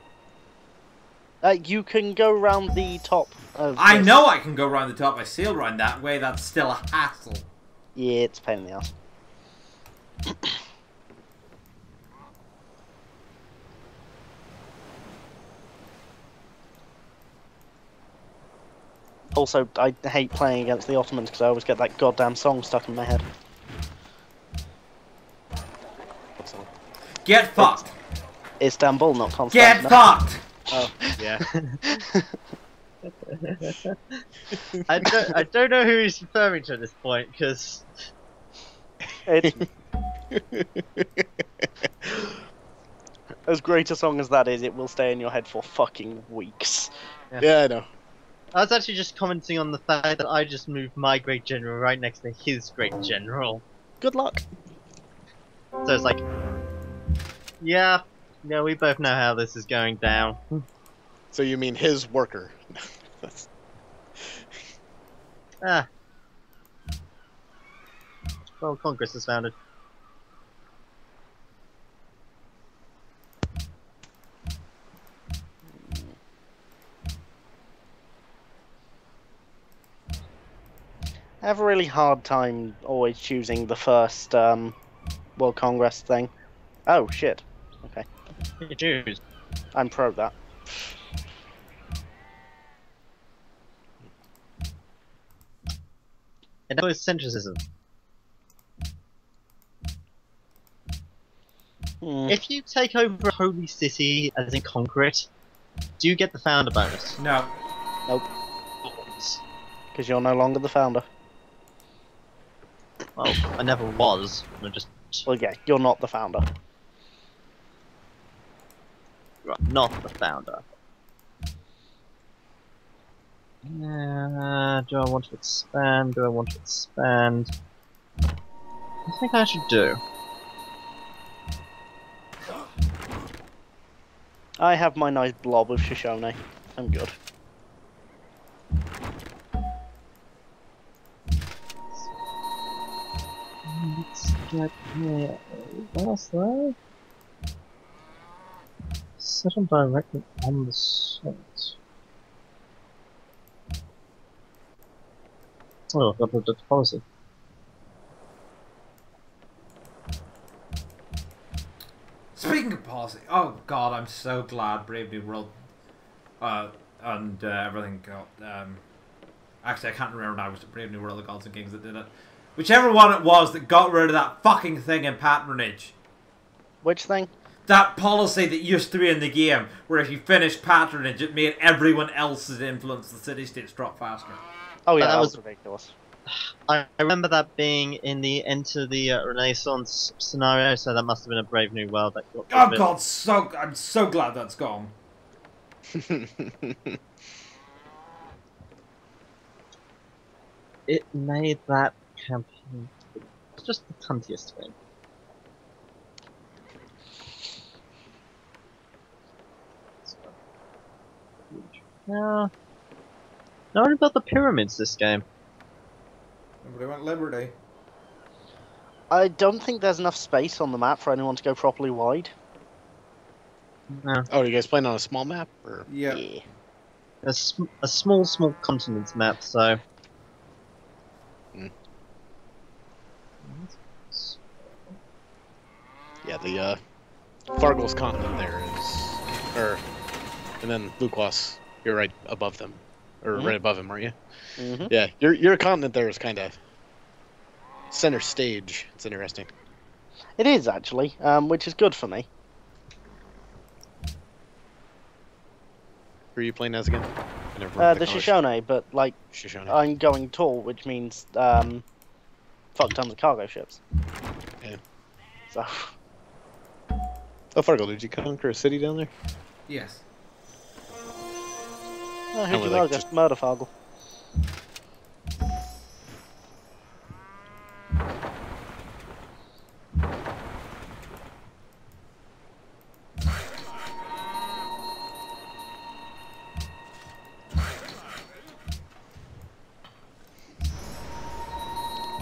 You can go round the top of... I this. know I can go around the top. I sail around that way. That's still a hassle. Yeah, it's a pain in the ass. Also, I hate playing against the Ottomans because I always get that goddamn song stuck in my head. What's that? Get fucked. Istanbul, not Get Constantinople. fucked. Oh, Yeah. I don't know who he's referring to at this point, because it's as great a song as that is. It will stay in your head for fucking weeks. Yeah, I know. I was actually just commenting on the fact that I just moved my great general right next to his great general. Good luck. So it's like, yeah, we both know how this is going down. So you mean his worker? That's- Ah. Well, Congress is founded. I have a really hard time always choosing the first World Congress thing. Oh shit. Okay, You choose. I'm pro that. And that was centricism. Hmm. If you take over a holy city, as in conquer it, do you get the founder bonus? No. Because you're no longer the founder. Well, I never was. I just Well, yeah, you're not the founder. not the founder. Do I want to expand? Do I want to expand? I think I should do. I have my nice blob of Shoshone. I'm good. Let's get here. What's that? Settle directly on the site. Oh, I've got the policy. Speaking policy. Oh god, I'm so glad Brave New World and everything got. Actually, I can't remember now. Was it Brave New World, the Gods and Kings that did it? Whichever one it was that got rid of that fucking thing in patronage. Which thing? That policy that used to be in the game, where if you finished patronage, it made everyone else's influence the city-states drop faster. Oh yeah, that that was- was ridiculous. I remember that being in the Enter the Renaissance scenario, so that must have been a Brave New World that got rid Oh of it. god, I'm so glad that's gone. It made that campaign. It's just the cuntiest thing. Yeah. No one about the pyramids this game. Nobody went Liberty. I don't think there's enough space on the map for anyone to go properly wide. No. Oh, are you guys playing on a small map? Or? Yeah. A small continent map, so. Yeah, the Fargle's continent there is, and then Lukwas, you're right above them, or right above him, aren't you? Mm-hmm. Yeah, your continent there is kind of center stage. It's interesting. It is actually, which is good for me. Who are you playing as again? I never remember The Shoshone, but like Shoshone. I'm going tall, which means fuck tons of cargo ships. Yeah. So Oh, Fargle, did you conquer a city down there? Yes. who'd Only you like murder? just- Murder Fargle.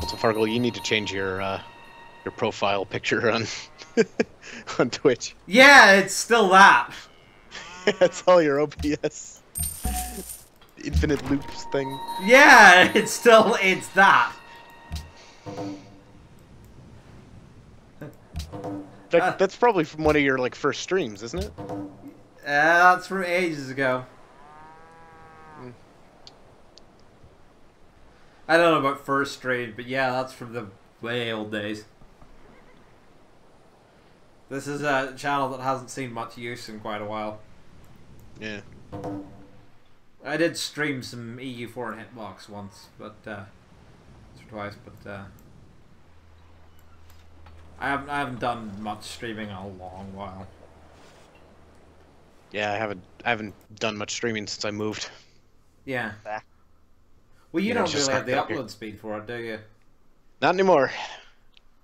Also, Fargle, you need to change your profile picture on on Twitch. Yeah, it's still that. That's all your OPS infinite loops thing. Yeah, it's that. That's probably from one of your like first streams, isn't it? That's from ages ago. I don't know about first stream, but yeah, that's from the way old days. This is a channel that hasn't seen much use in quite a while. Yeah. I did stream some EU4 and Hitbox once, but once or twice, but I haven't done much streaming in a long while. Yeah, I haven't done much streaming since I moved. Yeah. Fair. Well, you Yeah, don't just really have the started up upload speed for it, do you? Not anymore.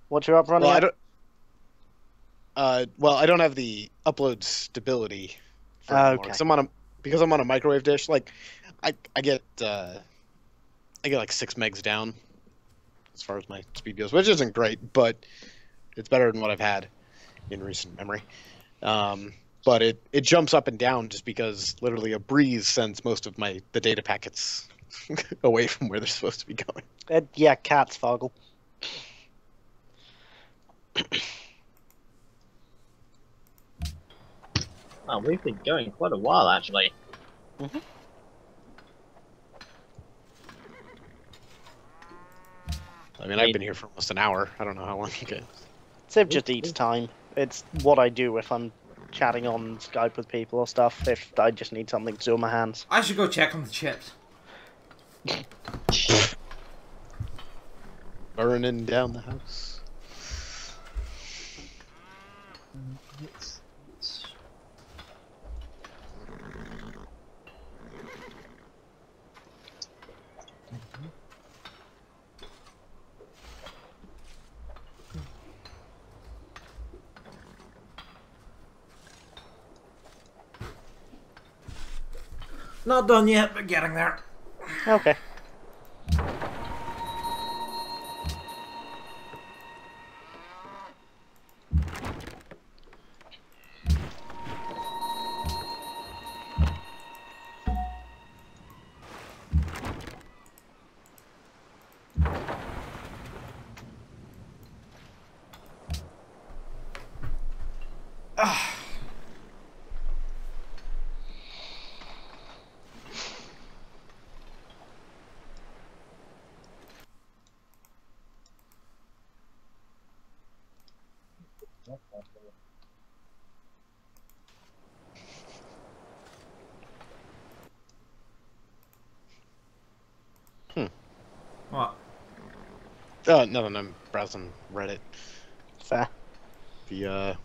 What's your up running? Well, I at? don't. Well, I don't have the upload stability. For anymore, Okay. 'cause because I'm on a microwave dish. Like, I get like 6 megs down as far as my speed goes, which isn't great, but it's better than what I've had in recent memory. But it jumps up and down just because literally a breeze sends most of the data packets away from where they're supposed to be going. Yeah, cats, Fargle. Oh, we've been going quite a while actually. I mean, I've been here for almost an hour. I don't know how long you guys. Civ just eats time. It's what I do if I'm chatting on Skype with people or stuff, if I just need something to do with my hands. I should go check on the chips. Burning down the house. Not done yet, but getting there. Okay. No, I'm browsing Reddit. Fair. The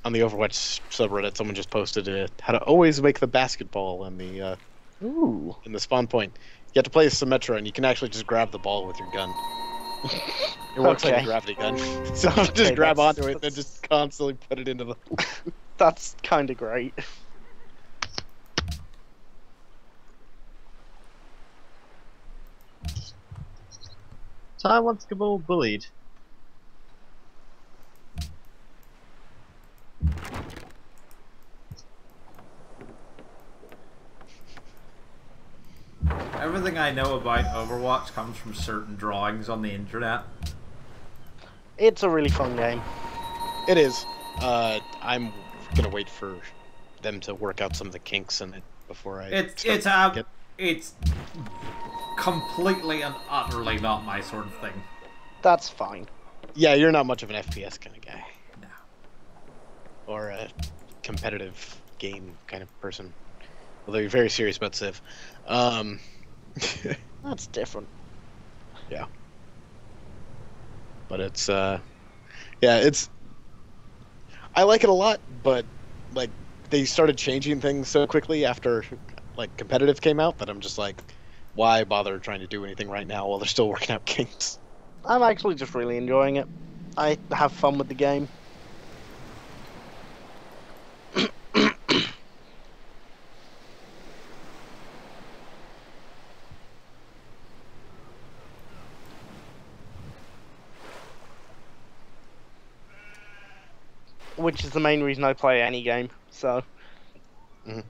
on the Overwatch subreddit, someone just posted how to always make the basketball in Ooh. the spawn point. You have to play Symmetra, and you can actually just grab the ball with your gun. It works like Okay. a gravity gun. So Okay, just grab that's- onto it and then just constantly put it into the. That's kind of great. Ty wants Cabal bullied. Everything I know about Overwatch comes from certain drawings on the internet. It's a really fun game. It is. I'm gonna wait for them to work out some of the kinks in it before I. It's completely and utterly not my sort of thing. That's fine. Yeah, you're not much of an FPS kind of guy. No. Or a competitive game kind of person. Although you're very serious about Civ. That's different. Yeah. But it's it's I like it a lot, but like they started changing things so quickly after like competitive came out that I'm just like, why bother trying to do anything right now while they're still working out kinks? I'm actually just really enjoying it. I have fun with the game. Which is the main reason I play any game, so. Mhm.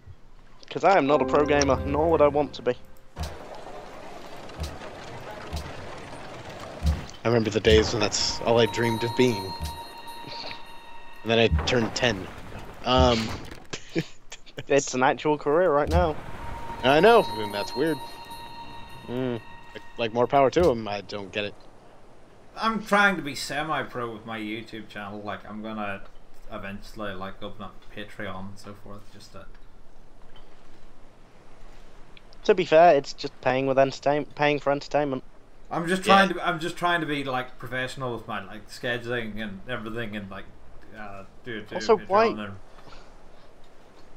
Because I am not a pro gamer, nor would I want to be. I remember the days when that's all I dreamed of being. And then I turned 10. It's an actual career right now. I know, and that's weird. Mm. Like more power to him. I don't get it. I'm trying to be semi-pro with my YouTube channel. Like, I'm gonna eventually like open up Patreon and so forth. Just to... To be fair, it's just paying for entertainment. I'm just trying to be like professional with my like scheduling and everything, and like do Also, Patreon why- and-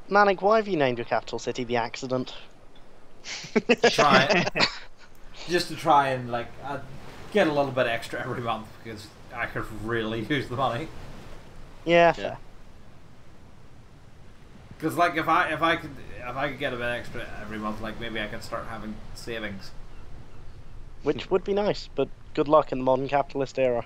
Manic, why have you named your capital city The Accident? try just to try and like get a little bit extra every month because I could really use the money. Yeah, fair. Because like if I could get a bit extra every month, like maybe I could start having savings. Which would be nice, but good luck in the modern capitalist era.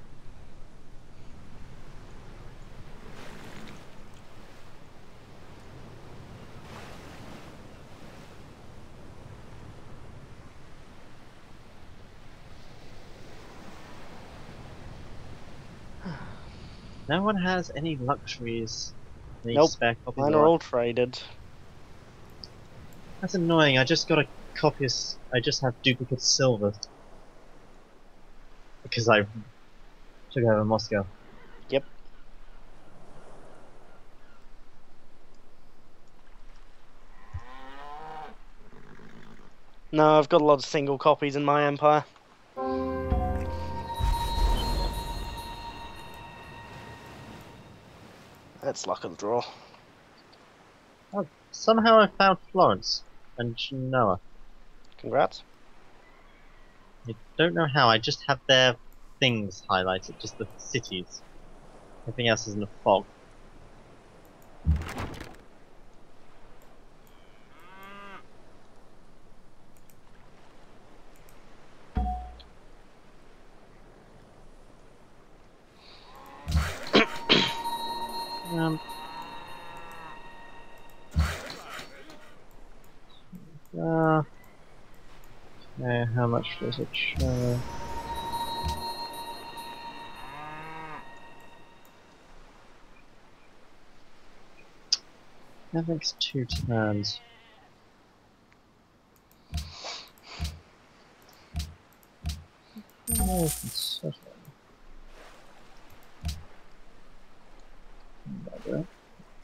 No one has any luxuries. Any Nope, spare copies Mine of are art. all traded. That's annoying. I just got a copy of. I just have duplicate silver because I took over Moscow. Yep. No, I've got a lot of single copies in my empire. That's luck of the draw. Somehow I found Florence and Genoa. Congrats. I don't know how. I just have their things highlighted, just the cities. Everything else is in the fog. Um. Okay, how much does it show? That makes 2 turns. Oh, concession.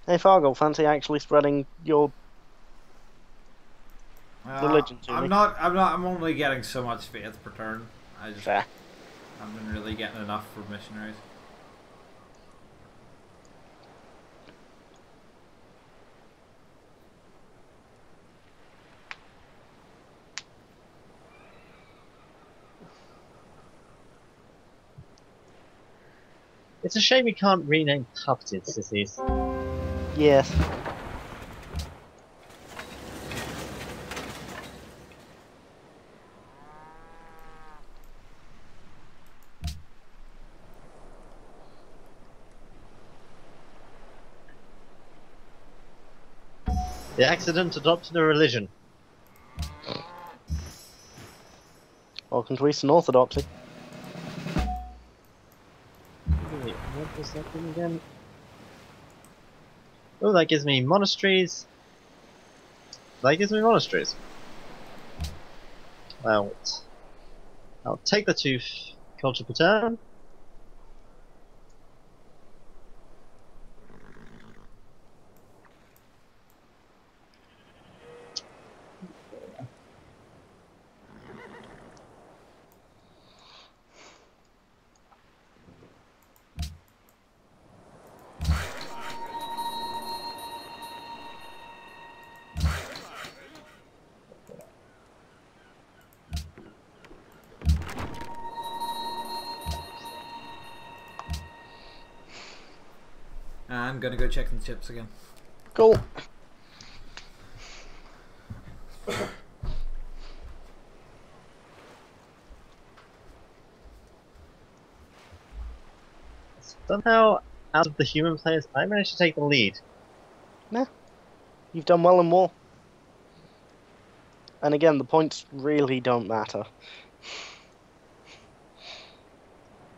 Hey Fargo, fancy actually spreading your religion to me? I'm only getting so much faith per turn. Fair. Haven't been really getting enough for missionaries. It's a shame we can't rename coveted cities. Yes. The accident adopted a religion. Welcome to Eastern Orthodoxy. Wait, what was that thing again? Oh, that gives me monasteries. That gives me monasteries. Well, I'll take the two culture per turn. I'm gonna go check the chips again. Cool. Somehow, out of the human players, I managed to take the lead. You've done well in war. And again, the points really don't matter.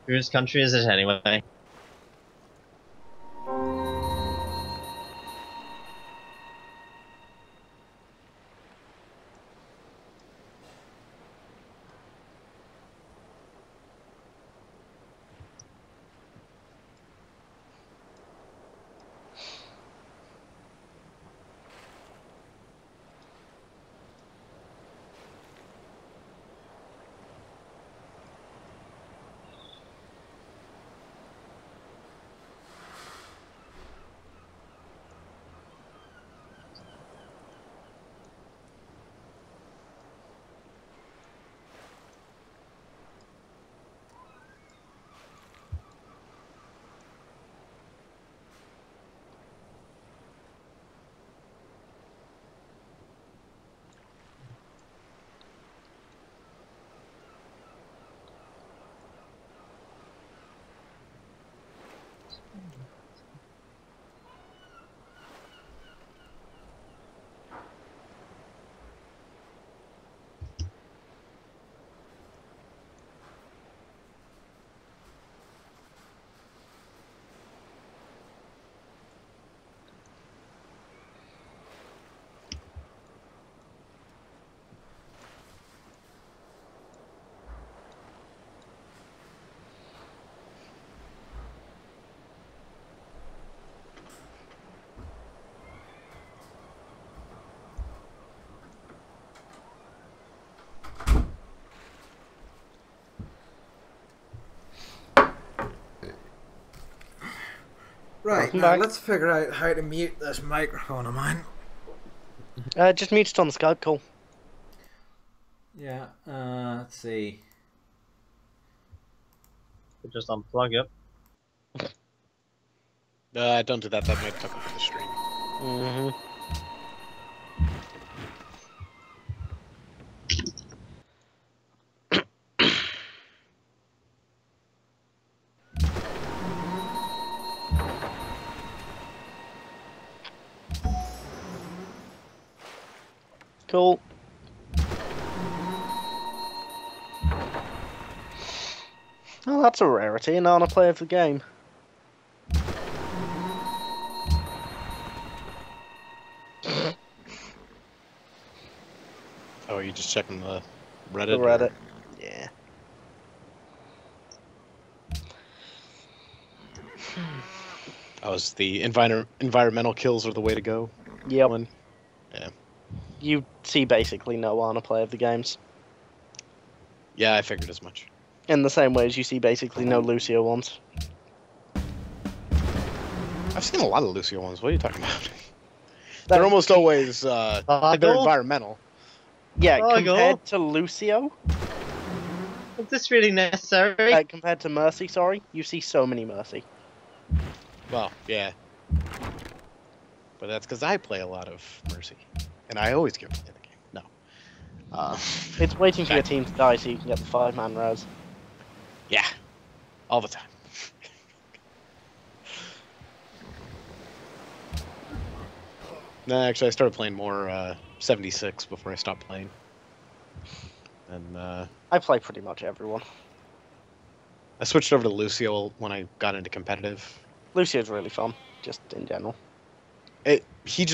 Whose country is it anyway? Right, Welcome now back. let's figure out how to mute this microphone of mine. Just mute it on the Skype call. Yeah, let's see. Just unplug it. Don't do that. That might fuck up the stream. Mm-hmm. Cool. Oh, that's a rarity, and on a play of the game. Oh, are you just checking the Reddit? The Reddit. Yeah. Oh, is the environmental kills are the way to go? Yep. One? Yeah. You see basically no on a play of the games. Yeah, I figured as much. In the same way as you see basically no Lucio ones. I've seen a lot of Lucio ones. What are you talking about? They're almost always they're Fargle? environmental. Yeah, Fargle? compared to Lucio, Is this really necessary? compared to Mercy, sorry, you see so many Mercy. Well, yeah. But that's because I play a lot of Mercy. And I always give away the game. No. It's waiting for your team to die so you can get the 5-man res. Yeah. All the time. No, actually, I started playing more 76 before I stopped playing. And I play pretty much everyone. I switched over to Lucio when I got into competitive. Lucio's really fun, just in general. He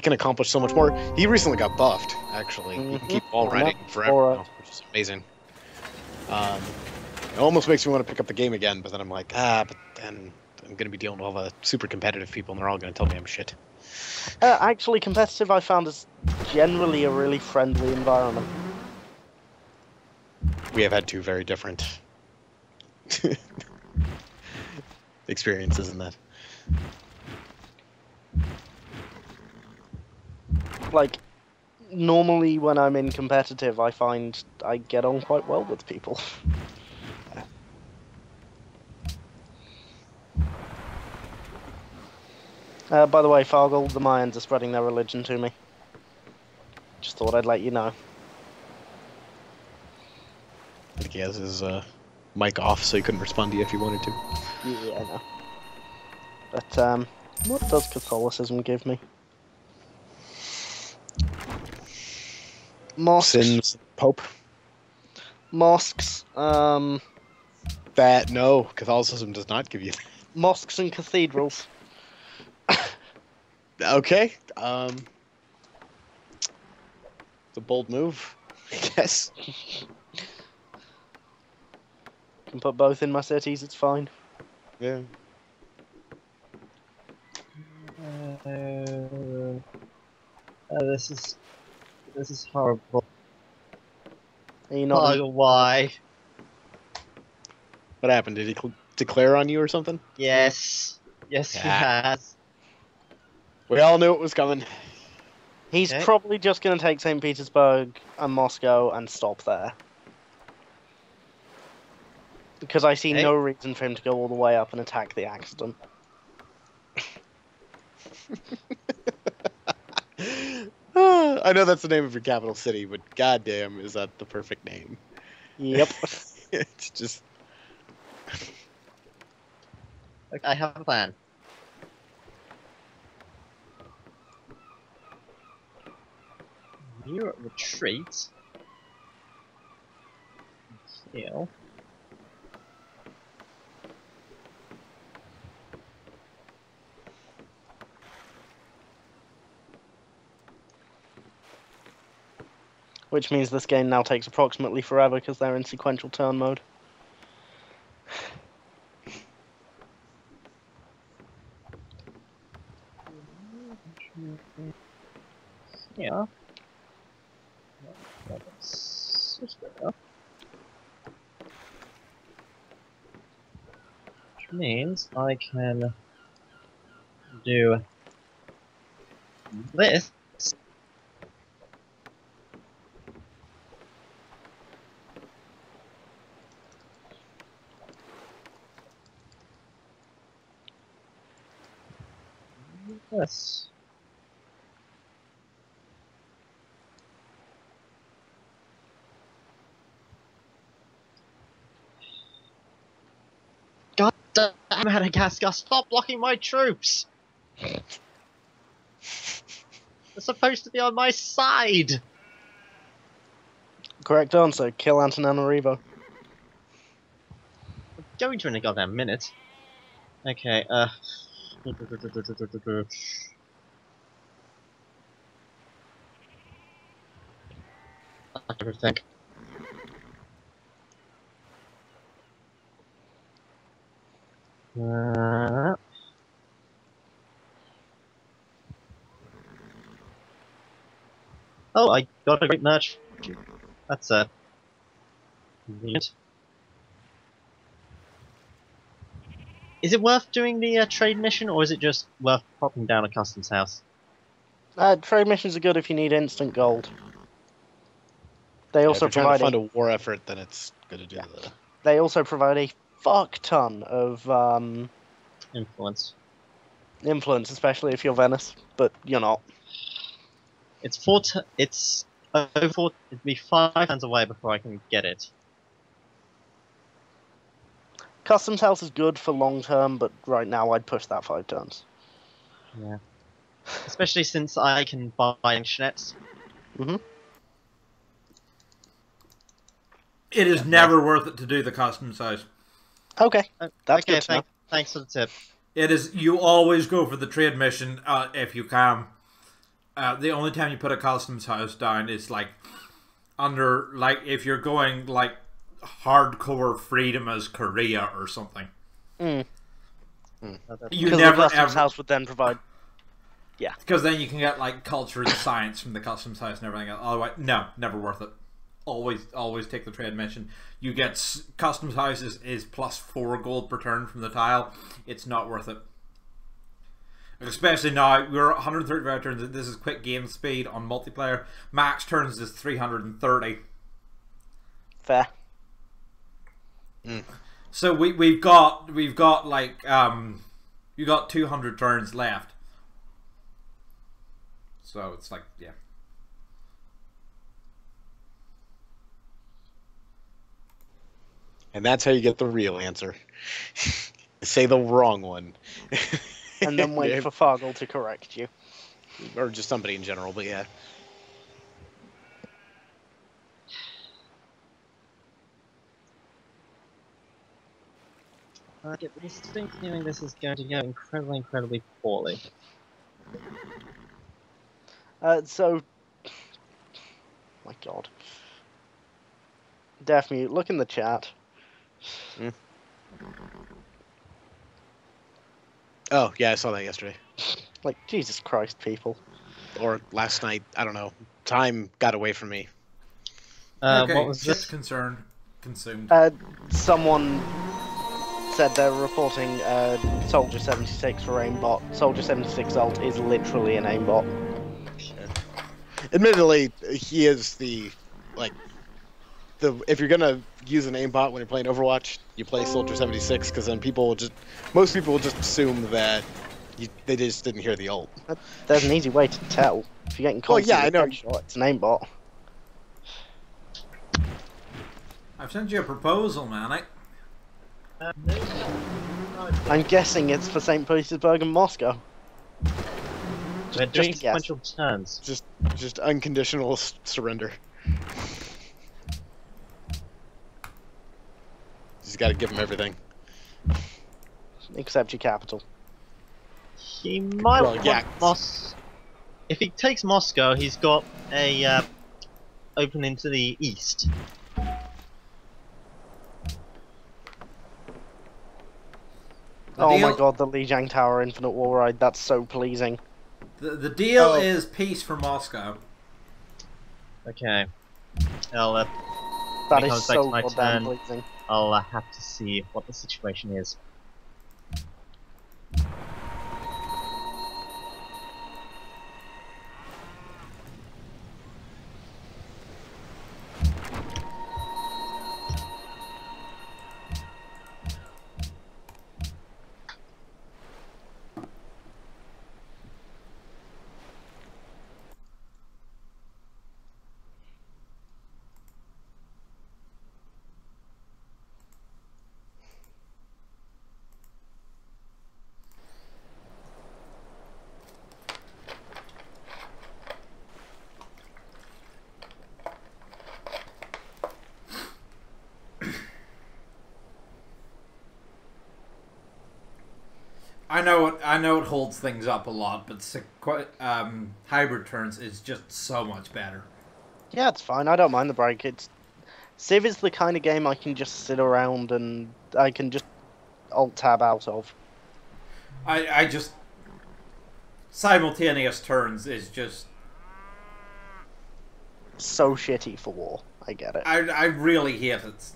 can accomplish so much more. He recently got buffed, actually. He can keep wall riding forever now, which is amazing. It almost makes me want to pick up the game again, but then I'm like, but then I'm going to be dealing with all the super competitive people, and they're all going to tell me I'm shit. Actually, competitive I found is generally a really friendly environment. We have had two very different experiences in that. Like, normally when I'm in competitive, I find I get on quite well with people. By the way, Fargle, the Mayans are spreading their religion to me. Just thought I'd let you know. I think he has his mic off, so he couldn't respond to you if he wanted to. Yeah, I know. But, what does Catholicism give me? Mosques. Sins, Pope. Mosques, That, no, Catholicism does not give you that. mosques and cathedrals. Okay. It's a bold move, I guess. Can put both in my cities, it's fine. Yeah. This is horrible. Are you not? Oh, why? What happened? Did he declare on you or something? Yes. Yes, he Yeah. has. We all knew it was coming. He's Okay. probably just going to take St. Petersburg and Moscow and stop there. Because I see Okay. no reason for him to go all the way up and attack the accident. I know that's the name of your capital city, but goddamn, is that the perfect name? Yep. It's just. Okay, I have a plan. You retreat. Heal. Which means this game now takes approximately forever because they're in sequential turn mode. Yeah. Which means I can do this. This. God damn, Madagascar, stop blocking my troops! They're supposed to be on my side! Correct answer, kill Antananarivo. I'm going to in a goddamn minute. Okay, everything. Oh, I got a great merch. That's convenient. Is it worth doing the trade mission, or is it just worth popping down a customs house? Trade missions are good if you need instant gold. They Yeah, also if you're trying to provide fund a war effort, then it's good to do Yeah. the. they also provide a fuck ton of Influence. influence, especially if you're Venice, but you're not. It's it's over it'd be 5 turns away before I can get it. Customs house is good for long term, but right now I'd push that 5 turns. Yeah. Especially since I can buy Schnetz. Mm-hmm. It is never worth it to do the custom size. Okay, that's Okay, good to know. thanks for the tip. It is. You always go for the trade mission if you can. The only time you put a customs house down is like under like if you're going like hardcore freedom as Korea or something. You Because never the customs ever house would then provide. because then you can get like culture and science from the customs house and everything else. Otherwise, no, never worth it. Always take the trade mission. You get customs houses is plus 4 gold per turn from the tile. It's not worth it. Especially now, we're 135 turns. This is quick game speed on multiplayer. Max turns is 330. Fair. So we've got like you got 200 turns left. So it's like yeah. And that's how you get the real answer. Say the wrong one. And then wait for Fargle to correct you. Or just somebody in general, but yeah. I get the distinct feeling this is going to go incredibly poorly. So, my God, Deafmute, look in the chat. Oh, yeah, I saw that yesterday. Like, Jesus Christ, people. Or last night, I don't know. Time got away from me. Okay, What was ship's this? consumed. Someone said they're reporting Soldier 76 for aimbot. Soldier 76 ult is literally an aimbot. Admittedly, he is if you're gonna use an aimbot when you're playing Overwatch, you play Soldier 76 because then most people will just assume that they just didn't hear the ult. There's an easy way to tell. If you're getting constantly I know. headshot, it's an aimbot. I've sent you a proposal, man. I'm guessing it's for St. Petersburg and Moscow. We're doing just a guess. sequential turns. Just unconditional surrender. Just gotta give him everything. Except your capital. He might Well, want yeah. If he takes Moscow, he's got a open into the east. Oh my God, the Lijiang Tower Infinite Wall Ride, that's so pleasing. The deal is peace for Moscow. Okay. I'll, That when it is comes back to so my goddamn turn, pleasing. I'll have to see what the situation is. I know it holds things up a lot, but hybrid turns is just so much better. Yeah, it's fine. I don't mind the break. Civ is the kind of game I can just sit around and I can just alt tab out of. I just simultaneous turns is just So shitty for war. I get it. I really hate it.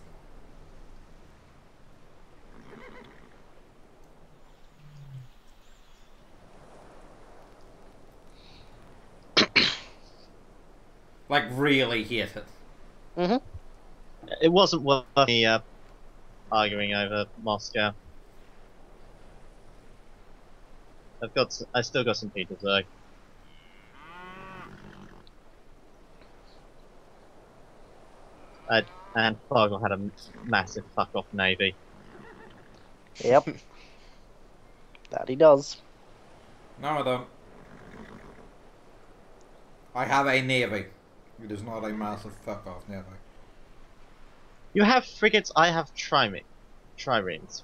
Like, really hate it. Mm-hmm. It wasn't worth me arguing over Moscow. I still got some Petersburg. And Fargo had a massive fuck off navy. Yep. That he does. No, I don't. I have a navy. It is not a massive fuck off navy. You have frigates, I have triremes.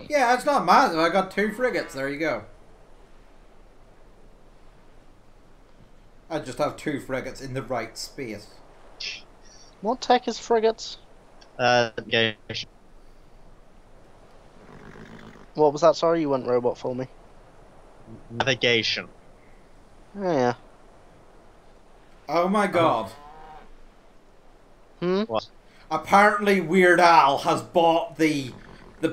Yeah, it's not massive. I got 2 frigates. There you go. I just have 2 frigates in the right space. What tech is frigates? Navigation. What was that? Sorry, you went robot for me. Navigation. Oh, yeah. Oh my god. Hmm? What? Apparently Weird Al has bought the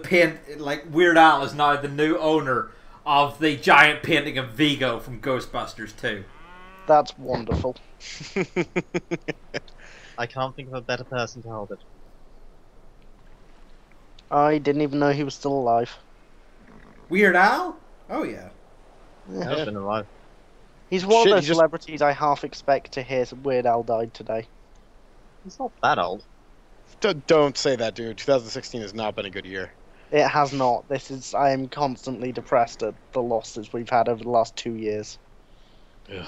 paint, like Weird Al is now the new owner of the giant painting of Vigo from Ghostbusters 2. That's wonderful. I can't think of a better person to hold it. I didn't even know he was still alive. Weird Al? Oh yeah. Yeah. He's been alive. He's one Shit, of he those just- celebrities I half expect to hear Weird Al died today. He's not that old. Don't say that, dude. 2016 has not been a good year. It has not. I am constantly depressed at the losses we've had over the last 2 years. Ugh.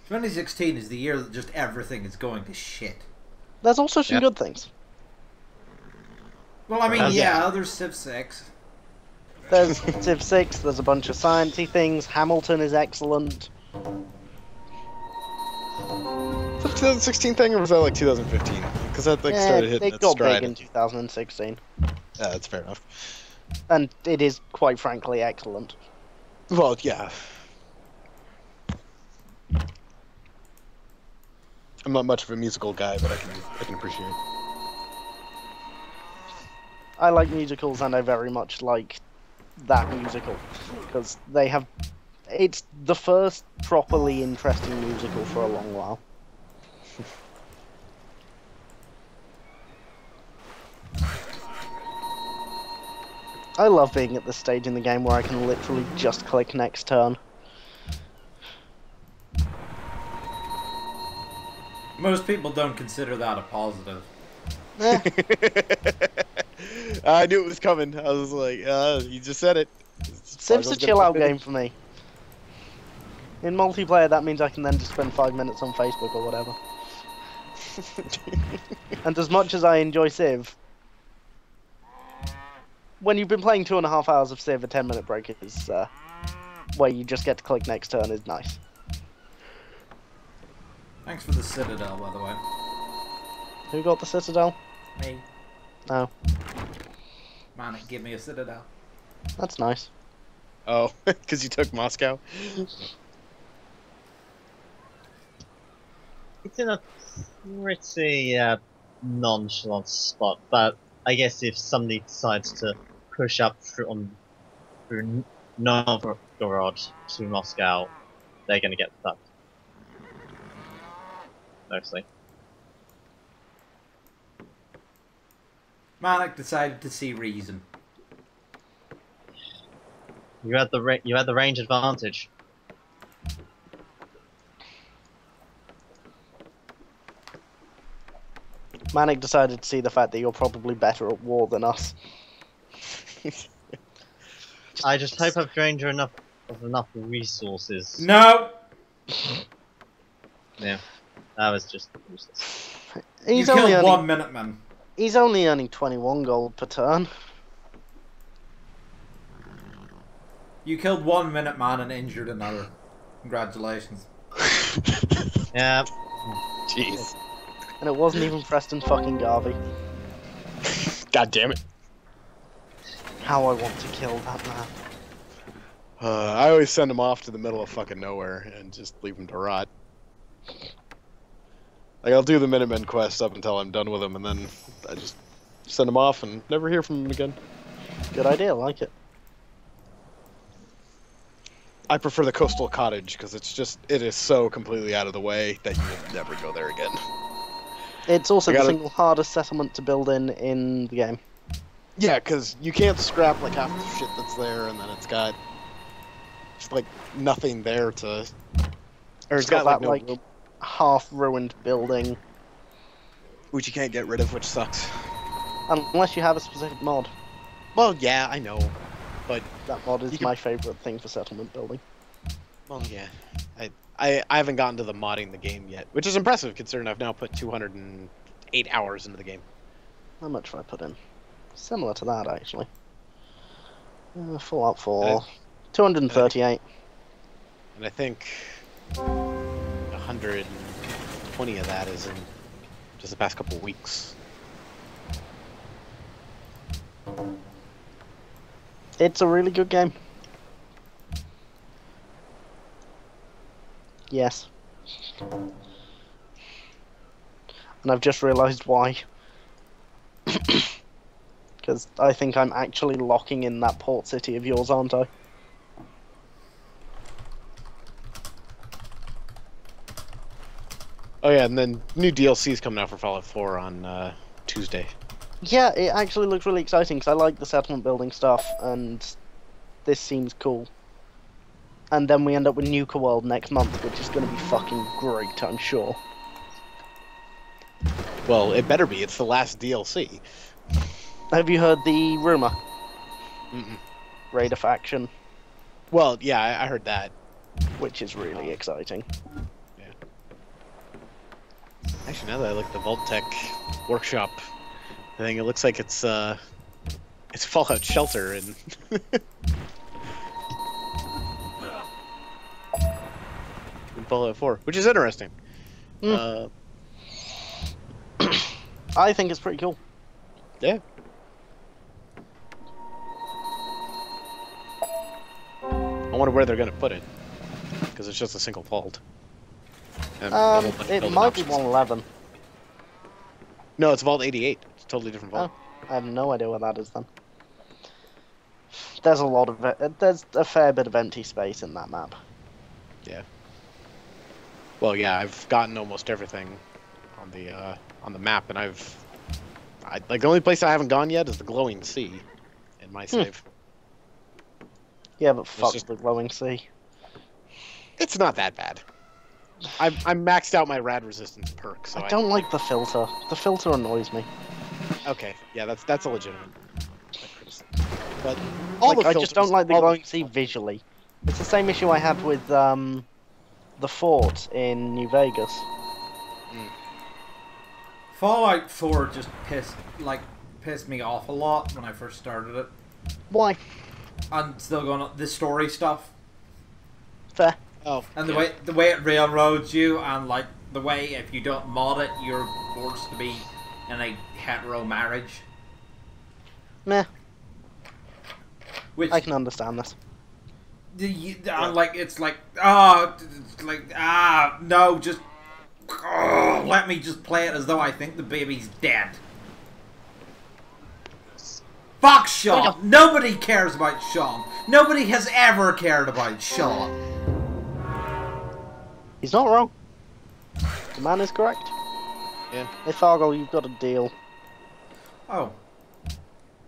2016 is the year that just everything is going to shit. There's also some Yep. good things. Well, I mean, Yeah. yeah, there's Civ 6. There's Civ 6, there's a bunch of sciencey things. Hamilton is excellent. Was that a 2016 thing, or was that like 2015? Because that like started hitting it its got stride. big in 2016. Yeah, that's fair enough. And it is, quite frankly, excellent. Well, yeah. I'm not much of a musical guy, but I can appreciate it. I like musicals, and I very much like that musical. Because they have... It's the first properly interesting musical for a long while. I love being at this stage in the game where I can literally just click next turn. Most people don't consider that a positive. Eh, I knew it was coming. I was like, you just said it. Civ's a chill out game for me. In multiplayer, that means I can then just spend 5 minutes on Facebook or whatever. And as much as I enjoy Civ, when you've been playing 2.5 hours of Civ, a 10-minute break is where you just get to click next turn is nice. Thanks for the Citadel, by the way. Who got the Citadel? Me. Oh, Man, give me a Citadel. that's nice. Oh, because you took Moscow. It's in a pretty nonchalant spot, but I guess if somebody decides to push up through Novgorod to Moscow, they're gonna get fucked. Mostly. Manic decided to see reason. You had the range advantage. Manic decided to see the fact that you're probably better at war than us. I just hope I've drained you enough resources. No! Yeah, that was just useless. He's You only killed earning, 1 Minuteman. he's only earning 21 gold per turn. You killed 1 Minuteman and injured another. Congratulations. Yeah, Jeez. And it wasn't even Preston fucking Garvey. God damn it. How I want to kill that man. I always send him off to the middle of fucking nowhere and just leave him to rot. Like, I'll do the Minutemen quest up until I'm done with him, and then I just send him off and never hear from him again. Good idea, like it. I prefer the coastal cottage because it is so completely out of the way that you will never go there again. It's also I the gotta- single hardest settlement to build in the game. Yeah, because you can't scrap like half the shit that's there, and then it's got just like nothing there to. Or it's got like that no like room, half-ruined building, which you can't get rid of, which sucks. unless you have a specific mod. Well, yeah, I know, but That mod You is can- my favorite thing for settlement building. well, yeah, I haven't gotten to the modding the game yet, which is impressive considering I've now put 208 hours into the game. How much have I put in? Similar to that, actually. Fallout 4. 238. And I think 120 of that is in just the past couple of weeks. It's a really good game. Yes. And I've just realised why. Because I think I'm actually locking in that port city of yours, aren't I? Oh yeah, and then new DLC's coming out for Fallout 4 on Tuesday. Yeah, it actually looks really exciting because I like the settlement building stuff, and this seems cool. And then we end up with Nuka World next month, which is going to be fucking great, I'm sure. Well, it better be. It's the last DLC. Have you heard the rumour? Mm-mm. Raider faction, Well, yeah, I heard that. which is really exciting. Actually, now that I look at the Vault-Tec workshop thing, it looks like it's Fallout Shelter and in Fallout 4, which is interesting. Mm. I think it's pretty cool. Yeah. I wonder where they're gonna put it, because it's just a single vault. And a whole bunch of It building might be options. 111. No, it's Vault 88. It's a totally different vault. I have no idea what that is then. There's a lot of there's a fair bit of empty space in that map. Well, yeah, I've gotten almost everything on the map, and like the only place I haven't gone yet is the Glowing Sea in my save. Yeah, but fuck just- the glowing sea. It's not that bad. I'm maxed out my rad resistance perk, so I don't like the filter. The filter annoys me. Okay, yeah, that's a legitimate criticism. But all Like, the I just filters- don't like the all glowing sea visually. It's the same issue I had with the fort in New Vegas. Fallout 4 just pissed me off a lot when I first started it. Why? I'm still going on the story stuff Fair. Oh, and yeah. the way it railroads you, and like the way if you don't mod it, you're forced to be in a hetero marriage. Meh. Which I can understand this. like it's like no, just let me just play it as though I think the baby's dead. Fuck Sean. Nobody cares about Sean. Nobody has ever cared about Sean. He's not wrong. The man is correct. Yeah. Hey Fargo, you've got a deal. Oh,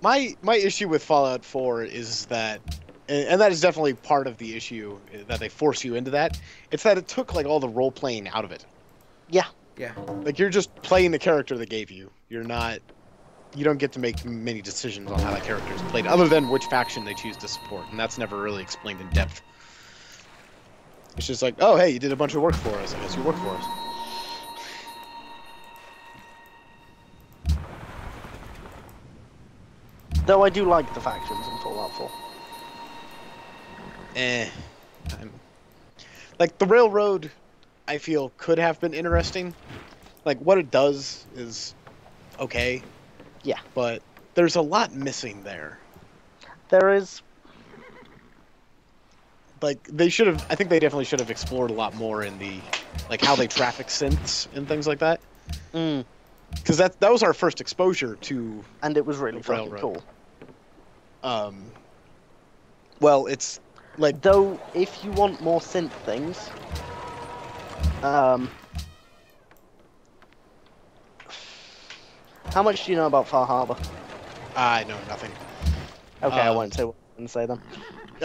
My issue with Fallout 4 is that, and that is definitely part of the issue that they force you into that. It's that it took like all the role playing out of it. Yeah. yeah. Like you're just playing the character they gave you. You don't get to make many decisions on how that character is played, other than which faction they choose to support, and that's never really explained in depth. It's just like, oh hey, you did a bunch of work for us. I guess you work for us. Though I do like the factions in Fallout 4. Like the railroad, I feel could have been interesting. Like what it does is okay. Yeah. But there's a lot missing there. There is. Like they should have. I think they definitely should have explored a lot more in the, like how they traffic synths and things like that. Mm. Because that was our first exposure to. And it was really fucking Railroad. cool. Well, it's Like, Though, if you want more synth things, how much do you know about Far Harbor? I know nothing. Okay, I Uh, won't say what I'm going to say then.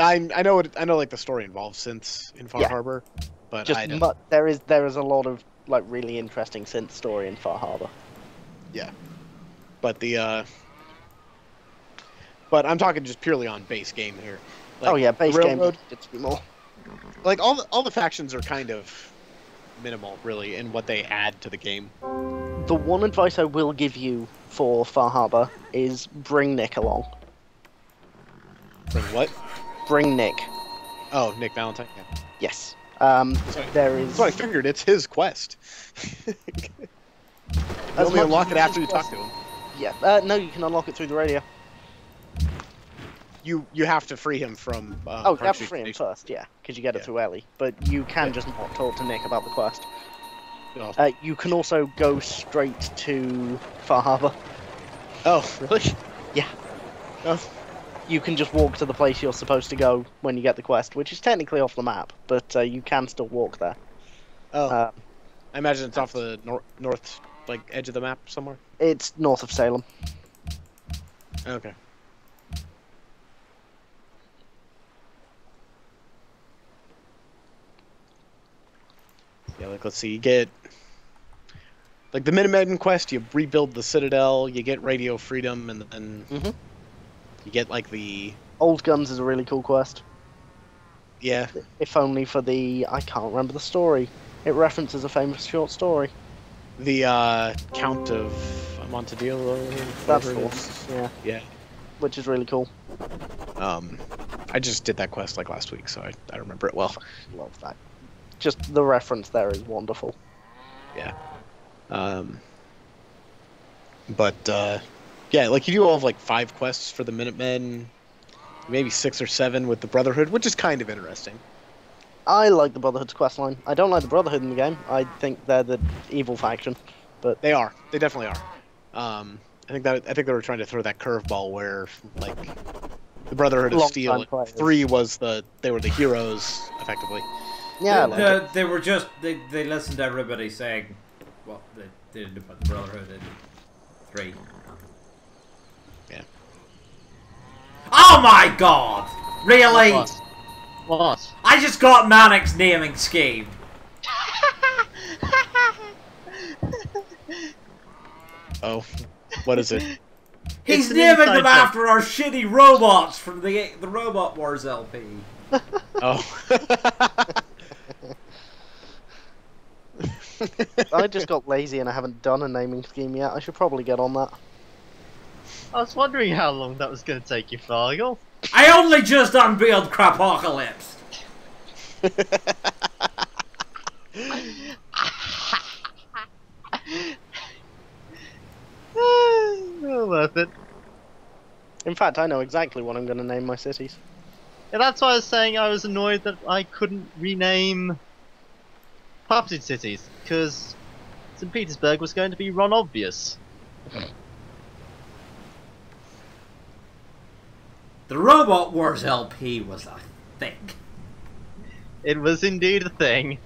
I know I know like the story involves synths in Far Yeah. Harbor, but Just I don't. there is a lot of like really interesting synth story in Far Harbor. But but I'm talking just purely on base game here. Like, Oh yeah, the base game Railroad, gets to be more. like all the factions are kind of minimal, really, in what they add to the game. The one advice I will give you for Far Harbor is bring Nick along. From what? Bring Nick. Oh, Nick Valentine. Yeah. Yes. Sorry. There is. So I figured it's his quest. You As only much unlock as it it's after you his talk quest- to him. Yeah. No, you can unlock it through the radio. You have to free him from. Oh, you have to Parachute free him Station. first, yeah, because you get it Yeah. through Ellie. But you can Yeah. just not talk to Nick about the quest. Oh. You can also go straight to Far Harbor. Oh, really? Yeah. Oh, You can just walk to the place you're supposed to go when you get the quest, which is technically off the map, but you can still walk there. oh. I imagine it's off the north, like, edge of the map somewhere. It's north of Salem. Okay. Yeah, like, let's see, you get, like, the Minutemen quest, you rebuild the Citadel, you get Radio Freedom, and then Mhm. you get, like, the, Old Guns is a really cool quest. yeah, If only for the... I can't remember the story. It references a famous short story. the, Count of Montedillo. That's whatever the it one. is. Yeah, Yeah. which is really cool. I just did that quest, like, last week, so I remember it well. Love that. Just the reference there is wonderful. But yeah, like, you do all of like 5 quests for the Minutemen, maybe 6 or 7 with the Brotherhood, which is kind of interesting. I like the Brotherhood's questline. I don't like the Brotherhood in the game. I think they're the evil faction. They are. They definitely are. I think they were trying to throw that curveball where, like, the Brotherhood of Long-time Steel, players. 3 was they were the heroes effectively. Yeah, I like it. They were just they listened to everybody saying what they did about the Brotherhood in 3. Yeah. Oh my god! Really? What? I just got Manic's naming scheme. Oh, what is it? He's It's an naming inside them joke. after our shitty robots from the Robot Wars LP. Oh. I just got lazy and I haven't done a naming scheme yet. I should probably get on that. I was wondering how long that was going to take you, Fargle. I only just unveiled Crapocalypse. Well worth it. In fact, I know exactly what I'm going to name my cities. Yeah, that's why I was saying I was annoyed that I couldn't rename Puppeted Cities, because St. Petersburg was going to be Ron Obvious. The Robot Wars LP was a thing. It was indeed a thing.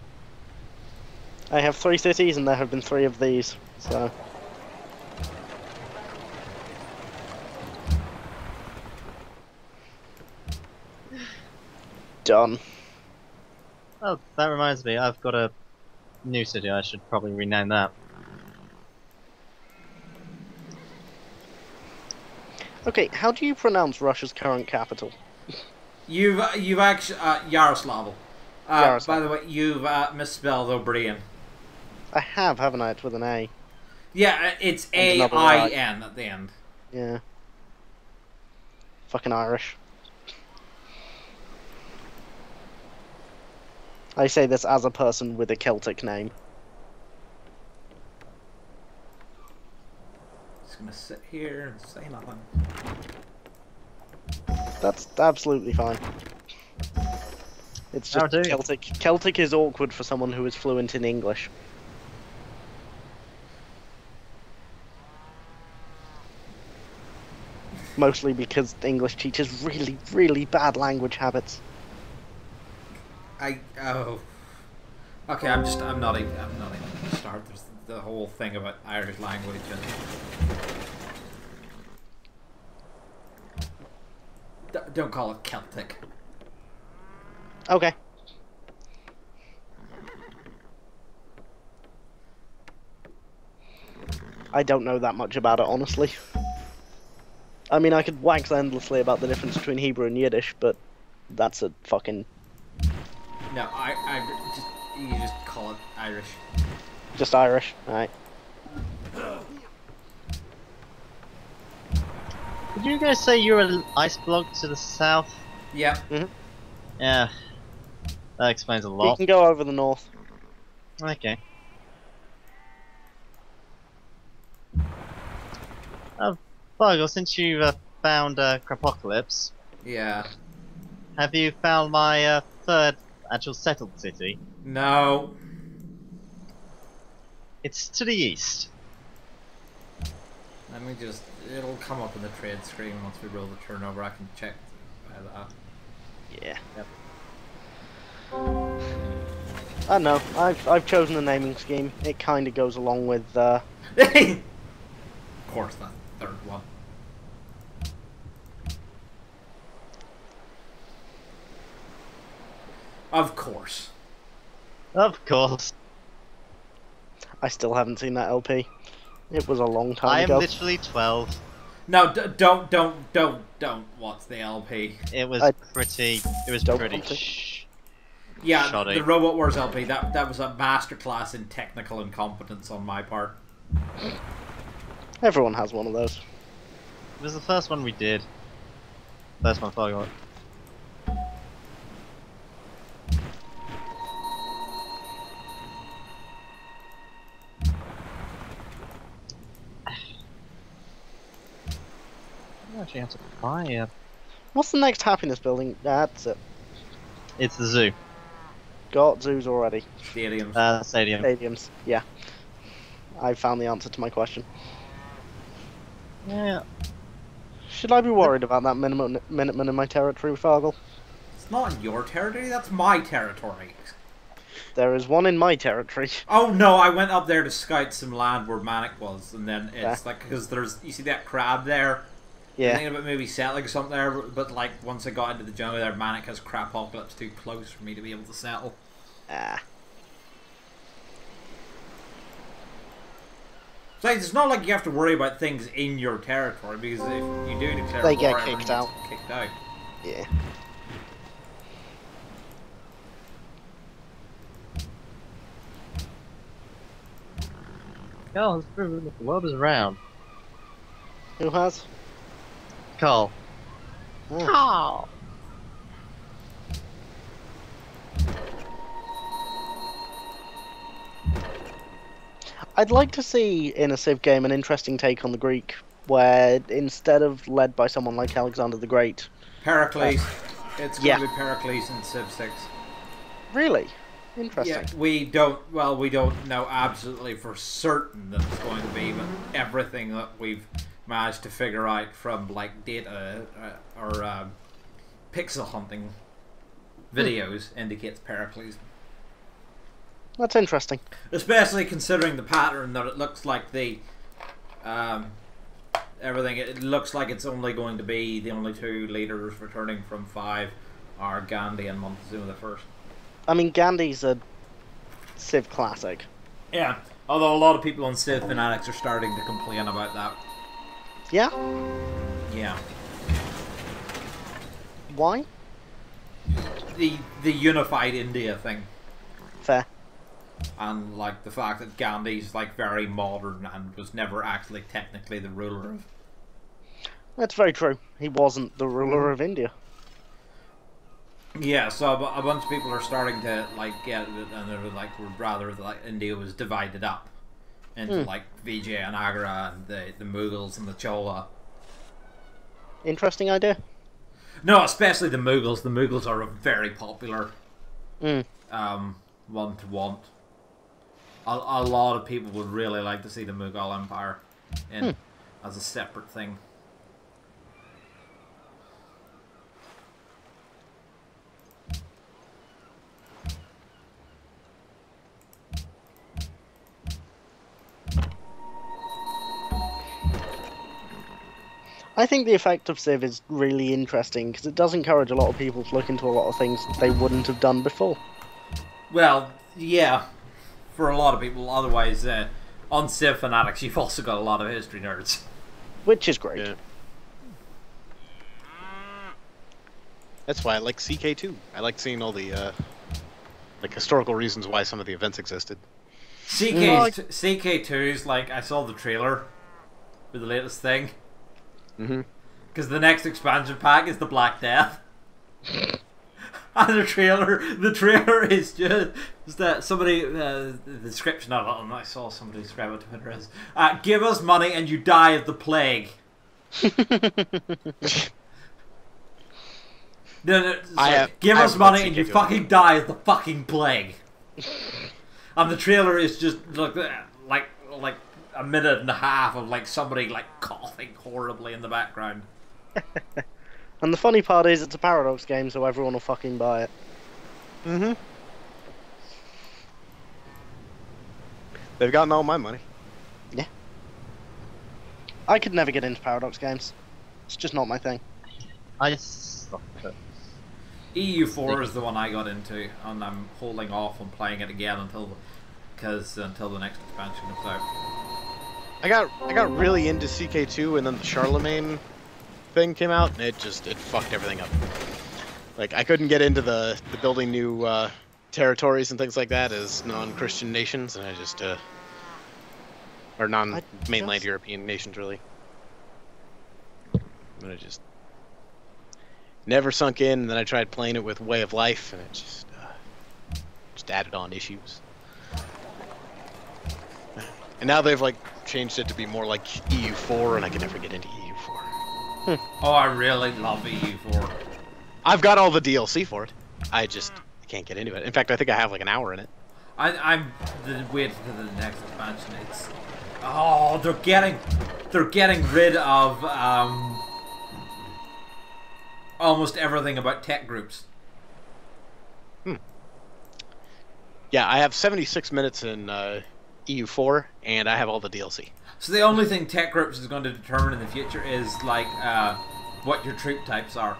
I have 3 cities and there have been 3 of these, so... Done. Oh, that reminds me, I've got a new city, I should probably rename that. Okay, how do you pronounce Russia's current capital? You've actually Yaroslavl. Yaroslavl. By the way, you've misspelled O'Brien. I have, haven't I? It's with an A. Yeah, it's And another I. AIN at the end. Yeah. Fucking Irish. I say this as a person with a Celtic name. Just gonna sit here and say nothing. That's absolutely fine. It's How just do? Celtic. Celtic is awkward for someone who is fluent in English. Mostly because English teaches really, really bad language habits. Oh. Okay, I'm not even gonna start. There's the whole thing about Irish language and don't call it Celtic. Okay. I don't know that much about it, honestly. I mean, I could wax endlessly about the difference between Hebrew and Yiddish, but that's a fucking... No, you just call it Irish. Just Irish, alright. Did you guys say you're an ice block to the south? Yeah. Yeah. That explains a You lot. can go over the north. Okay. Buggle, since you've found Crapocalypse, Yeah. have you found my third actual settled city? No. It's to the east. Let me just... It'll come up in the trade screen once we roll the turnover. I can check that. Yeah. Yep. I know. I've chosen a naming scheme. It kind of goes along with. Of course, that third one. Of course. Of course. I still haven't seen that LP. It was a long time I am ago. literally 12. No, don't watch the LP. It was pretty. It was Don't pretty. want to. Yeah, Shoddy. the Robot Wars LP. That was a masterclass in technical incompetence on my part. Everyone has one of those. It was the first one we did. First one I got. I actually have to buy it. What's the next happiness building? That's it. It's the zoo. Got zoos already. Stadiums. Stadium. Stadiums. Yeah. I found the answer to my question. Yeah. Should I be worried about that Minuteman in my territory, Fargle? It's not your territory. That's my territory. There is one in my territory. Oh no! I went up there to scout some land where Manic was, and then it's like because there's you see that crab there. I'm Yeah. thinking about maybe settling something there, but like once I got into the jungle there, Manic has Crapocalypse too close for me to be able to settle. Ah. So it's not like you have to worry about things in your territory because if you do declare They war, get everyone kicked gets out. Kicked out. Yeah. Carl has proven that the world is round. Who has? Carl. Oh. Carl. I'd like to see in a Civ game an interesting take on the Greek, where instead of led by someone like Alexander the Great. Pericles. It's going Yeah. to be Pericles in Civ 6. Really? Interesting. Yeah, we don't know absolutely for certain that it's going to be, but everything that we've managed to figure out from like data or pixel hunting videos indicates Pericles. That's interesting. Especially considering the pattern that it looks like everything. It looks like it's only going to be the only two leaders returning from 5 are Gandhi and Montezuma the First. I mean, Gandhi's a Civ classic. Yeah, although a lot of people on Civ Fanatics are starting to complain about that. Yeah? Yeah. Why? The unified India thing. Fair. And like the fact that Gandhi's like very modern and was never actually technically the ruler of. That's very true. He wasn't the ruler of India. Yeah, so a bunch of people are starting to like get it, and they're like would rather like India was divided up into like Vijay and Agra and the Mughals and the Chola. Interesting idea. No, especially the Mughals. The Mughals are a very popular Mm. one to want. A lot of people would really like to see the Mughal Empire in as a separate thing. I think the effect of Civ is really interesting because it does encourage a lot of people to look into a lot of things that they wouldn't have done before. Well, yeah, for a lot of people. Otherwise, on Civ Fanatics, you've also got a lot of history nerds. Which is great. Yeah. That's why I like CK2. I like seeing all the like historical reasons why some of the events existed. CK2's like, I saw the trailer for the latest thing. Mm-hmm. Because the next expansion pack is the Black Death. And the trailer is just that somebody, the description of it, and I saw somebody describe it to Twitter as, give us money and you die of the plague. No, give us money and you fucking die of the fucking plague. And the trailer is just like a minute and a half of like somebody like coughing horribly in the background. And the funny part is it's a Paradox game, so everyone will fucking buy it. Mm-hmm. They've gotten all my money. Yeah. I could never get into Paradox games. It's just not my thing. I suck at it. EU4 is the one I got into, and I'm holding off on playing it again until the next expansion comes out. I got really into CK2, and then the Charlemagne thing came out, and it fucked everything up. Like, I couldn't get into the building new territories and things like that as non-Christian nations, and I just or non-mainland European nations, really. And I just never sunk in, and then I tried playing it with Way of Life, and it just added on issues. And now they've like changed it to be more like EU4, and I can never get into EU4. Oh, I really love EU4. I've got all the DLC for it. I just can't get into it. In fact, I think I have like an hour in it. I'm waiting for the next expansion. They're getting rid of almost everything about tech groups. Yeah, I have 76 minutes in EU4, and I have all the DLC. So the only thing tech groups is going to determine in the future is like what your troop types are.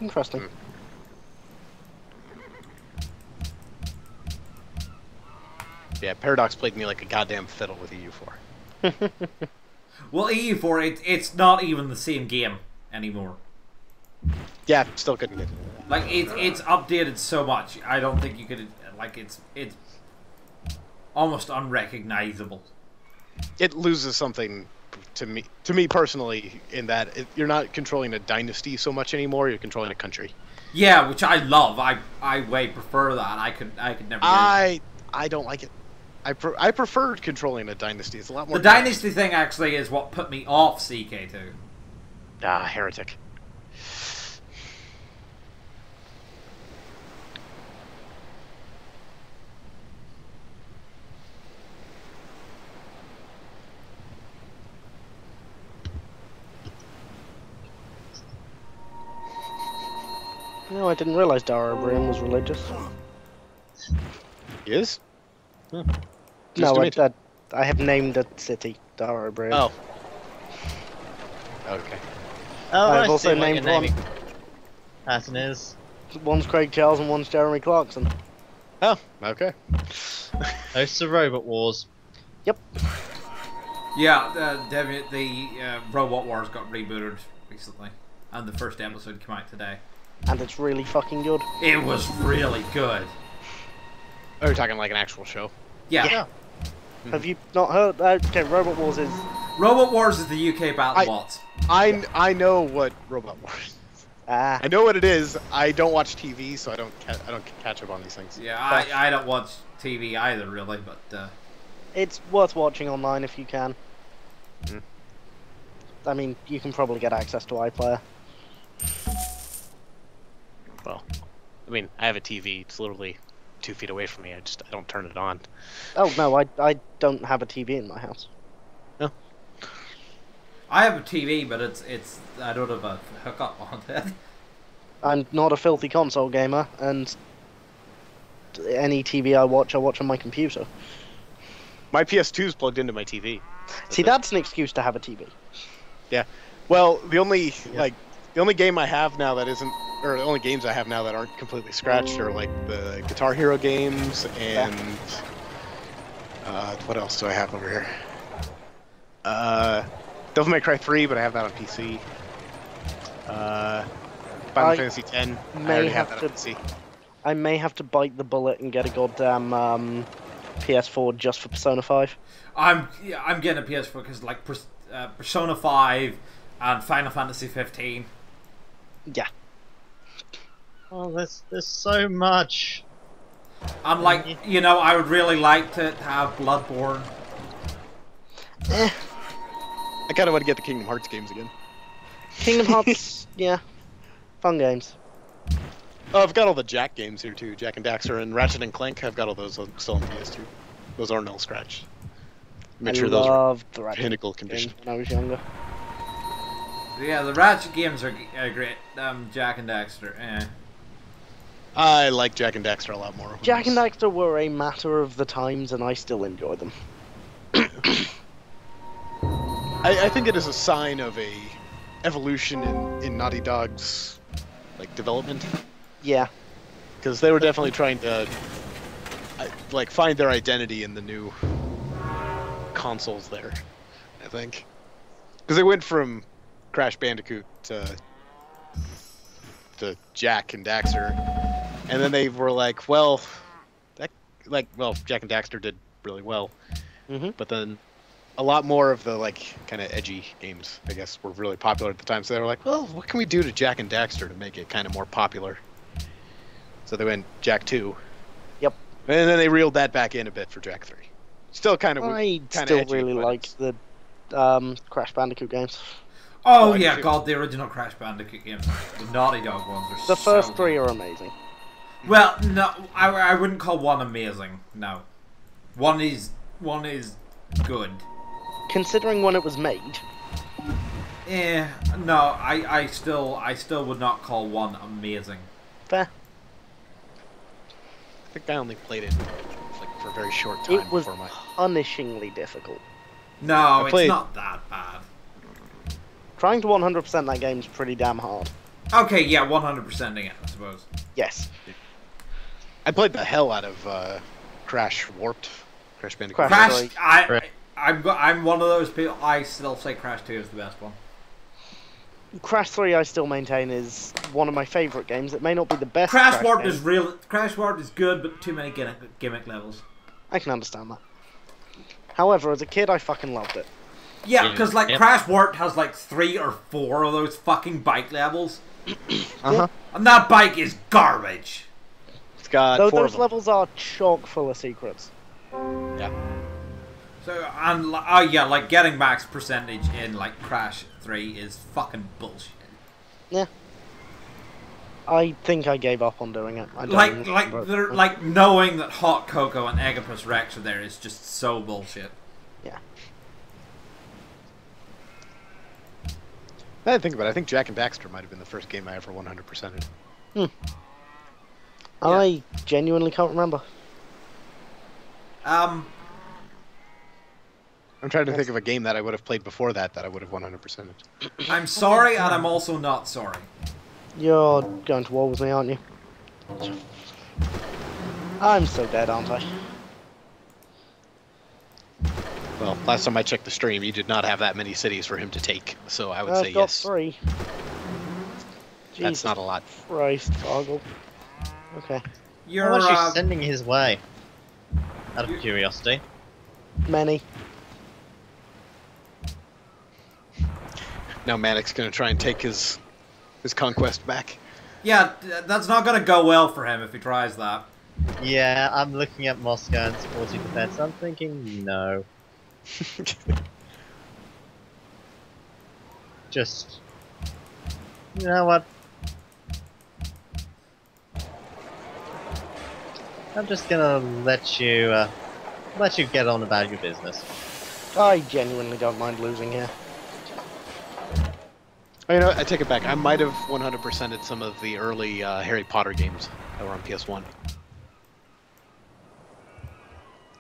Interesting. Yeah, Paradox played me like a goddamn fiddle with EU4. Well, EU4, it's not even the same game anymore. Yeah, still couldn't get it. Like it's updated so much. I don't think you could like it's almost unrecognizable. It loses something to me personally in that you're not controlling a dynasty so much anymore. You're controlling a country. Yeah, which I love. I way prefer that. I could never. I don't like it. I prefer controlling a dynasty. It's a lot more. The dynasty thing actually is what put me off CK2. Ah, heretic. No, I didn't realize Dara Brim was religious. He is? Huh. No, I have named a city Dara Brim. Oh. Okay. Oh, I've I also see what named your one. naming pattern is. One's Craig Charles and one's Jeremy Clarkson. Oh, okay. Hosts of Robot Wars. Yep. Yeah, the Robot Wars got rebooted recently, and the first episode came out today. And it's really fucking good. It was really good. Oh, you're talking like an actual show? Yeah. Yeah. Have you not heard? Okay, Robot Wars is. Robot Wars is the UK BattleBots. I know what Robot Wars is. I know what it is. I don't watch TV, so I don't catch up on these things. Yeah, I don't watch TV either, really, but It's worth watching online if you can. Mm. I mean, you can probably get access to iPlayer. Well, I mean, I have a TV. It's literally 2 feet away from me. I don't turn it on. Oh no, I don't have a TV in my house. No. I have a TV, but it's I don't have a hookup on it. I'm not a filthy console gamer, and any TV I watch on my computer. My PS2 is plugged into my TV. See, that's an excuse to have a TV. Yeah. Well, the only game I have now that isn't, or the only games I have now that aren't completely scratched are like the Guitar Hero games and what else do I have over here? Devil May Cry 3, but I have that on PC. Final Fantasy X, I already have that on PC. I may have to bite the bullet and get a goddamn PS4 just for Persona 5. I'm getting a PS4 because like Persona 5 and Final Fantasy 15. Yeah. Oh, there's so much. And like, you know, I would really like to have Bloodborne. Eh. I kind of want to get the Kingdom Hearts games again. Kingdom Hearts, yeah. Fun games. Oh, I've got all the Jack games here too. Jack and Daxter and Ratchet and Clank. I've got all those still on PS2. Those aren't all scratched. Make sure those are the Ratchet pinnacle condition. games when I was younger. Yeah, the Ratchet games are great. Jack and Daxter, I like Jack and Daxter a lot more. Jack and Daxter were a matter of the times, and I still enjoy them. I think it is a sign of a evolution in Naughty Dog's like development. Yeah. Because they were definitely trying to like find their identity in the new consoles there, I think. Because they went from Crash Bandicoot to Jack and Daxter, and then they were like, well, Jack and Daxter did really well, but then a lot more of the like kind of edgy games, I guess, were really popular at the time. So they were like, well, what can we do to Jack and Daxter to make it kind of more popular? So they went Jack 2. Yep. And then they reeled that back in a bit for Jack 3. Still kind of I still edgy, really like the Crash Bandicoot games. Oh yeah, God, the original Crash Bandicoot games, the Naughty Dog ones are the first so three good. are amazing. Well, no, I wouldn't call one amazing. No, one is good. Considering when it was made. No, I still would not call one amazing. Fair. I think I only played it like for a very short time. It was before punishingly difficult. No, it's not that bad. Trying to 100% that game is pretty damn hard. Okay, yeah, 100%ing it, I suppose. Yes. I played the hell out of Crash Warped. Crash Bandicoot. Crash I'm one of those people. I still say Crash 2 is the best one. Crash 3, I still maintain, is one of my favourite games. It may not be the best. Crash Warped game. is real. Crash Warped is good, but too many gimmick levels. I can understand that. However, as a kid, I fucking loved it. Yeah, because like Crash Warped has like 3 or 4 of those fucking bike levels, and that bike is garbage. It's got Though 4 those of them. levels are chock full of secrets. Yeah. So and like getting max percentage in like Crash 3 is fucking bullshit. Yeah. I think I gave up on doing it. I don't Like knowing that Hot Cocoa and Eggopus Rex are there is just so bullshit. Yeah. I didn't think about it. I think Jack and Daxter might have been the first game I ever 100%ed. I genuinely can't remember. I'm trying to think of a game that I would have played before that I would have 100%ed. I'm sorry, and I'm also not sorry. You're going to war with me, aren't you? I'm so dead, aren't I? Well, last time I checked the stream, you did not have that many cities for him to take, so I would say I've got yes. 3. That's Jesus not a lot. Christ, Boggle. Okay. How much are you sending his way? Out of curiosity. Many. Now Manic's gonna try and take his conquest back. Yeah, that's not gonna go well for him if he tries that. Yeah, I'm looking at Moscow and supporting defense. I'm thinking no. Just, you know what? I'm just gonna let you get on about your business. I genuinely don't mind losing here. Oh, you know what? I take it back. I might have 100%ed some of the early Harry Potter games that were on PS1.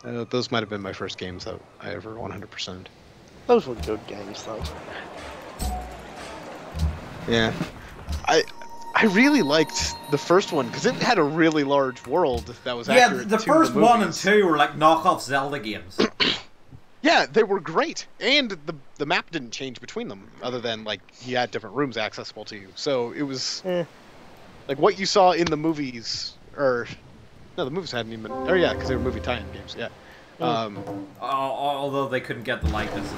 Those might have been my first games that I ever 100%ed. Those were good games, though. Yeah. I really liked the first one because it had a really large world that was Yeah, accurate the to first the one and movies. 2 were like knockoff Zelda games. Yeah, they were great, and the map didn't change between them, other than like you had different rooms accessible to you. So it was like what you saw in the movies, or no, the movies hadn't even. Oh yeah, because they were movie tie-in games. Yeah. Although they couldn't get the likenesses.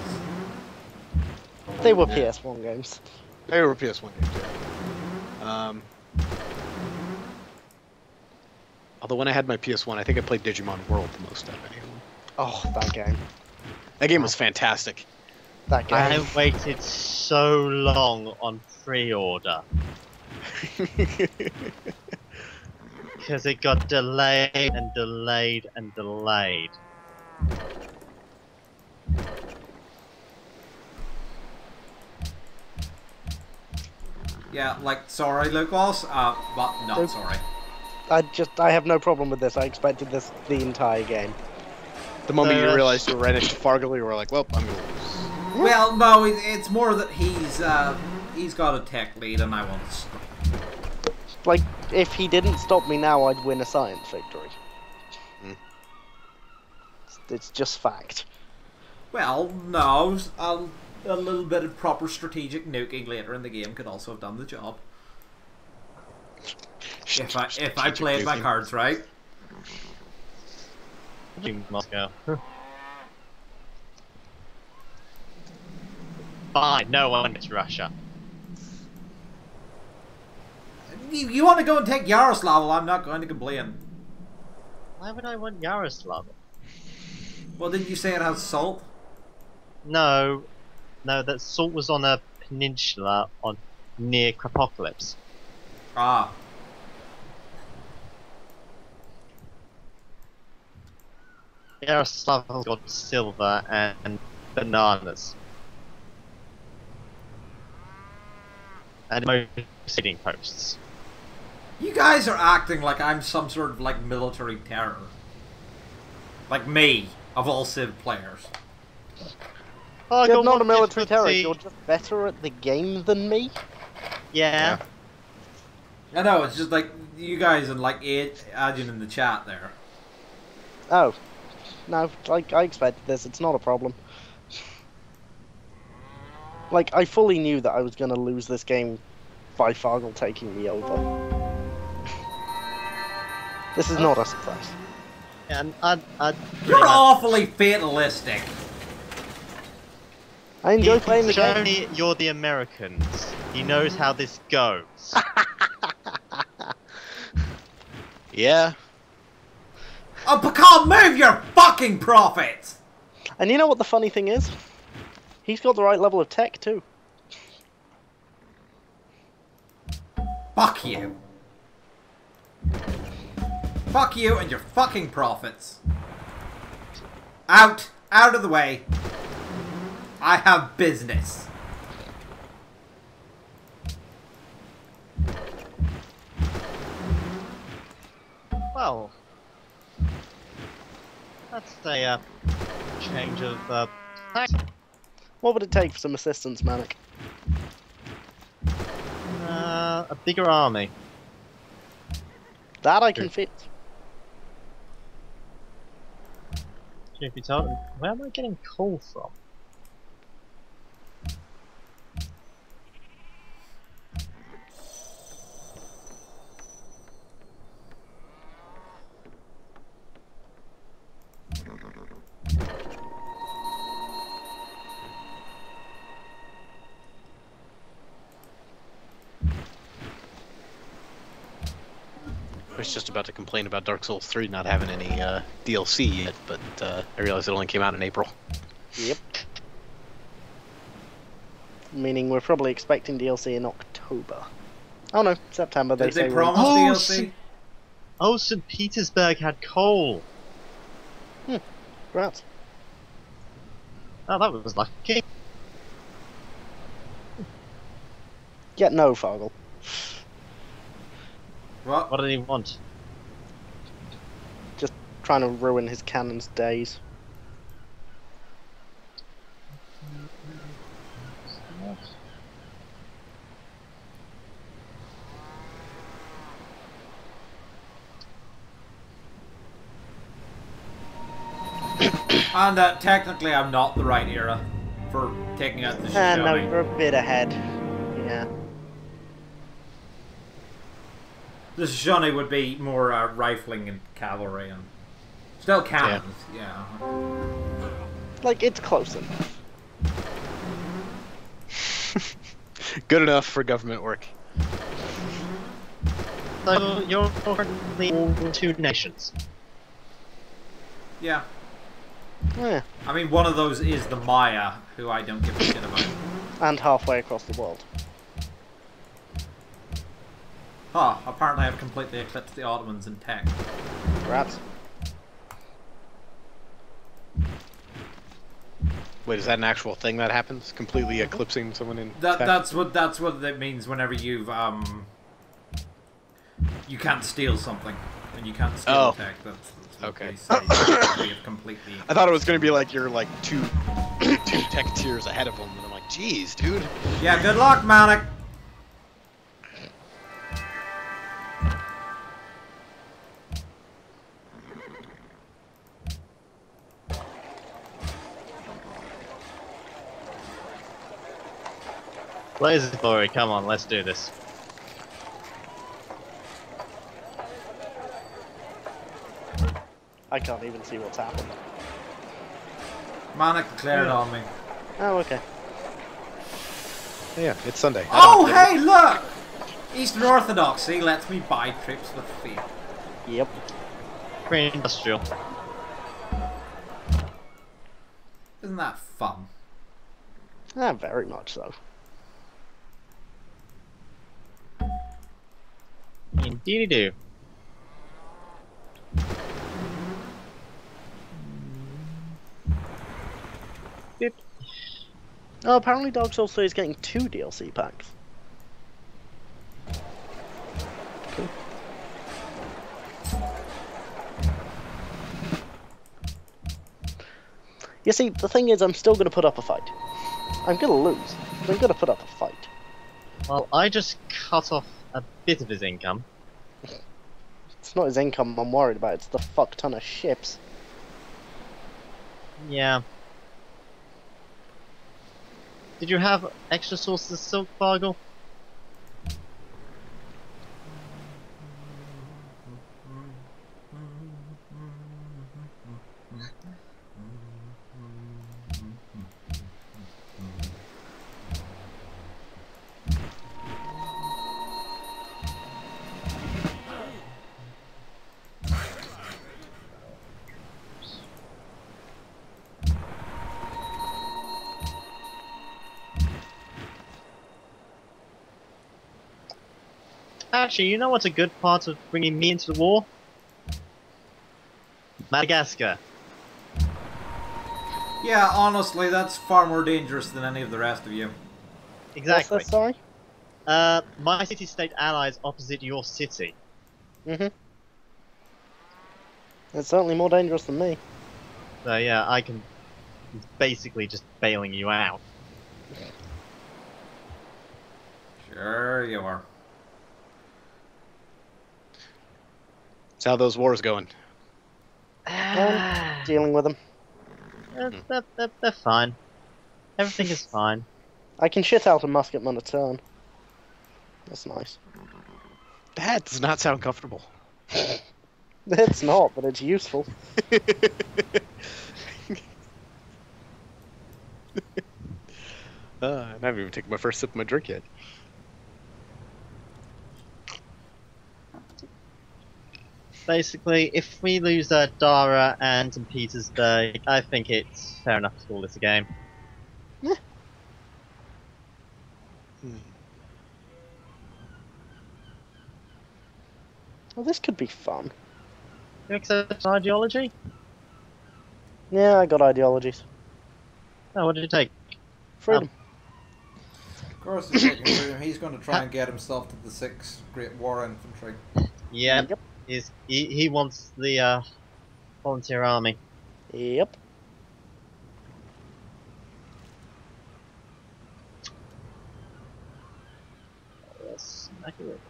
They were PS1 games. They were PS1 games. Yeah. Although when I had my PS1, I think I played Digimon World the most out of anyone. Oh, that game. That game was fantastic. That game. I waited so long on pre-order because it got delayed and delayed and delayed. Yeah, like, sorry, Lucas, but not sorry. I have no problem with this. I expected this the entire game. The moment you realized you were right next to Fargul, you were like, well, I'm gonna lose. Well, no, it's more that he's got a tech lead and I want to stop. Like, if he didn't stop me now, I'd win a science victory. It's just fact. Well, no, a little bit of proper strategic nuking later in the game could also have done the job. If I played my cards right. Moscow. Fine, no one gets Russia. You want to go and take Yaroslav? I'm not going to complain. Why would I want Yaroslav? Well, didn't you say it has salt? No, that salt was on a peninsula near Krapocalypse. Ah. Yaroslavl's got silver and bananas. And most trading posts. You guys are acting like I'm some sort of like military terror. Like me, of all Civ players. Oh, You're not a military terror, you're just better at the game than me? Yeah. I know, it's just like you guys and like Adrian in the chat there. Oh. No, like, I expected this, it's not a problem. Like, I fully knew that I was gonna lose this game by Fargul taking me over. This is not a surprise. And You're awfully fatalistic. I enjoy playing the game. Johnny, you're the Americans. He knows how this goes. Yeah. Oh, Pecan, move your fucking profits! And you know what the funny thing is? He's got the right level of tech, too. Fuck you. Fuck you and your fucking profits. Out! Out of the way. I have business. Well, that's a change of tact. What would it take for some assistance, Manic? A bigger army. That I can fit. If you tell them, where am I getting coal from? I was just about to complain about Dark Souls 3 not having any DLC yet, but I realized it only came out in April. Yep. Meaning we're probably expecting DLC in October. Oh no, September. Did they say promise DLC? Oh, St. Petersburg had coal. Congrats. Oh, that was lucky. Yeah, no, Fargul. What? What did he want? Just trying to ruin his cannon's days. And technically, I'm not the right era for taking out the No, Shoshone. you're a bit ahead. Yeah. The Shoshone would be more rifling and cavalry and still cannons. Yeah. Like, it's close enough. Good enough for government work. So you're currently all 2 nations. Yeah. Yeah. I mean, one of those is the Maya, who I don't give a shit about. And halfway across the world. Huh, apparently I've completely eclipsed the Ottomans in tech. Perhaps. Wait, is that an actual thing that happens? Completely eclipsing someone in tech? That's what that means whenever you've you can't steal something and you can't steal tech. That's what Okay. they say. We have completely. I thought it was going to be like you're like two tech tiers ahead of them, and I'm like, geez, dude. Yeah, good luck, Manic. Blaze Glory, come on, let's do this. I can't even see what's happened. Manic declared on me. Oh, okay. Yeah, it's Sunday. Oh, hey, look! Eastern Orthodoxy lets me buy trips with fee. Yep. Pre-industrial. Isn't that fun? Ah, very much so. Indeedy do. Beep. Oh, apparently Dark Souls 3 is getting 2 DLC packs. Cool. You see, the thing is, I'm still going to put up a fight. I'm going to lose, but I'm going to put up a fight. Well, I just cut off a bit of his income. It's not his income I'm worried about, it's the fuck ton of ships. Yeah. Did you have extra sources of silk, Fargle? Actually, you know what's a good part of bringing me into the war? Madagascar. Yeah, honestly, that's far more dangerous than any of the rest of you. Exactly. What's that, sorry? My city-state allies opposite your city. Mm-hmm. It's certainly more dangerous than me. So yeah, I can basically just bailing you out. Sure you are. That's how those wars going. Dealing with them. They're fine. Everything is fine. I can shit out a musketman a turn. That's nice. That does not sound comfortable. It's not, but it's useful. I haven't even taken my first sip of my drink yet. Basically, if we lose Dara and St. Petersburg, I think it's fair enough to call this a game. Yeah. Well, this could be fun. You accept ideology? Yeah, I got ideologies. Oh, what did you take? Freedom. Of course, he's taking freedom. He's going to try and get himself to the 6th Great War Infantry. Yeah, Yep. he wants the volunteer army. Yep. Yes, accurate.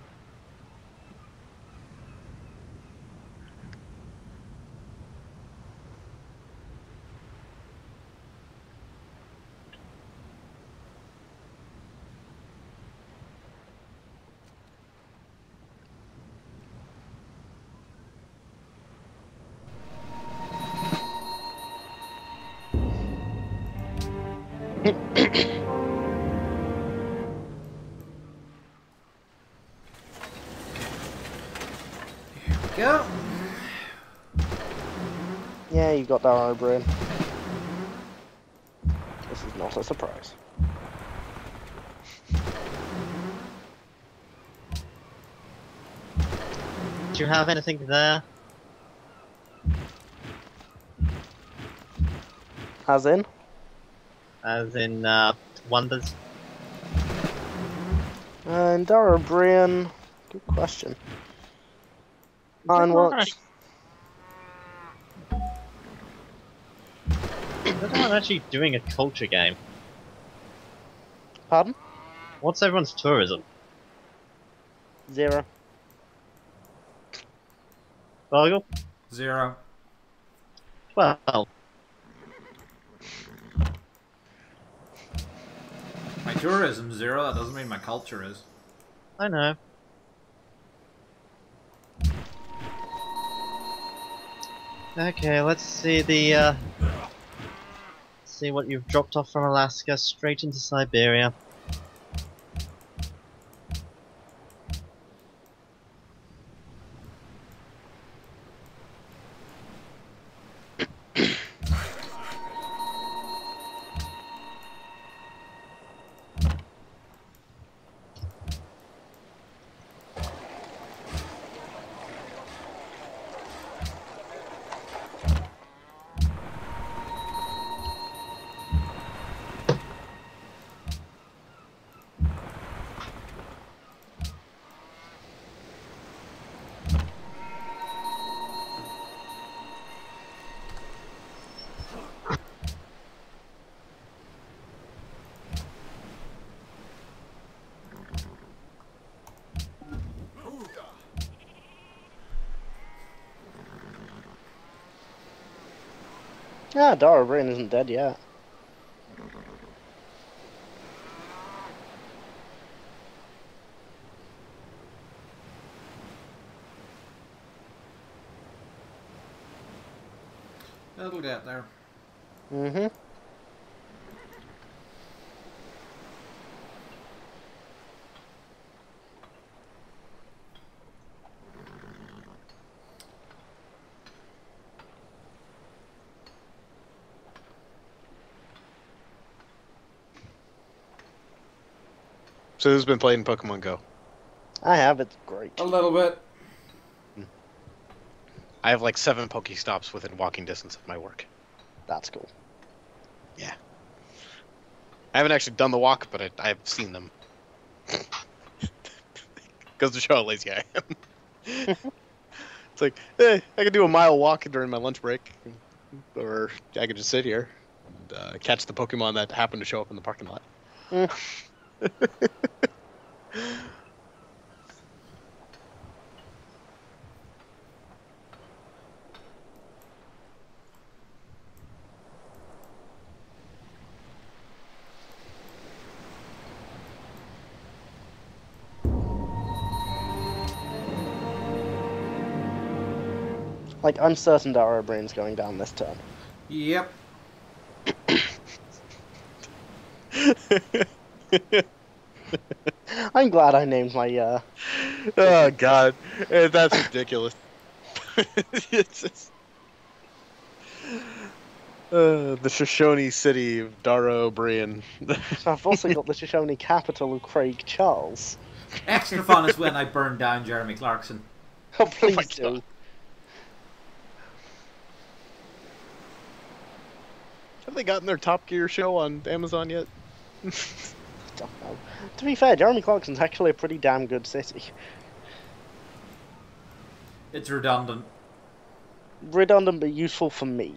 Go. Yeah, you got Darrow Brain. This is not a surprise. Do you have anything there? As in? As in, wonders? And Darrow Brain. Good question. And what? I'm actually doing a culture game. Pardon? What's everyone's tourism? 0. Virgil? 0. 12. My tourism's 0. That doesn't mean my culture is. I know. Okay, let's see the, see what you've dropped off from Alaska straight into Siberia. Yeah, Darrow Brain isn't dead yet. It'll get there. Mm-hmm. So who's been playing Pokemon Go? I have, it's great. A little bit. I have like 7 Pokestops within walking distance of my work. That's cool. I haven't actually done the walk, but I've seen them. Goes to show how lazy I am. It's like, I could do a mile walk during my lunch break, or I could just sit here and catch the Pokemon that happen to show up in the parking lot. Like, I'm certain Darrow Brain's going down this turn. Yep. I'm glad I named my, Oh god, that's ridiculous. It's just... the Shoshone city of Darrow Brain. So I've also got the Shoshone capital of Craig Charles. Extra fun is when I burn down Jeremy Clarkson. Oh, please my do. God. Have they gotten their Top Gear show on Amazon yet? Don't know. To be fair, Jeremy Clarkson's actually a pretty damn good city. It's redundant. Redundant but useful for me.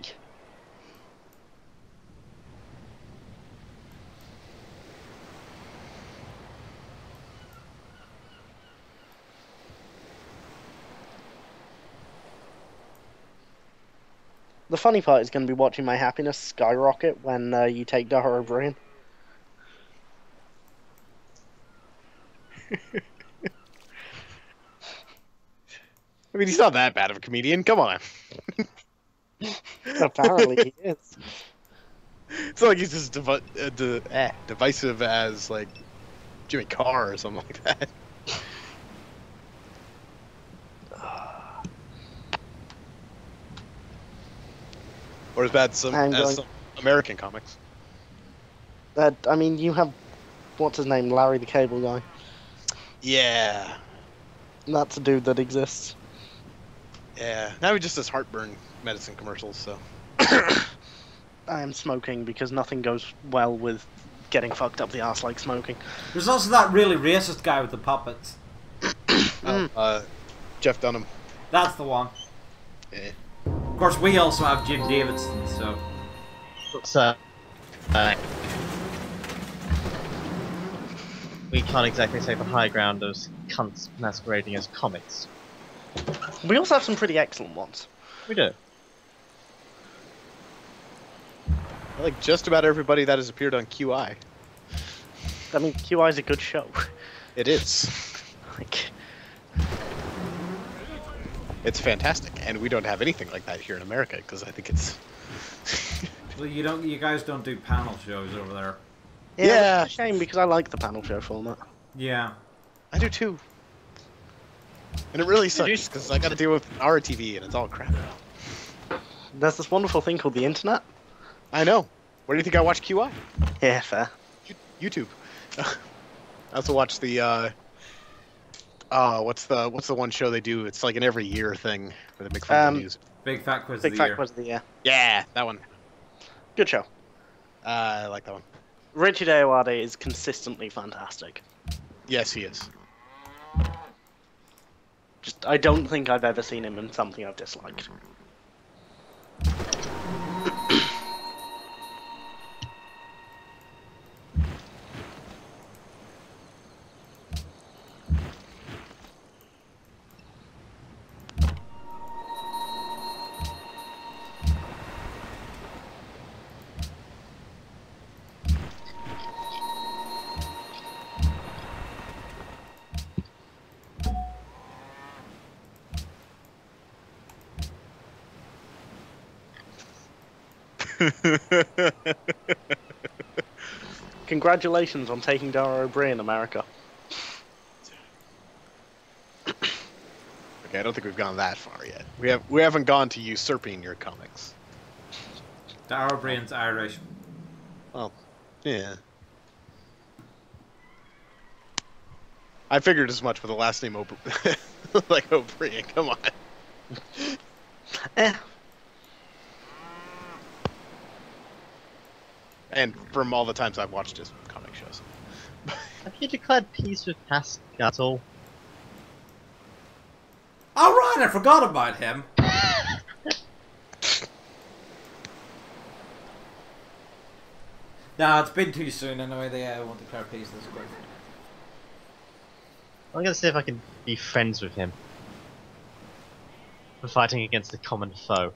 The funny part is going to be watching my happiness skyrocket when you take Darrow Brain. I mean, he's not that bad of a comedian. Come on. Apparently he is. It's not like he's as divisive as like Jimmy Carr or something like that. Or as bad as some American comics. I mean, you have what's his name, Larry the Cable Guy. Yeah. That's a dude that exists. Yeah. Now he just does heartburn medicine commercials, so. I am smoking because nothing goes well with getting fucked up the arse like smoking. There's also that really racist guy with the puppets. Jeff Dunham. That's the one. Yeah. Of course, we also have Jim Davidson, so... So, we can't exactly take the high ground of cunts masquerading as comics. We also have some pretty excellent ones. We do. I like just about everybody that has appeared on QI. I mean, QI is a good show. It is. Like, It's fantastic, and we don't have anything like that here in America because I think it's. Well, you guys don't do panel shows over there. Yeah. It's a shame because I like the panel show format. Yeah. I do too. And it really Did you- sucks because I got to deal with our TV and it's all crap. There's this wonderful thing called the internet. I know. Where do you think I watch QI? Yeah, fair. YouTube. I also watch the. What's the one show they do? It's like an every year thing where they make fun of the news. Big Fat Quiz Big of the Fat Year. Quiz of the Year. Yeah, that one. Good show. I like that one. Richard Ayoade is consistently fantastic. Yes, he is. Just, I don't think I've ever seen him in something I've disliked. Congratulations on taking Dara O'Brien, America. Okay, I don't think we've gone that far yet. We haven't gone to usurping your comics. Dara O'Brien's Irish. Well, yeah. I figured as much with the last name like O'Brien. Come on. Eh. And from all the times I've watched his comic shows. Have you declared peace with Pascal? All right, I forgot about him. Nah, it's been too soon anyway. They want to declare peace this quick. I'm gonna see if I can be friends with him. For fighting against a common foe.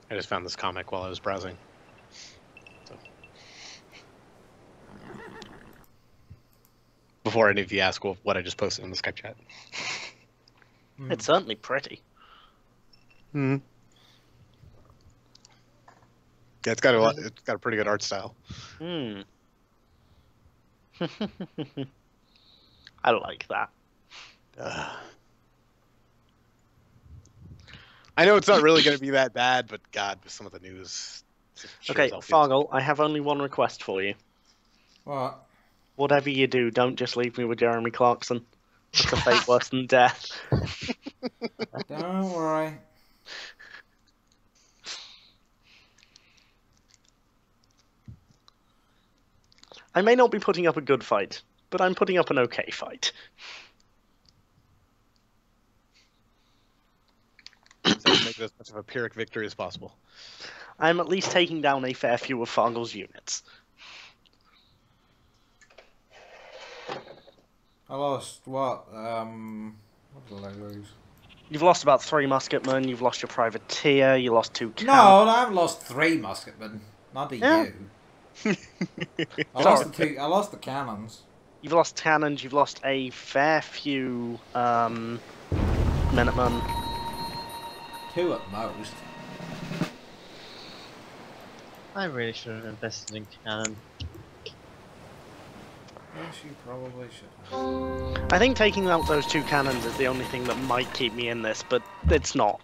I just found this comic while I was browsing. So. Before any of you ask what I just posted in the Skype chat. It's certainly pretty. Hmm. Yeah, it's got a pretty good art style. Hmm. I like that. I know it's not really going to be that bad, but God, with some of the news Sure Okay, as hell feels. Fargle, I have only one request for you. What? Whatever you do, don't just leave me with Jeremy Clarkson. That's a fate worse than death. Don't worry. I may not be putting up a good fight, but I'm putting up an okay fight. So make it as much of a Pyrrhic victory as possible. I'm at least taking down a fair few of Fargle's units. I lost what? What did I lose? You've lost about 3 musketmen, you've lost your privateer, you lost 2 No, cannon. I haven't lost 3 musketmen. Not to Yeah. you. I lost the 2. I lost the cannons. You've lost cannons, you've lost a fair few Minutemen. 2 at most. I really should have invested in cannon. Yes, you probably should have. I think taking out those 2 cannons is the only thing that might keep me in this, but it's not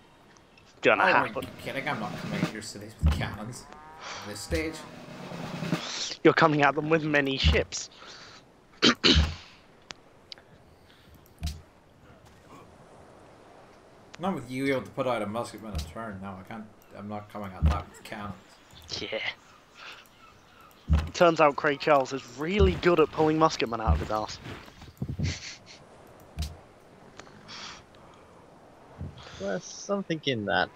gonna Oh, are happen. you kidding? I'm not coming at your cities with cannons at this stage. You're coming at them with many ships. Not with you able to put out a musketman a turn. No, I can't. I'm not coming at that with cannons. Yeah. It turns out Craig Charles is really good at pulling musketmen out of his arse. There's something in that.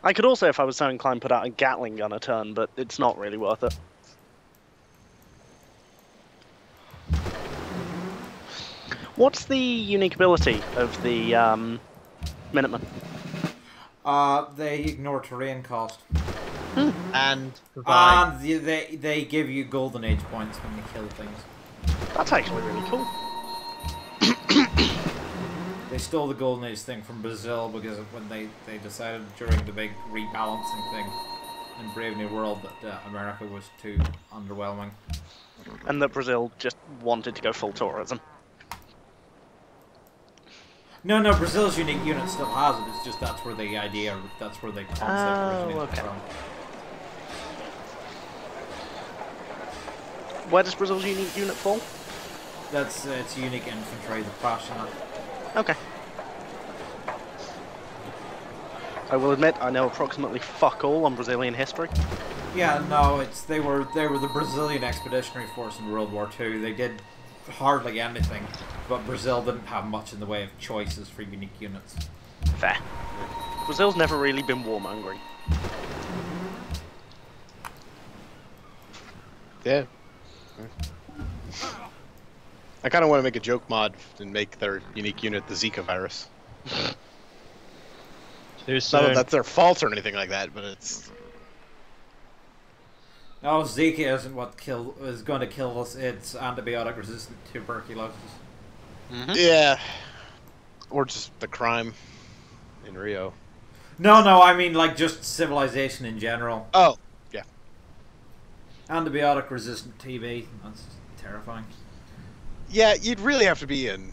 I could also, if I was so inclined, put out a Gatling gun a turn, but it's not really worth it. What's the unique ability of the Minutemen? They ignore terrain cost. And provide. And they give you golden age points when you kill things. That's actually really cool. They stole the golden age thing from Brazil because of when they decided during the big rebalancing thing in Brave New World that America was too underwhelming. And that Brazil just wanted to go full tourism. No, Brazil's unique unit still has it. It's just that's where the idea, that's where the concept originated okay. from. Where does Brazil's unique unit fall? That's it's unique infantry, the Prussian. Okay. I will admit, I know approximately fuck all on Brazilian history. Yeah, no, they were the Brazilian Expeditionary Force in World War II. They did hardly anything, but Brazil didn't have much in the way of choices for unique units. Fair. Brazil's never really been warmongering. Yeah. I kind of want to make a joke mod and make their unique unit the Zika virus. Too Not soon. that that's their fault or anything like that, but it's... No, Zika isn't what is going to kill us. It's antibiotic-resistant tuberculosis. Yeah. Or just the crime in Rio. No, I mean like just civilization in general. Oh, yeah. Antibiotic-resistant TB. That's terrifying. Yeah, you'd really have to be in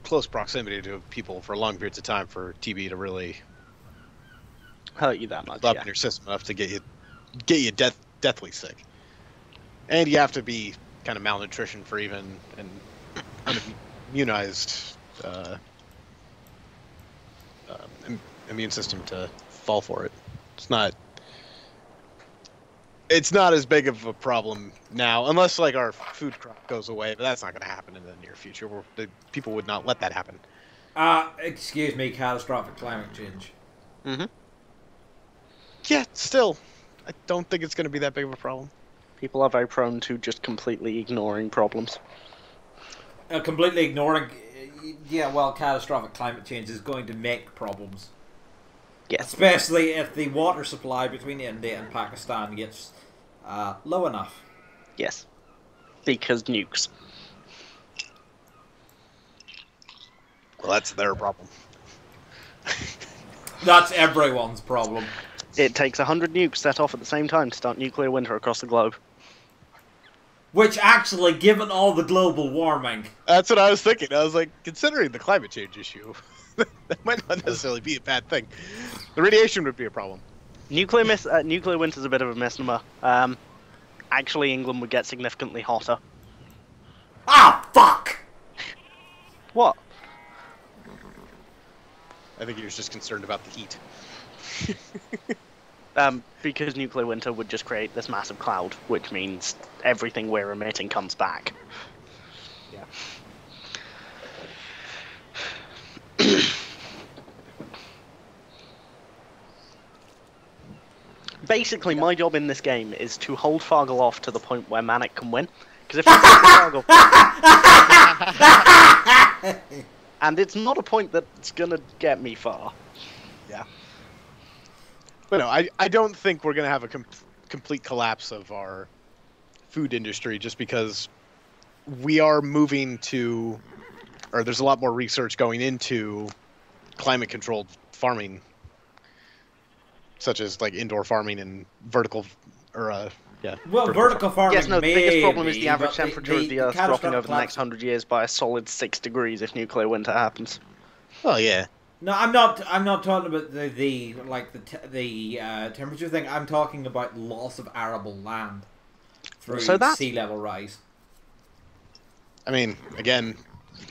close proximity to people for long periods of time for TB to really Hurt you that much, build up yeah. in your system enough to get you deathly sick. And you have to be kind of malnutrition for even an immunized immune system to fall for it. It's not as big of a problem now, unless like our food crop goes away, but that's not going to happen in the near future. People would not let that happen. Excuse me, catastrophic climate change. Mm-hmm. Yeah, still, I don't think it's going to be that big of a problem. People are very prone to just completely ignoring problems. Completely ignoring... Yeah, well, catastrophic climate change is going to make problems. Yes. Especially if the water supply between India and Pakistan gets low enough. Yes. Because nukes. Well, that's their problem. That's everyone's problem. It takes 100 nukes set off at the same time to start nuclear winter across the globe. Which actually, given all the global warming, That's what I was thinking. I was like, considering the climate change issue, that might not necessarily be a bad thing. The radiation would be a problem. Nuclear winter's a bit of a misnomer. Actually, England would get significantly hotter. ah, fuck. What? I think he was just concerned about the heat. Because nuclear winter would just create this massive cloud, which means everything we're emitting comes back. Yeah. Basically, my job in this game is to hold Fargle off to the point where Manic can win. Because if I hold Fargle, and it's not a point that's gonna get me far. Yeah. But no, I don't think we're going to have a complete collapse of our food industry just because we are moving to, or there's a lot more research going into climate-controlled farming, such as like indoor farming and vertical, or yeah. Well, vertical farming. Yes, no, the biggest problem is maybe, the average but temperature of the Earth catastrophic dropping over the next collapse- 100 years by a solid 6 degrees if nuclear winter happens. Oh yeah. No, I'm not talking about the temperature thing. I'm talking about loss of arable land through So that- sea level rise. I mean, again,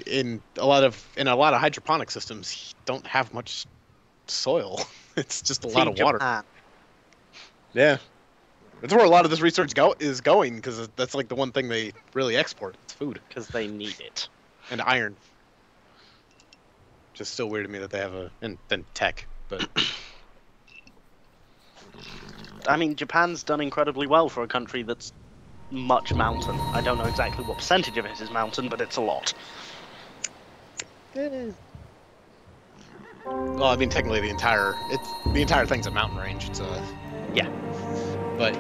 in a lot of hydroponic systems, you don't have much soil. It's just a lot of water. Japan. Yeah. That's where a lot of this research is going, because that's like the one thing they really export. It's food. Because they need it. And iron. Just still weird to me that they have and then tech, but I mean, Japan's done incredibly well for a country that's much mountain. I don't know exactly what percentage of it is mountain, but it's a lot. well, I mean, technically the entire thing's a mountain range. It's Yeah. but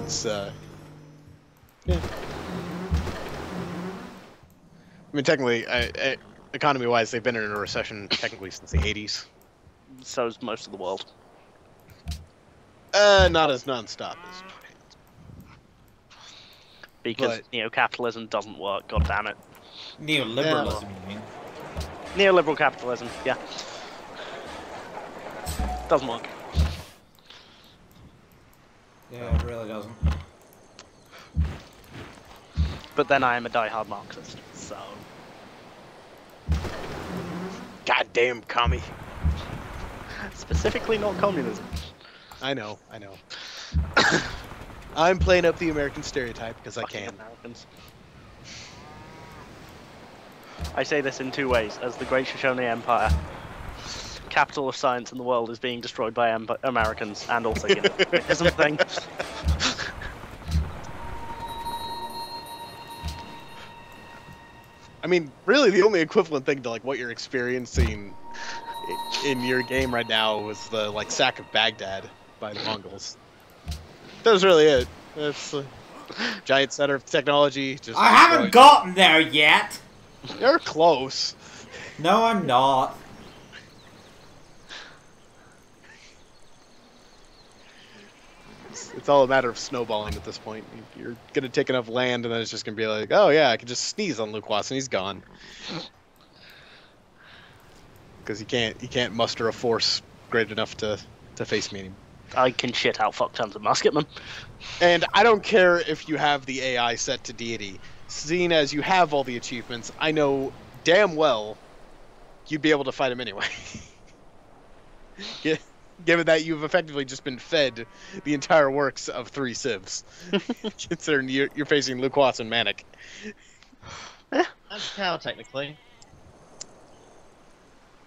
it's yeah. I mean, technically, economy-wise, they've been in a recession technically since the 80s. So's most of the world. Not as non-stop as Japan. Because But- neo-capitalism doesn't work, god damn it. Neoliberalism, you mean? Neoliberal capitalism, yeah. Doesn't work. Yeah, it really doesn't. But then I am a die-hard Marxist, so... Goddamn commie. Specifically not communism. I know. I'm playing up the American stereotype because I Fucking can. Americans. I say this in two ways. As the Great Shoshone Empire, capital of science in the world is being destroyed by Americans, and also, you know, communism thing. I mean, really, the only equivalent thing to like what you're experiencing in your game right now was the like sack of Baghdad by the Mongols. That was really it. It's a giant center of technology. Just I haven't gotten there yet! You're close. No, I'm not. It's all a matter of snowballing at this point. You're gonna take enough land, and then it's just gonna be like, oh yeah, I can just sneeze on Luke Watson, he's gone. Because you can't muster a force great enough to face meeting. I can shit out fuck tons of musketmen. And I don't care if you have the AI set to deity. Seeing as you have all the achievements, I know damn well you'd be able to fight him anyway. Yeah, given that you've effectively just been fed the entire works of 3 civs. Considering you're facing Luke Watson Manic. And Cow, technically.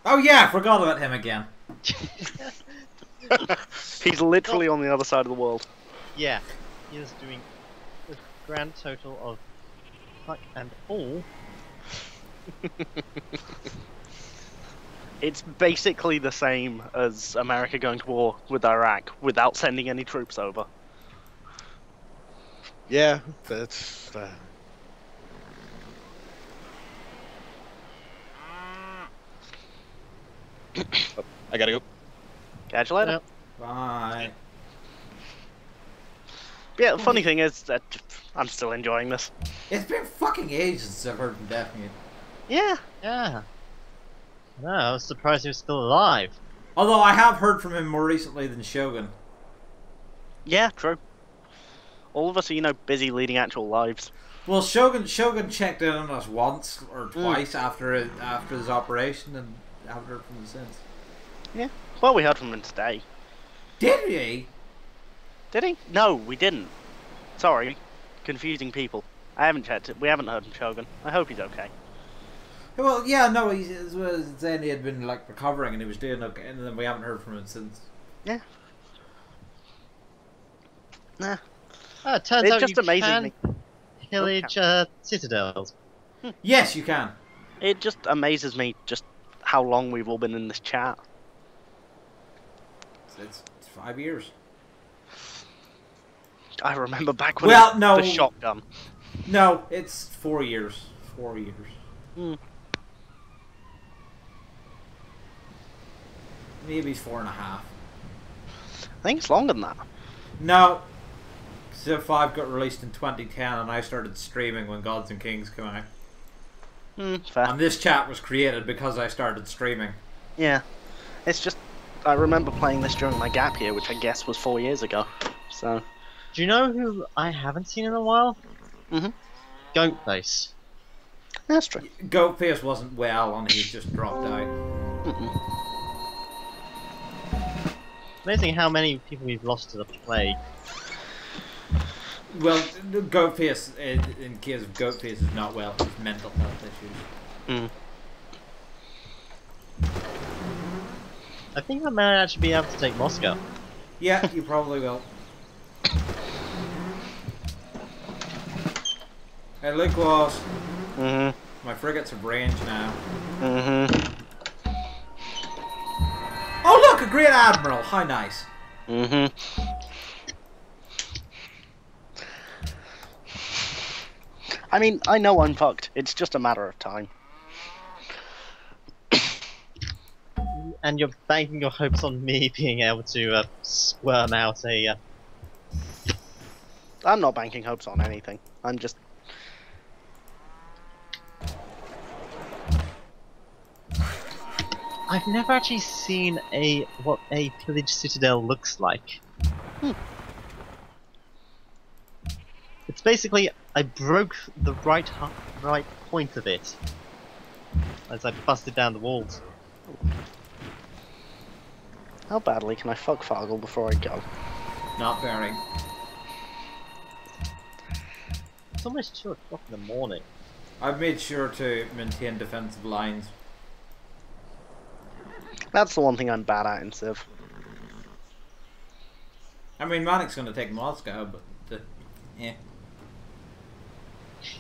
Oh yeah, I forgot about him again. He's literally on the other side of the world. Yeah, he is doing a grand total of fuck and all. It's basically the same as America going to war with Iraq without sending any troops over. Yeah, that's... Oh, I gotta go. Catch you later. Yep. Bye. Yeah, the funny thing is that I'm still enjoying this. It's been fucking ages since I've heard from Deathmute. Yeah. Yeah. No, I was surprised he was still alive. Although I have heard from him more recently than Shogun. Yeah, true. All of us are, busy leading actual lives. Well, Shogun checked in on us once or twice after his operation, and haven't heard from him since. Yeah. Well, we heard from him today. Did we? Did he? No, we didn't. Sorry. Confusing people. I haven't checked it. We haven't heard from Shogun. I hope he's okay. Well, yeah, no, he was saying he had been like recovering and he was doing okay, and then we haven't heard from him since. Yeah. Nah. Oh, it turns It out just you amazes can me. pillage citadels. Yes, you can. It just amazes me just how long we've all been in this chat. It's 5 years. I remember back when Well, it was no. the shotgun. No, it's 4 years. 4 years. Hmm. Maybe 4.5. I think it's longer than that. No. Civ 5 got released in 2010 and I started streaming when Gods and Kings came out. Fair. And this chat was created because I started streaming. Yeah. It's just, I remember playing this during my gap year, which I guess was 4 years ago. So. Do you know who I haven't seen in a while? Mhm. Goatface. That's true. Goatface wasn't well and he just dropped out. Amazing how many people we've lost to the plague. Well, Goatface, in case of Goatface, is not well. It's mental health issues. I think I might actually be able to take Moscow. Yeah, you probably will. Hey, look, Laws. My frigates have range now. Oh, look, a great admiral. How nice. I mean, I know I'm fucked. It's just a matter of time. And you're banking your hopes on me being able to squirm out a... I'm not banking hopes on anything. I'm just... I've never actually seen what a pillaged citadel looks like. It's basically, I broke the right point of it as I busted down the walls. How badly can I fuck Fargle before I go? Not very. It's almost 2 o'clock in the morning. I've made sure to maintain defensive lines. That's the one thing I'm bad at in Civ. I mean, Manic's going to take Moscow, but... yeah.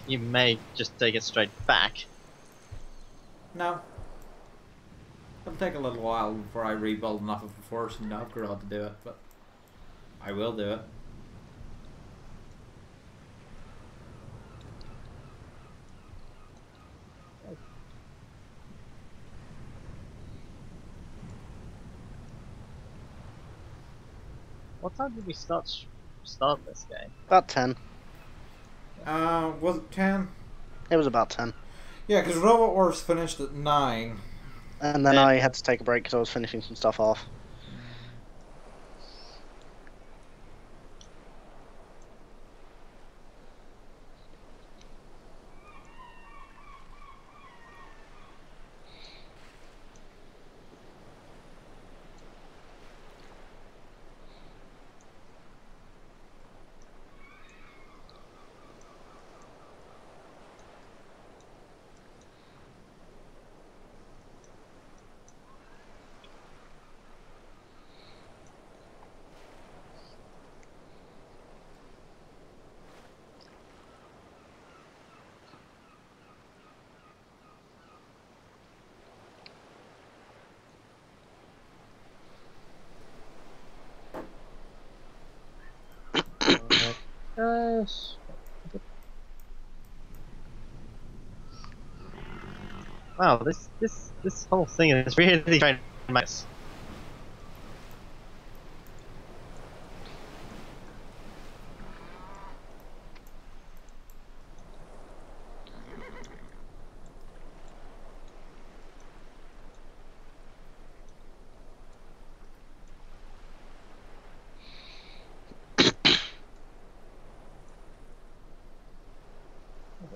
You may just take it straight back. No. It'll take a little while before I rebuild enough of a force in Novgorod to do it, but I will do it. What time did we start this game? About 10. Was it 10? It was about 10. Yeah, because Robot Wars finished at 9. And then I had to take a break because I was finishing some stuff off. Wow, this whole thing is really trying to mess.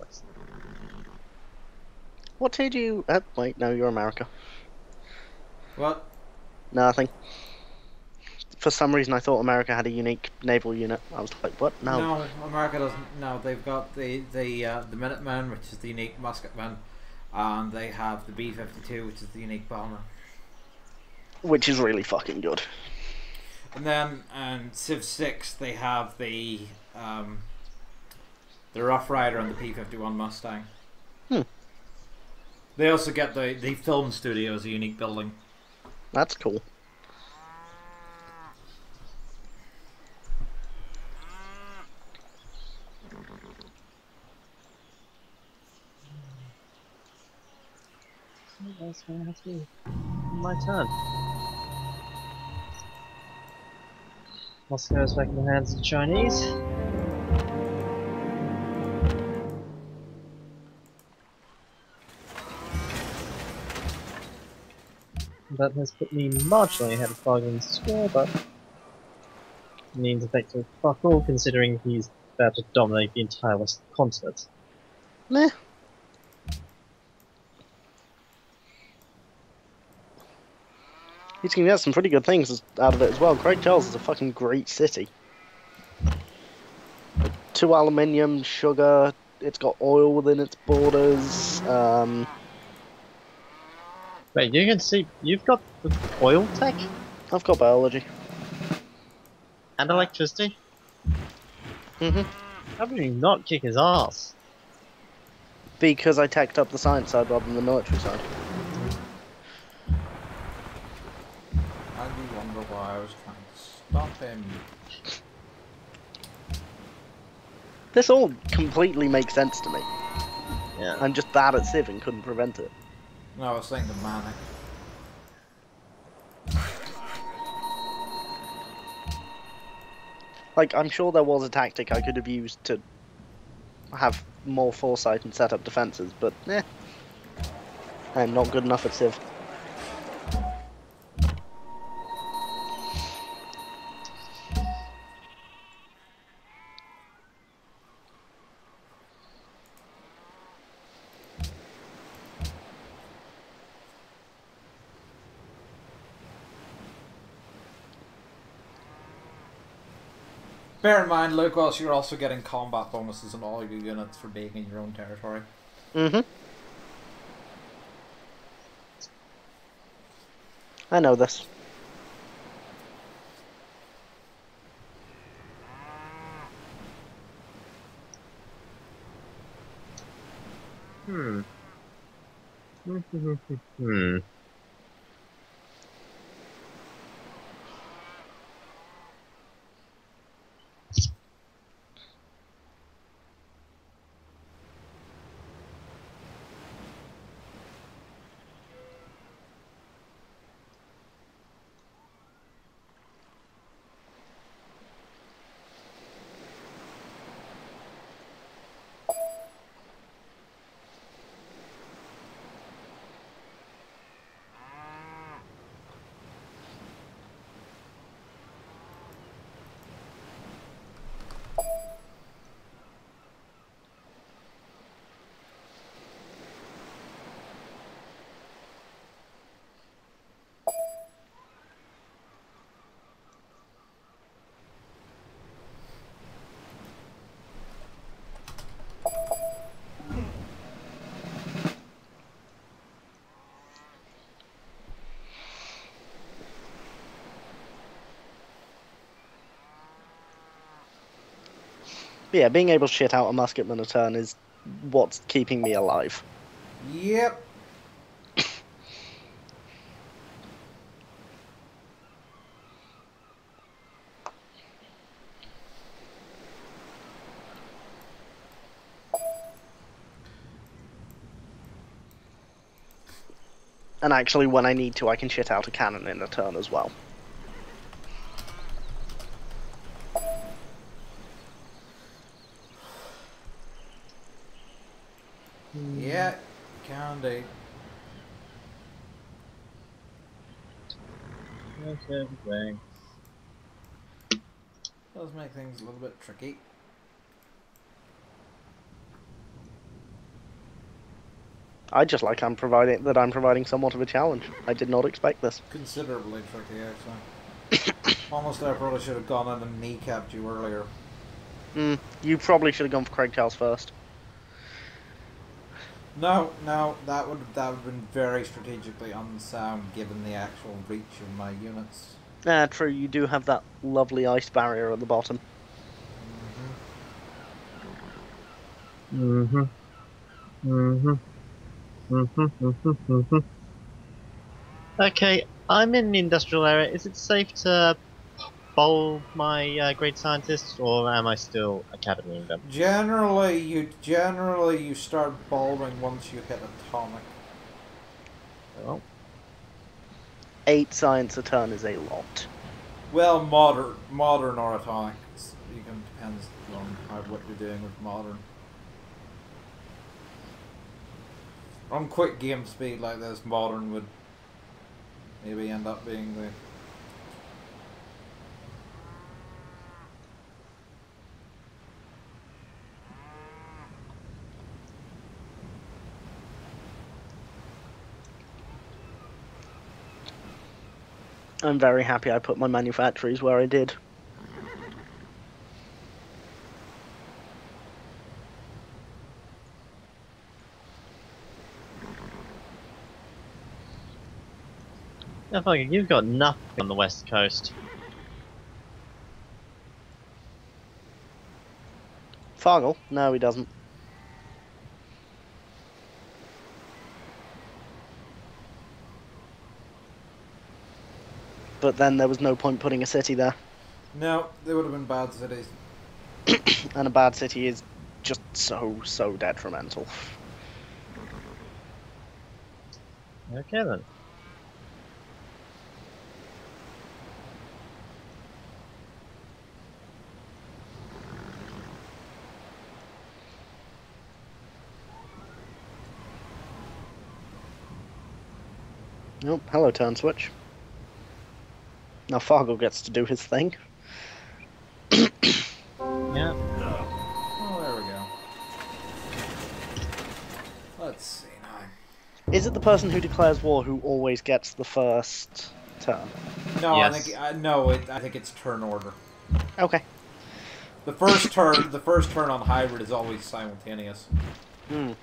sucks. What did you... wait, no, you're America. What? Nothing. For some reason, I thought America had a unique naval unit. I was like, what? No. No, America doesn't. No, they've got the Minutemen, which is the unique musketman, and they have the B-52, which is the unique bomber. Which is really fucking good. And then in Civ 6, they have the Rough Rider and the P-51 Mustang. Hmm. They also get the film studio as a unique building. That's cool. That's gonna have to be my turn. Moscow's back in the hands of the Chinese. That has put me marginally ahead of Bargain's score, but means effectively fuck all considering he's about to dominate the entire Western continent. Meh. He's gonna get some pretty good things out of it as well. Craig Charles is a fucking great city. 2 aluminium, sugar, it's got oil within its borders. Wait, you can see you've got the oil tech I've got biology. and electricity. hmm How do you not kick his ass? Because I teched up the science side rather than the military side. I do wonder why I was trying to stop him. This all completely makes sense to me. Yeah. I'm just bad at Civ and couldn't prevent it. No, I was saying the Manic. Like, I'm sure there was a tactic I could have used to have more foresight and set up defences, but I'm not good enough at Civ. Bear in mind, Lucas, you're also getting combat bonuses on all your units for being in your own territory. Mm-hmm. I know this. Hmm. Hmm. But yeah, being able to shit out a musketman a turn is what's keeping me alive. Yep. And actually, when I need to, I can shit out a cannon in a turn as well. Yeah, can do. That's everything. Does make things a little bit tricky. I just like I'm providing somewhat of a challenge. I did not expect this. Considerably tricky, actually. Almost I probably should have gone in and kneecapped you earlier. You probably should have gone for Craig Charles first. No, that would have been very strategically unsound given the actual reach of my units. True, you do have that lovely ice barrier at the bottom. Mm-hmm. Mm-hmm. Mm-hmm. Mm-hmm. Mm-hmm. Okay, I'm in the industrial area. Is it safe to bowl my great scientists, or am I still academying them? Generally you start bowling once you hit atomic. Well, 8 science a turn is a lot. Well, modern or atomic. You can depends on what you're doing with modern. On quick game speed like this, modern would maybe end up being the. I'm very happy I put my manufactories where I did. yeah, fuck it, you've got nothing on the west coast. Fargle? No, he doesn't. But then there was no point putting a city there. No, they would have been bad cities. And a bad city is just so detrimental. Okay then. Oh, hello, turn switch. Now Fargle gets to do his thing. Yeah. Oh, there we go. Let's see now. Is it the person who declares war who always gets the first turn? No, Yes. I think it's turn order. Okay. The first turn on hybrid is always simultaneous. Hmm.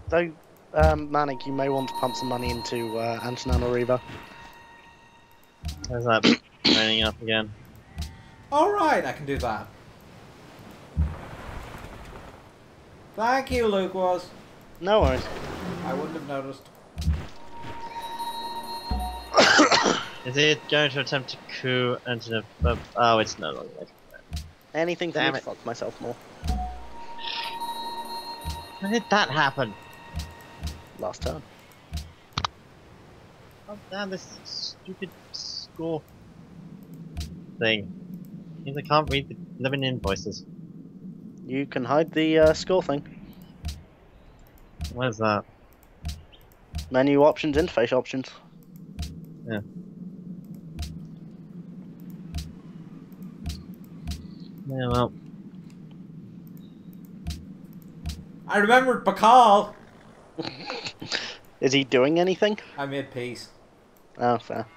Though, Manic, you may want to pump some money into Antananarivo. How's that raining up again? Alright, I can do that. Thank you, Luke was. No worries. I wouldn't have noticed. Is it going to attempt to coup and oh, it's no longer. Anything for Damn me it. to fuck myself more. When did that happen? Last turn. Oh damn, this stupid score thing. Means I can't read the living invoices. You can hide the score thing. Where's that? Menu options, interface options. Yeah, well. I remembered Bakal! Is he doing anything? I made peace. Oh, fair.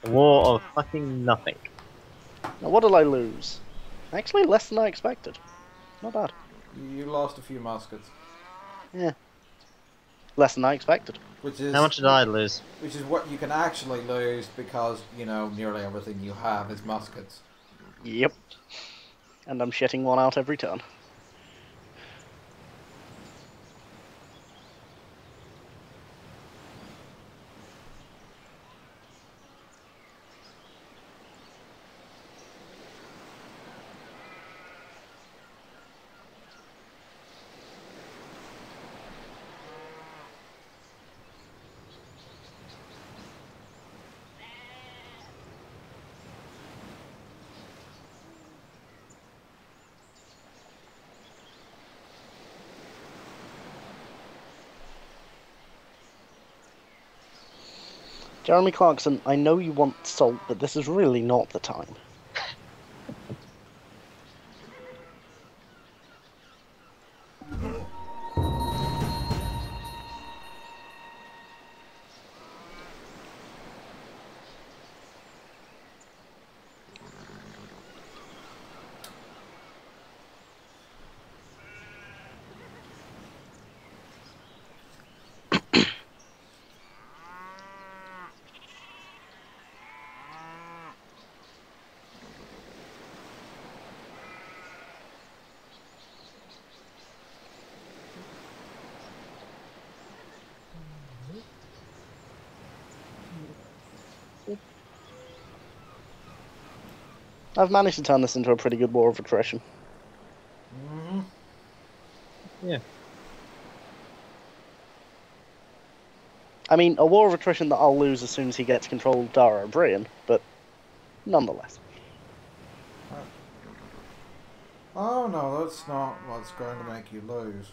A war of fucking nothing. Now, what did I lose? Actually, less than I expected. Not bad. You lost a few muskets. Yeah. Less than I expected. Which is How much did I lose? Which is what you can actually lose because, you know, nearly everything you have is muskets. Yep. And I'm shitting one out every turn. Jeremy Clarkson, I know you want salt, but this is really not the time. I've managed to turn this into a pretty good war of attrition. Mm-hmm. Yeah. I mean, a war of attrition that I'll lose as soon as he gets control of Dara O'Brien, but nonetheless. Oh no, that's not what's going to make you lose.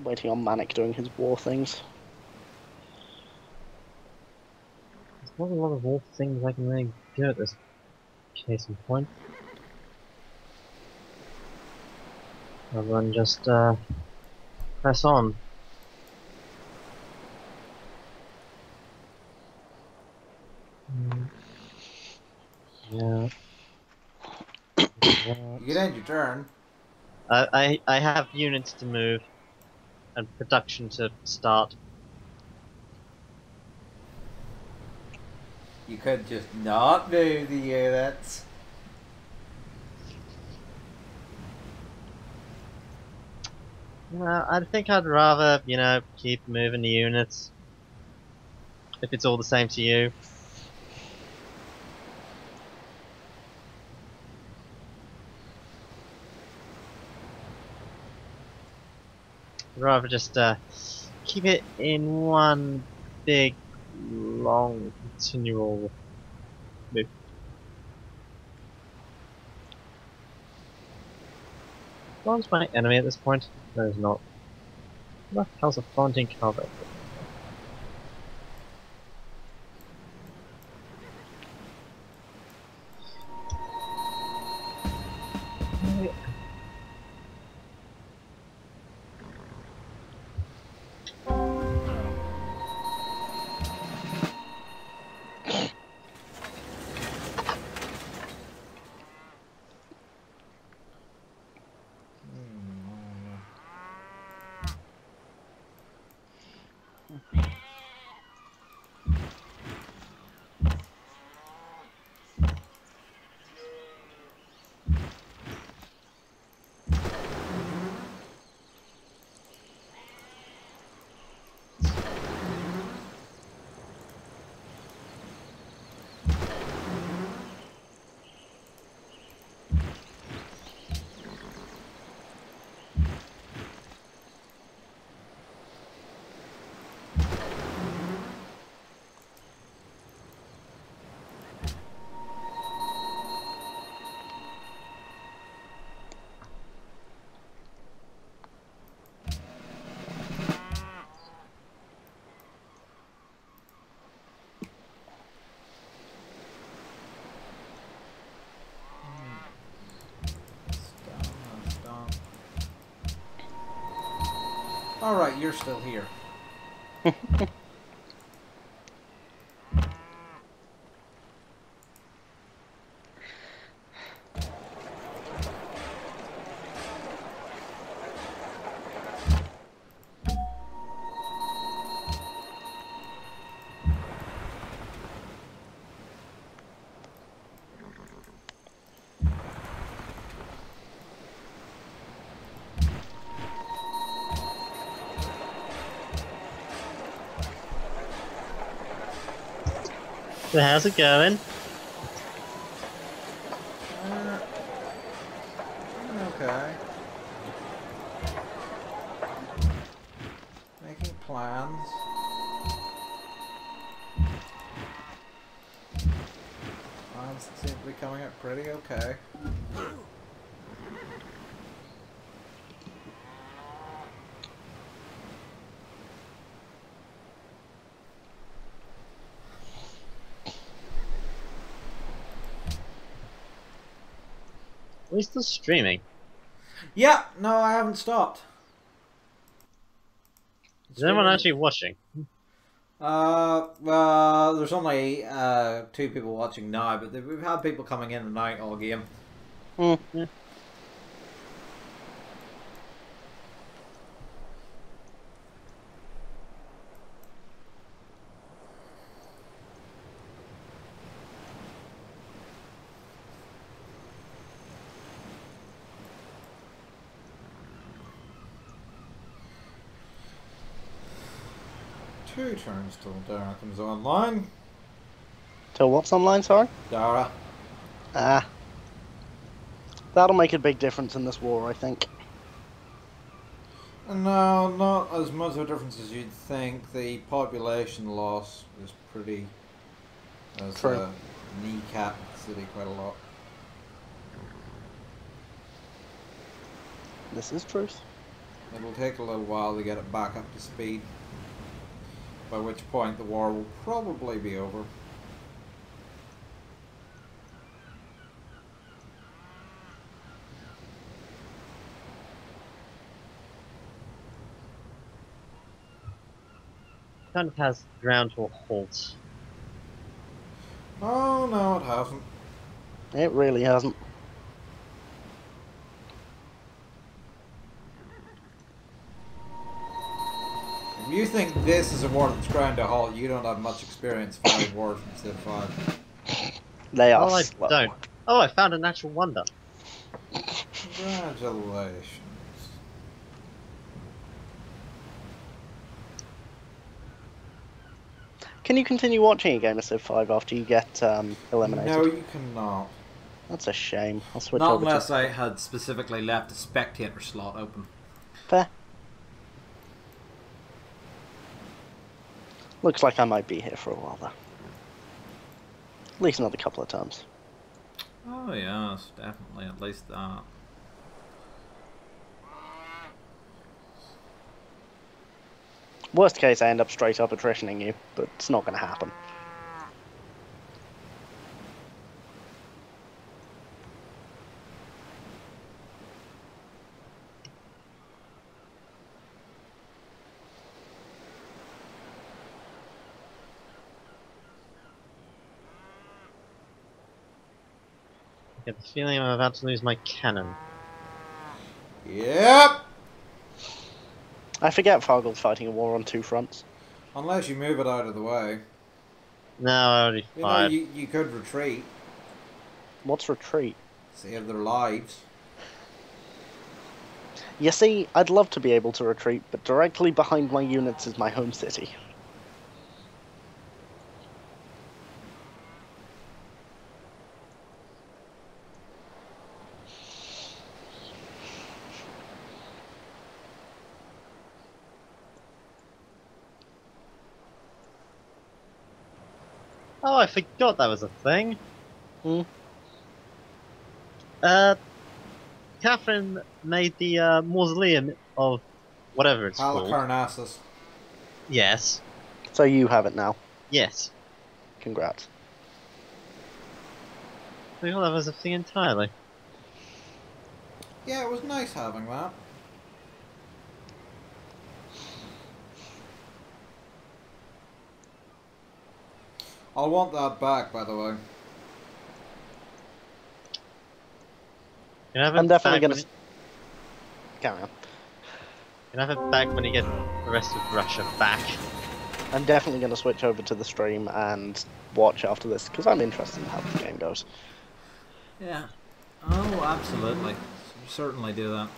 Waiting on Manic doing his war things. There's not a lot of wolf things I can really do at this case in point. Other than just press on. Yeah. You get end your turn. I have units to move and production to start. You could just not do the units. I think I'd rather, you know, keep moving the units. If it's all the same to you. I'd rather just keep it in one big, long, continual move. One's my enemy at this point? No, he's not. What the hell's a Fontaine cover? Alright, you're still here. So how's it going? Okay. Making plans. guns seem to be coming out pretty okay. Are we still streaming? Yeah, no, I haven't stopped. Is anyone actually watching? There's only 2 people watching now, but we've had people coming in and out all game. Hmm. Yeah. Two turns till Dara comes online. Till what's online, sorry? Dara. Ah. That'll make a big difference in this war, I think. No, not as much of a difference as you'd think. The population loss is pretty... As True. kneecap the city quite a lot. This is truth. It will take a little while to get it back up to speed. By which point the war will probably be over. Kind of has ground to a halt. Oh, no, it hasn't. It really hasn't. If you think this is a war that's ground to a halt, you don't have much experience fighting wars from Civ 5. They are Oh, I slow. don't. Oh, I found a natural wonder. Congratulations. Can you continue watching a game of Civ 5 after you get eliminated? No, you cannot. That's a shame. I'll switch Not over unless to... I had specifically left a spectator slot open. Fair. Looks like I might be here for a while, though. At least another couple of times. Oh yes, definitely, at least that. Worst case, I end up straight up attritioning you, but it's not going to happen. I get the feeling I'm about to lose my cannon. Yep! I forget Fargle's fighting a war on 2 fronts. Unless you move it out of the way. No, I already You know, fired. you could retreat, What's retreat? save their lives. You see, I'd love to be able to retreat, but directly behind my units is my home city. Oh, I forgot that was a thing. Hmm? Catherine made the mausoleum of whatever it's called. Halicarnassus. Yes. So you have it now. Yes. Congrats. I forgot that was a thing entirely. Yeah, it was nice having that. I'll want that back, by the way. You have it I'm definitely back gonna... when Carry on. you have it back when you get the rest of Russia back. I'm definitely going to switch over to the stream and watch after this, because I'm interested in how the game goes. Yeah. Oh, absolutely. Certainly do that.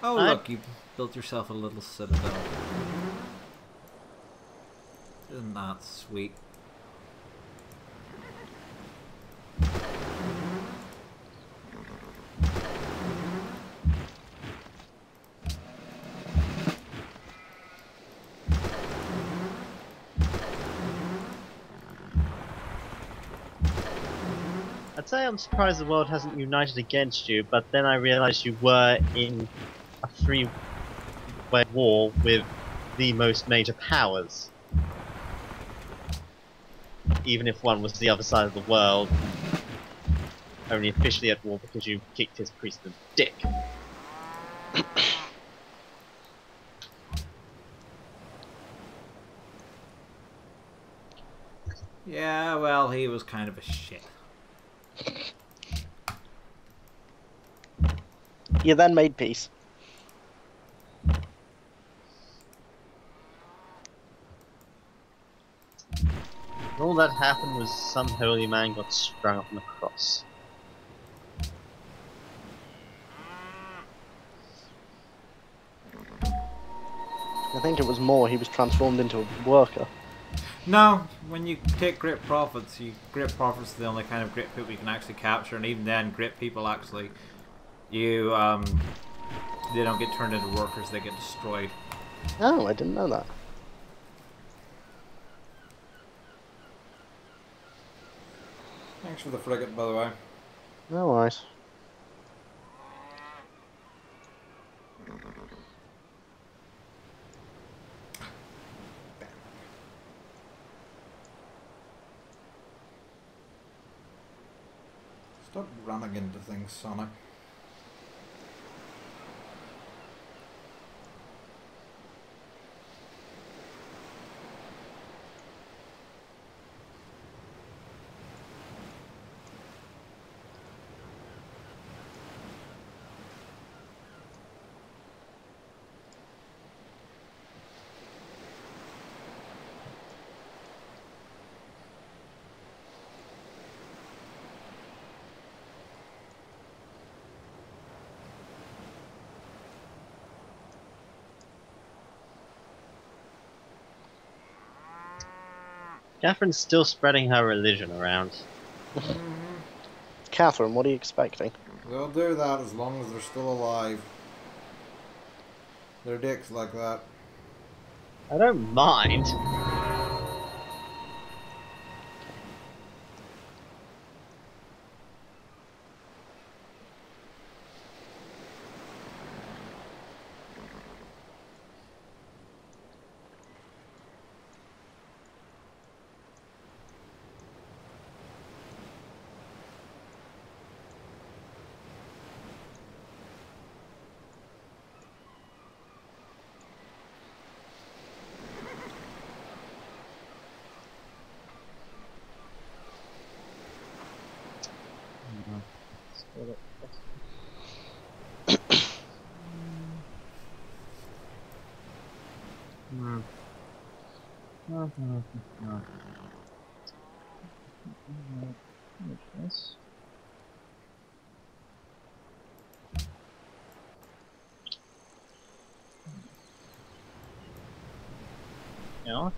Oh, I- look, you built yourself a little citadel. Isn't that sweet? say I'm surprised the world hasn't united against you, but then I realized you were in a three-way war with the most major powers. Even if one was the other side of the world, only officially at war because you kicked his priest in the dick. Yeah, well, he was kind of a shit. You then made peace. And all that happened was some holy man got strung up on a cross. I think it was more he was transformed into a worker. No, when you take great prophets, great prophets are the only kind of great people you can actually capture, and even then, great people actually, they don't get turned into workers; they get destroyed. Oh, I didn't know that. Thanks for the frigate, by the way. No worries. Stop running into things, Sonic. Catherine's still spreading her religion around. Catherine, what are you expecting? They'll do that as long as they're still alive. They're dicks like that. I don't mind. Yeah.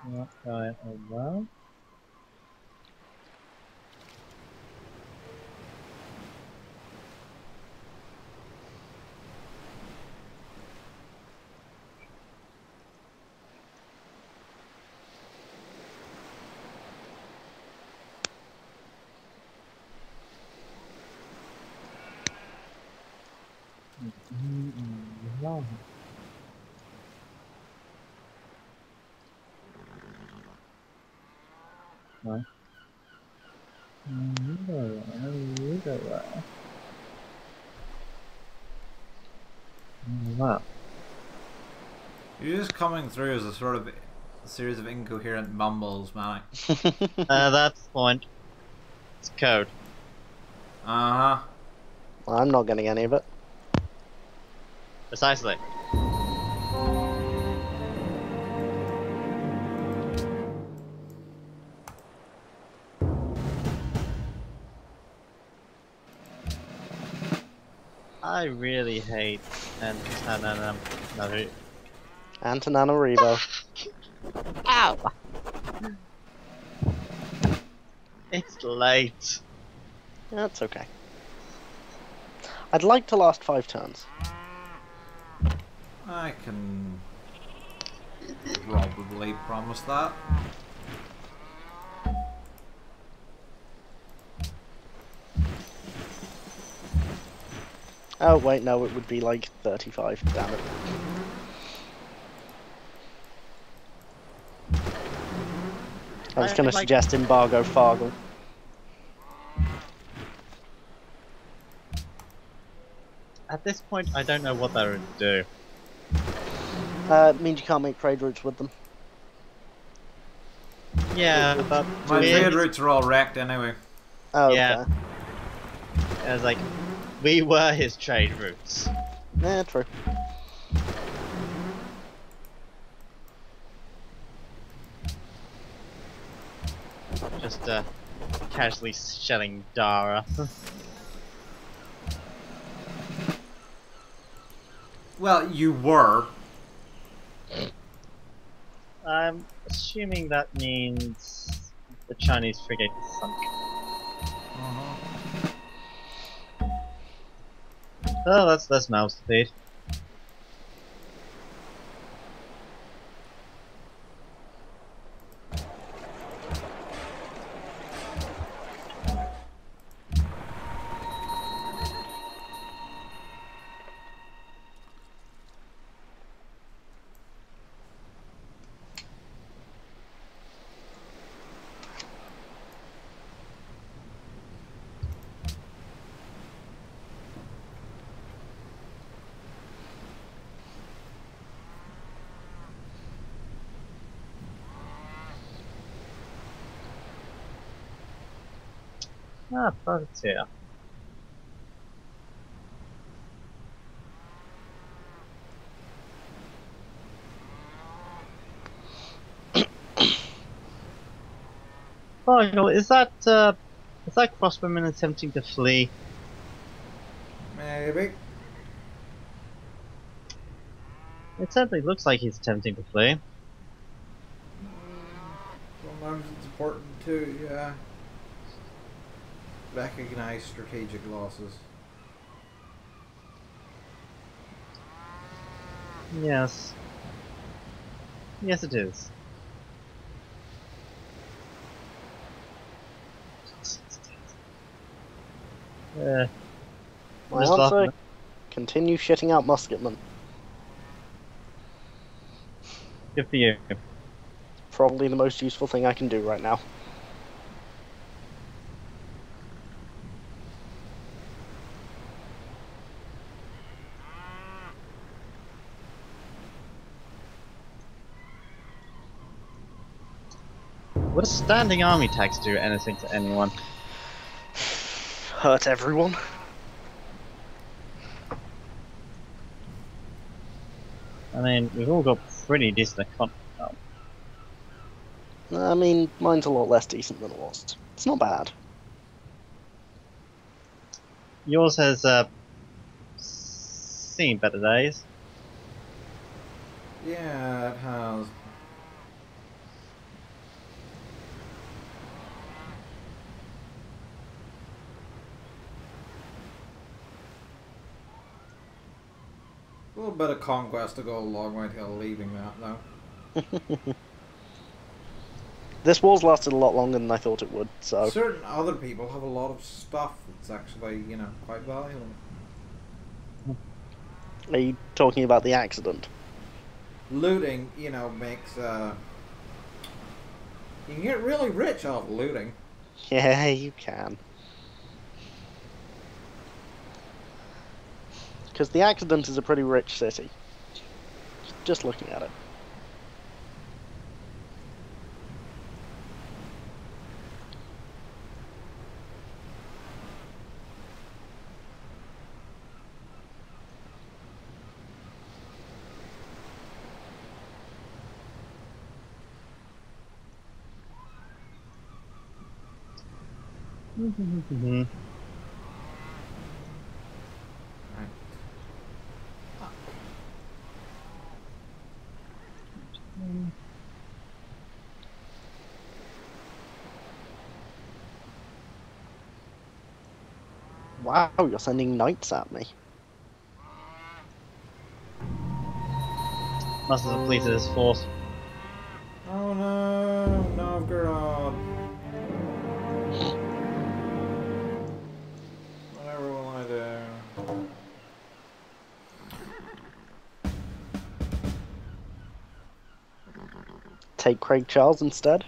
Not going well. No. No. Wow. You're just coming through as a sort of series of incoherent mumbles, man. That's the point. It's code. Uh-huh. Well, I'm not getting any of it. Precisely. I really hate Antananarivo. Antananarivo. Ow! It's late. That's okay. I'd like to last 5 turns. I can probably promise that. Oh, wait, no, it would be like 35, damn it. I was I going to like- suggest Embargo Fargle. At this point, I don't know what they would do. It means you can't make trade routes with them. Yeah, but My we- trade routes are all wrecked anyway. Oh, Yeah. okay. it was like, we were his trade routes. Yeah, true. Just casually shelling Dara. Well, you were. I'm assuming that means the Chinese frigate is sunk. Oh, that's mouse speed. Ah, privateer. Oh, you know, is that Crossbowman attempting to flee? Maybe. It certainly looks like he's attempting to flee. Sometimes it's important to, yeah, recognize strategic losses. Yes. Yes, it is. My just laughing answer, continue shitting out musketmen. Good for you. Probably the most useful thing I can do right now. Would a standing army tax do anything to anyone? Hurt everyone. I mean, we've all got pretty decent economy. I mean, mine's a lot less decent than it was. It's not bad. Yours has seen better days. Yeah, it has. A little bit of conquest to go a long way to leaving that, though. This war's lasted a lot longer than I thought it would, so... Certain other people have a lot of stuff that's actually, you know, quite valuable. Are you talking about the accident? Looting, you know, makes, you can get really rich off of looting. Yeah, you can. Because the accident is a pretty rich city. Just looking at it. Mhm. Right. Wow, you're sending knights at me. Must have depleted his force. Oh no, Novgorod. Whatever will I do? Take Craig Charles instead.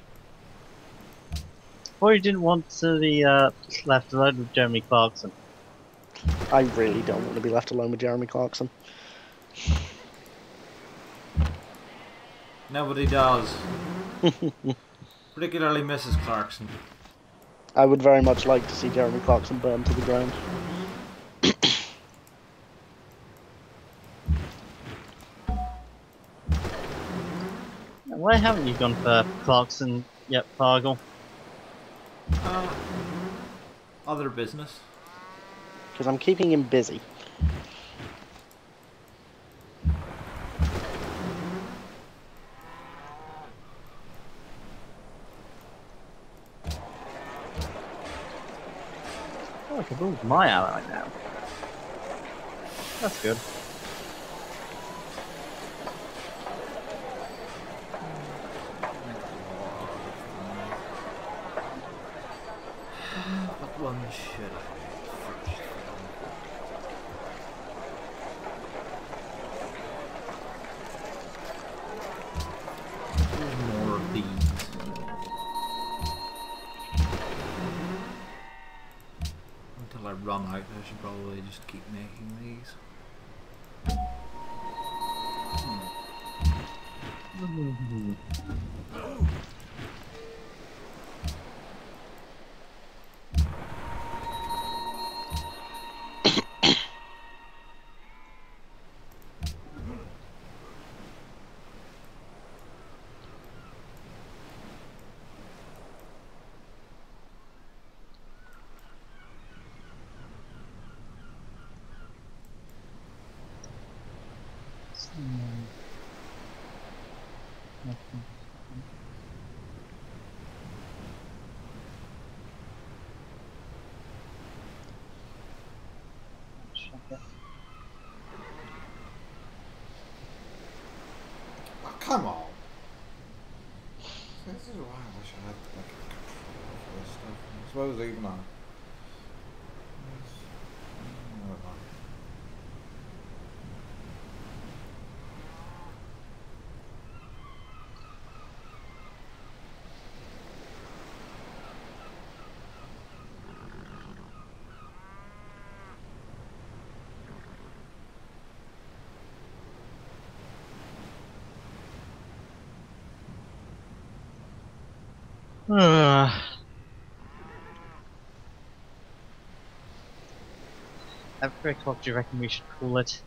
Or you didn't want to be left alone with Jeremy Clarkson. I really don't want to be left alone with Jeremy Clarkson. Nobody does. Particularly Mrs. Clarkson. I would very much like to see Jeremy Clarkson burn to the ground. Why haven't you gone for Clarkson yet, Fargle? Other business. Because I'm keeping him busy. Oh, Kabul's my ally now. That's good. What one should I do first? There's more of these. Until I run out, I should probably just keep making these. Oh, come on. This is why I wish I had like control for this stuff. I suppose even on. Never mind. At 3 o'clock, do you reckon we should call it?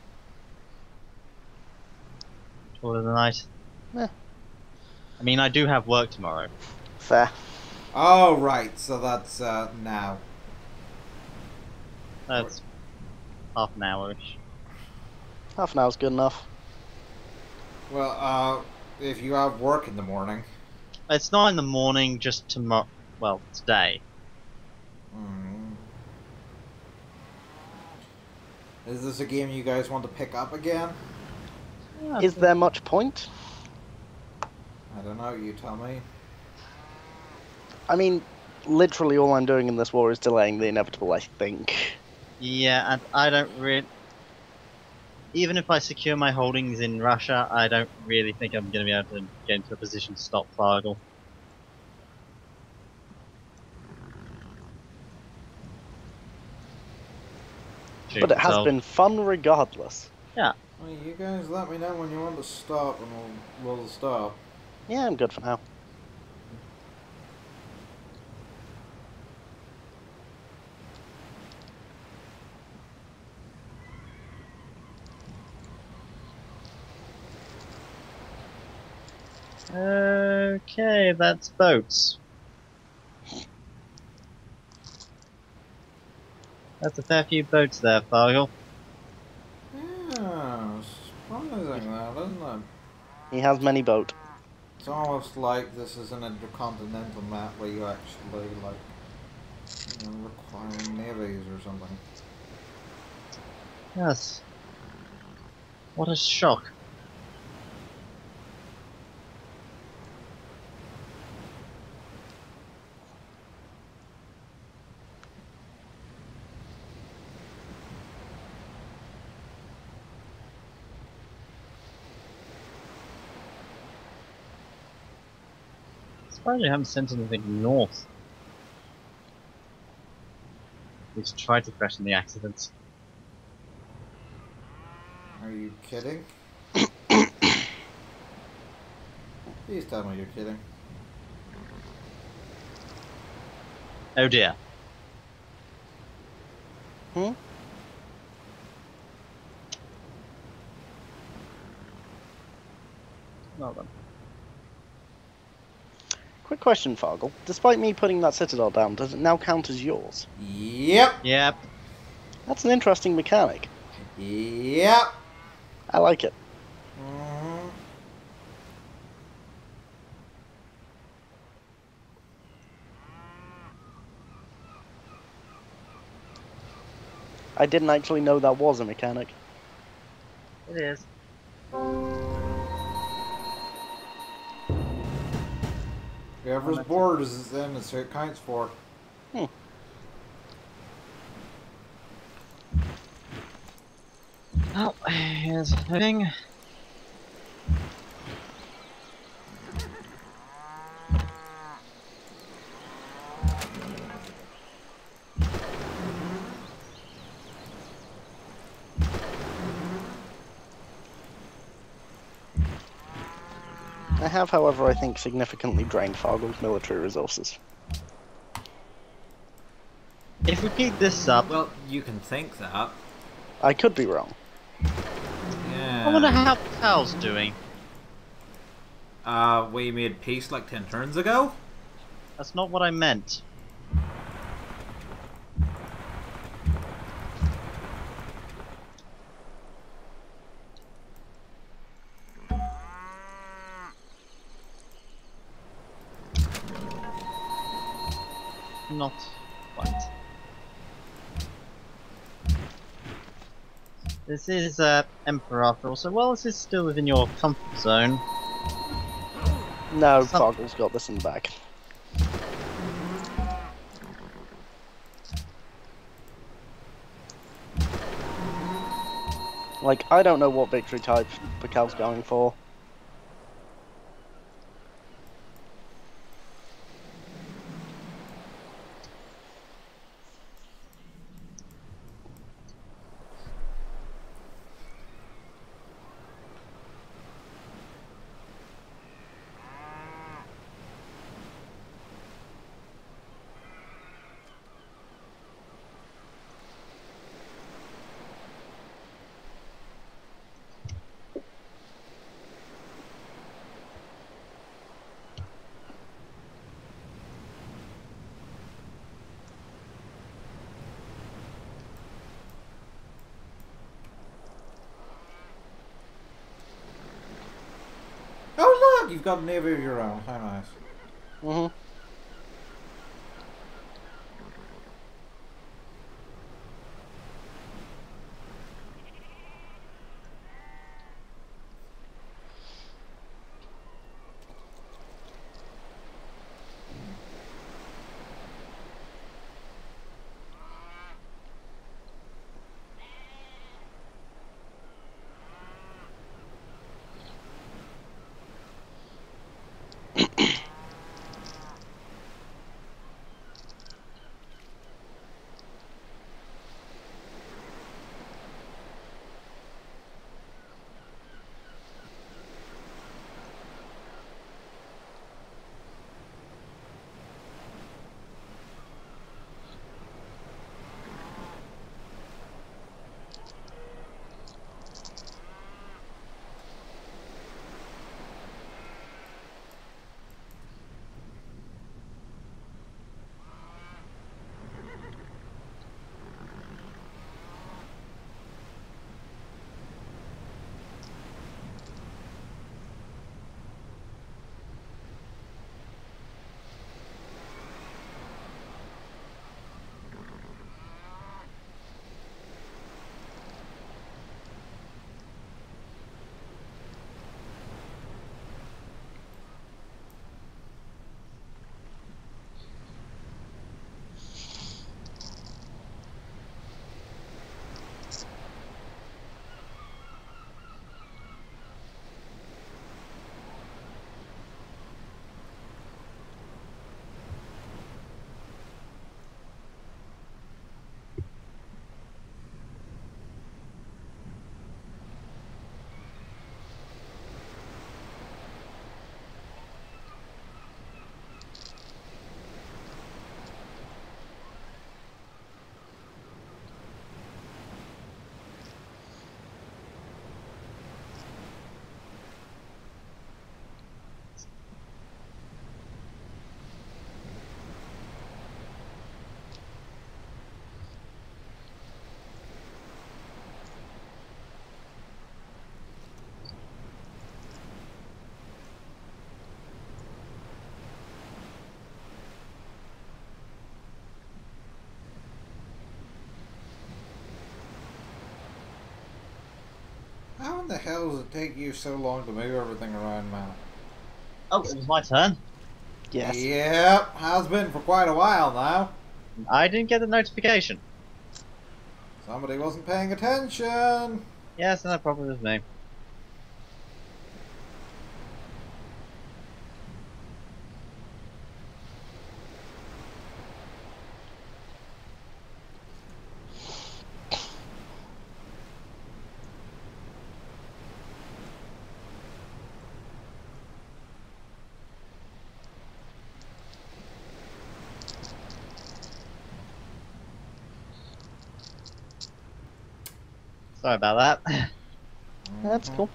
Call it a night? Yeah. I mean, I do have work tomorrow. Fair. Oh, right, so that's now. That's half an hour-ish. Half an hour's good enough. Well, if you have work in the morning. It's not in the morning, just tomorrow. Well, today. Is this a game you guys want to pick up again? Yeah, Is there much point? I don't know, you tell me. I mean, literally all I'm doing in this war is delaying the inevitable, I think. Yeah, and I don't really. Even if I secure my holdings in Russia, I don't really think I'm going to be able to get into a position to stop Fargle. But it has been fun regardless. Yeah. Well, you guys let me know when you want to stop and we'll stop. Yeah, I'm good for now. Okay, that's boats. That's a fair few boats there, Fargle. Yeah, surprising that, isn't it? He has many boat. It's almost like this is an intercontinental map where you actually, like, Requiring navies or something. Yes. What a shock. Surprised you haven't sent anything north. At least try to freshen the accidents. Are you kidding? Please tell me you're kidding. Oh dear. Hmm? Well done. Quick question, Fargle. Despite me putting that citadel down, does it now count as yours? Yep. Yep. That's an interesting mechanic. Yep. I like it. Mhm. I didn't actually know that was a mechanic. It is. Whoever's bored is then it's who it counts for. Oh, here's the thing. I have, however, I think significantly drained Fargle's military resources. If we keep this up, Well, you can think that. I could be wrong. Yeah. I wonder how Cal's doing. We made peace like 10 turns ago. That's not what I meant. Not quite. This is Emperor after all, so well, this is still within your comfort zone. No, Some- Fargle's got this in the bag. Like, I don't know what victory type Pakel's going for. Oh look, you've got a navy of your own. How nice. Mm-hmm. in the hell does it take you so long to move everything around, man? Oh, it was my turn. Yes. Yep, has been for quite a while now. I didn't get the notification. Somebody wasn't paying attention. Yes, no problem with me. Sorry about that. That's cool.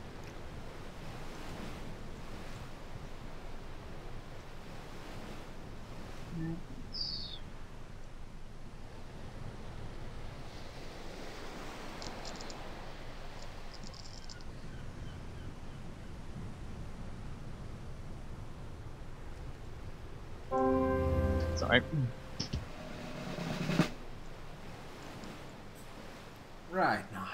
Sorry. Right now.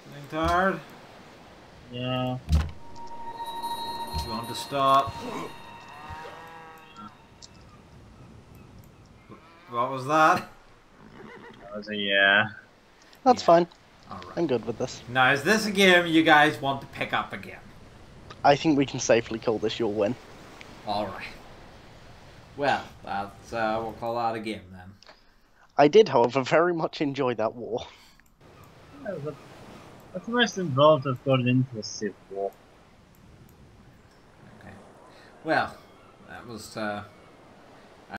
Getting tired? Yeah. You want to stop? What was that? That was a yeah. That's fine. Alright. I'm good with this. Now, is this a game you guys want to pick up again? I think we can safely call this your win. Alright. Well, that's, we'll call that a game then. I did, however, very much enjoy that war. That's the most involved I've gotten into a Civ War. Okay. Well, that was,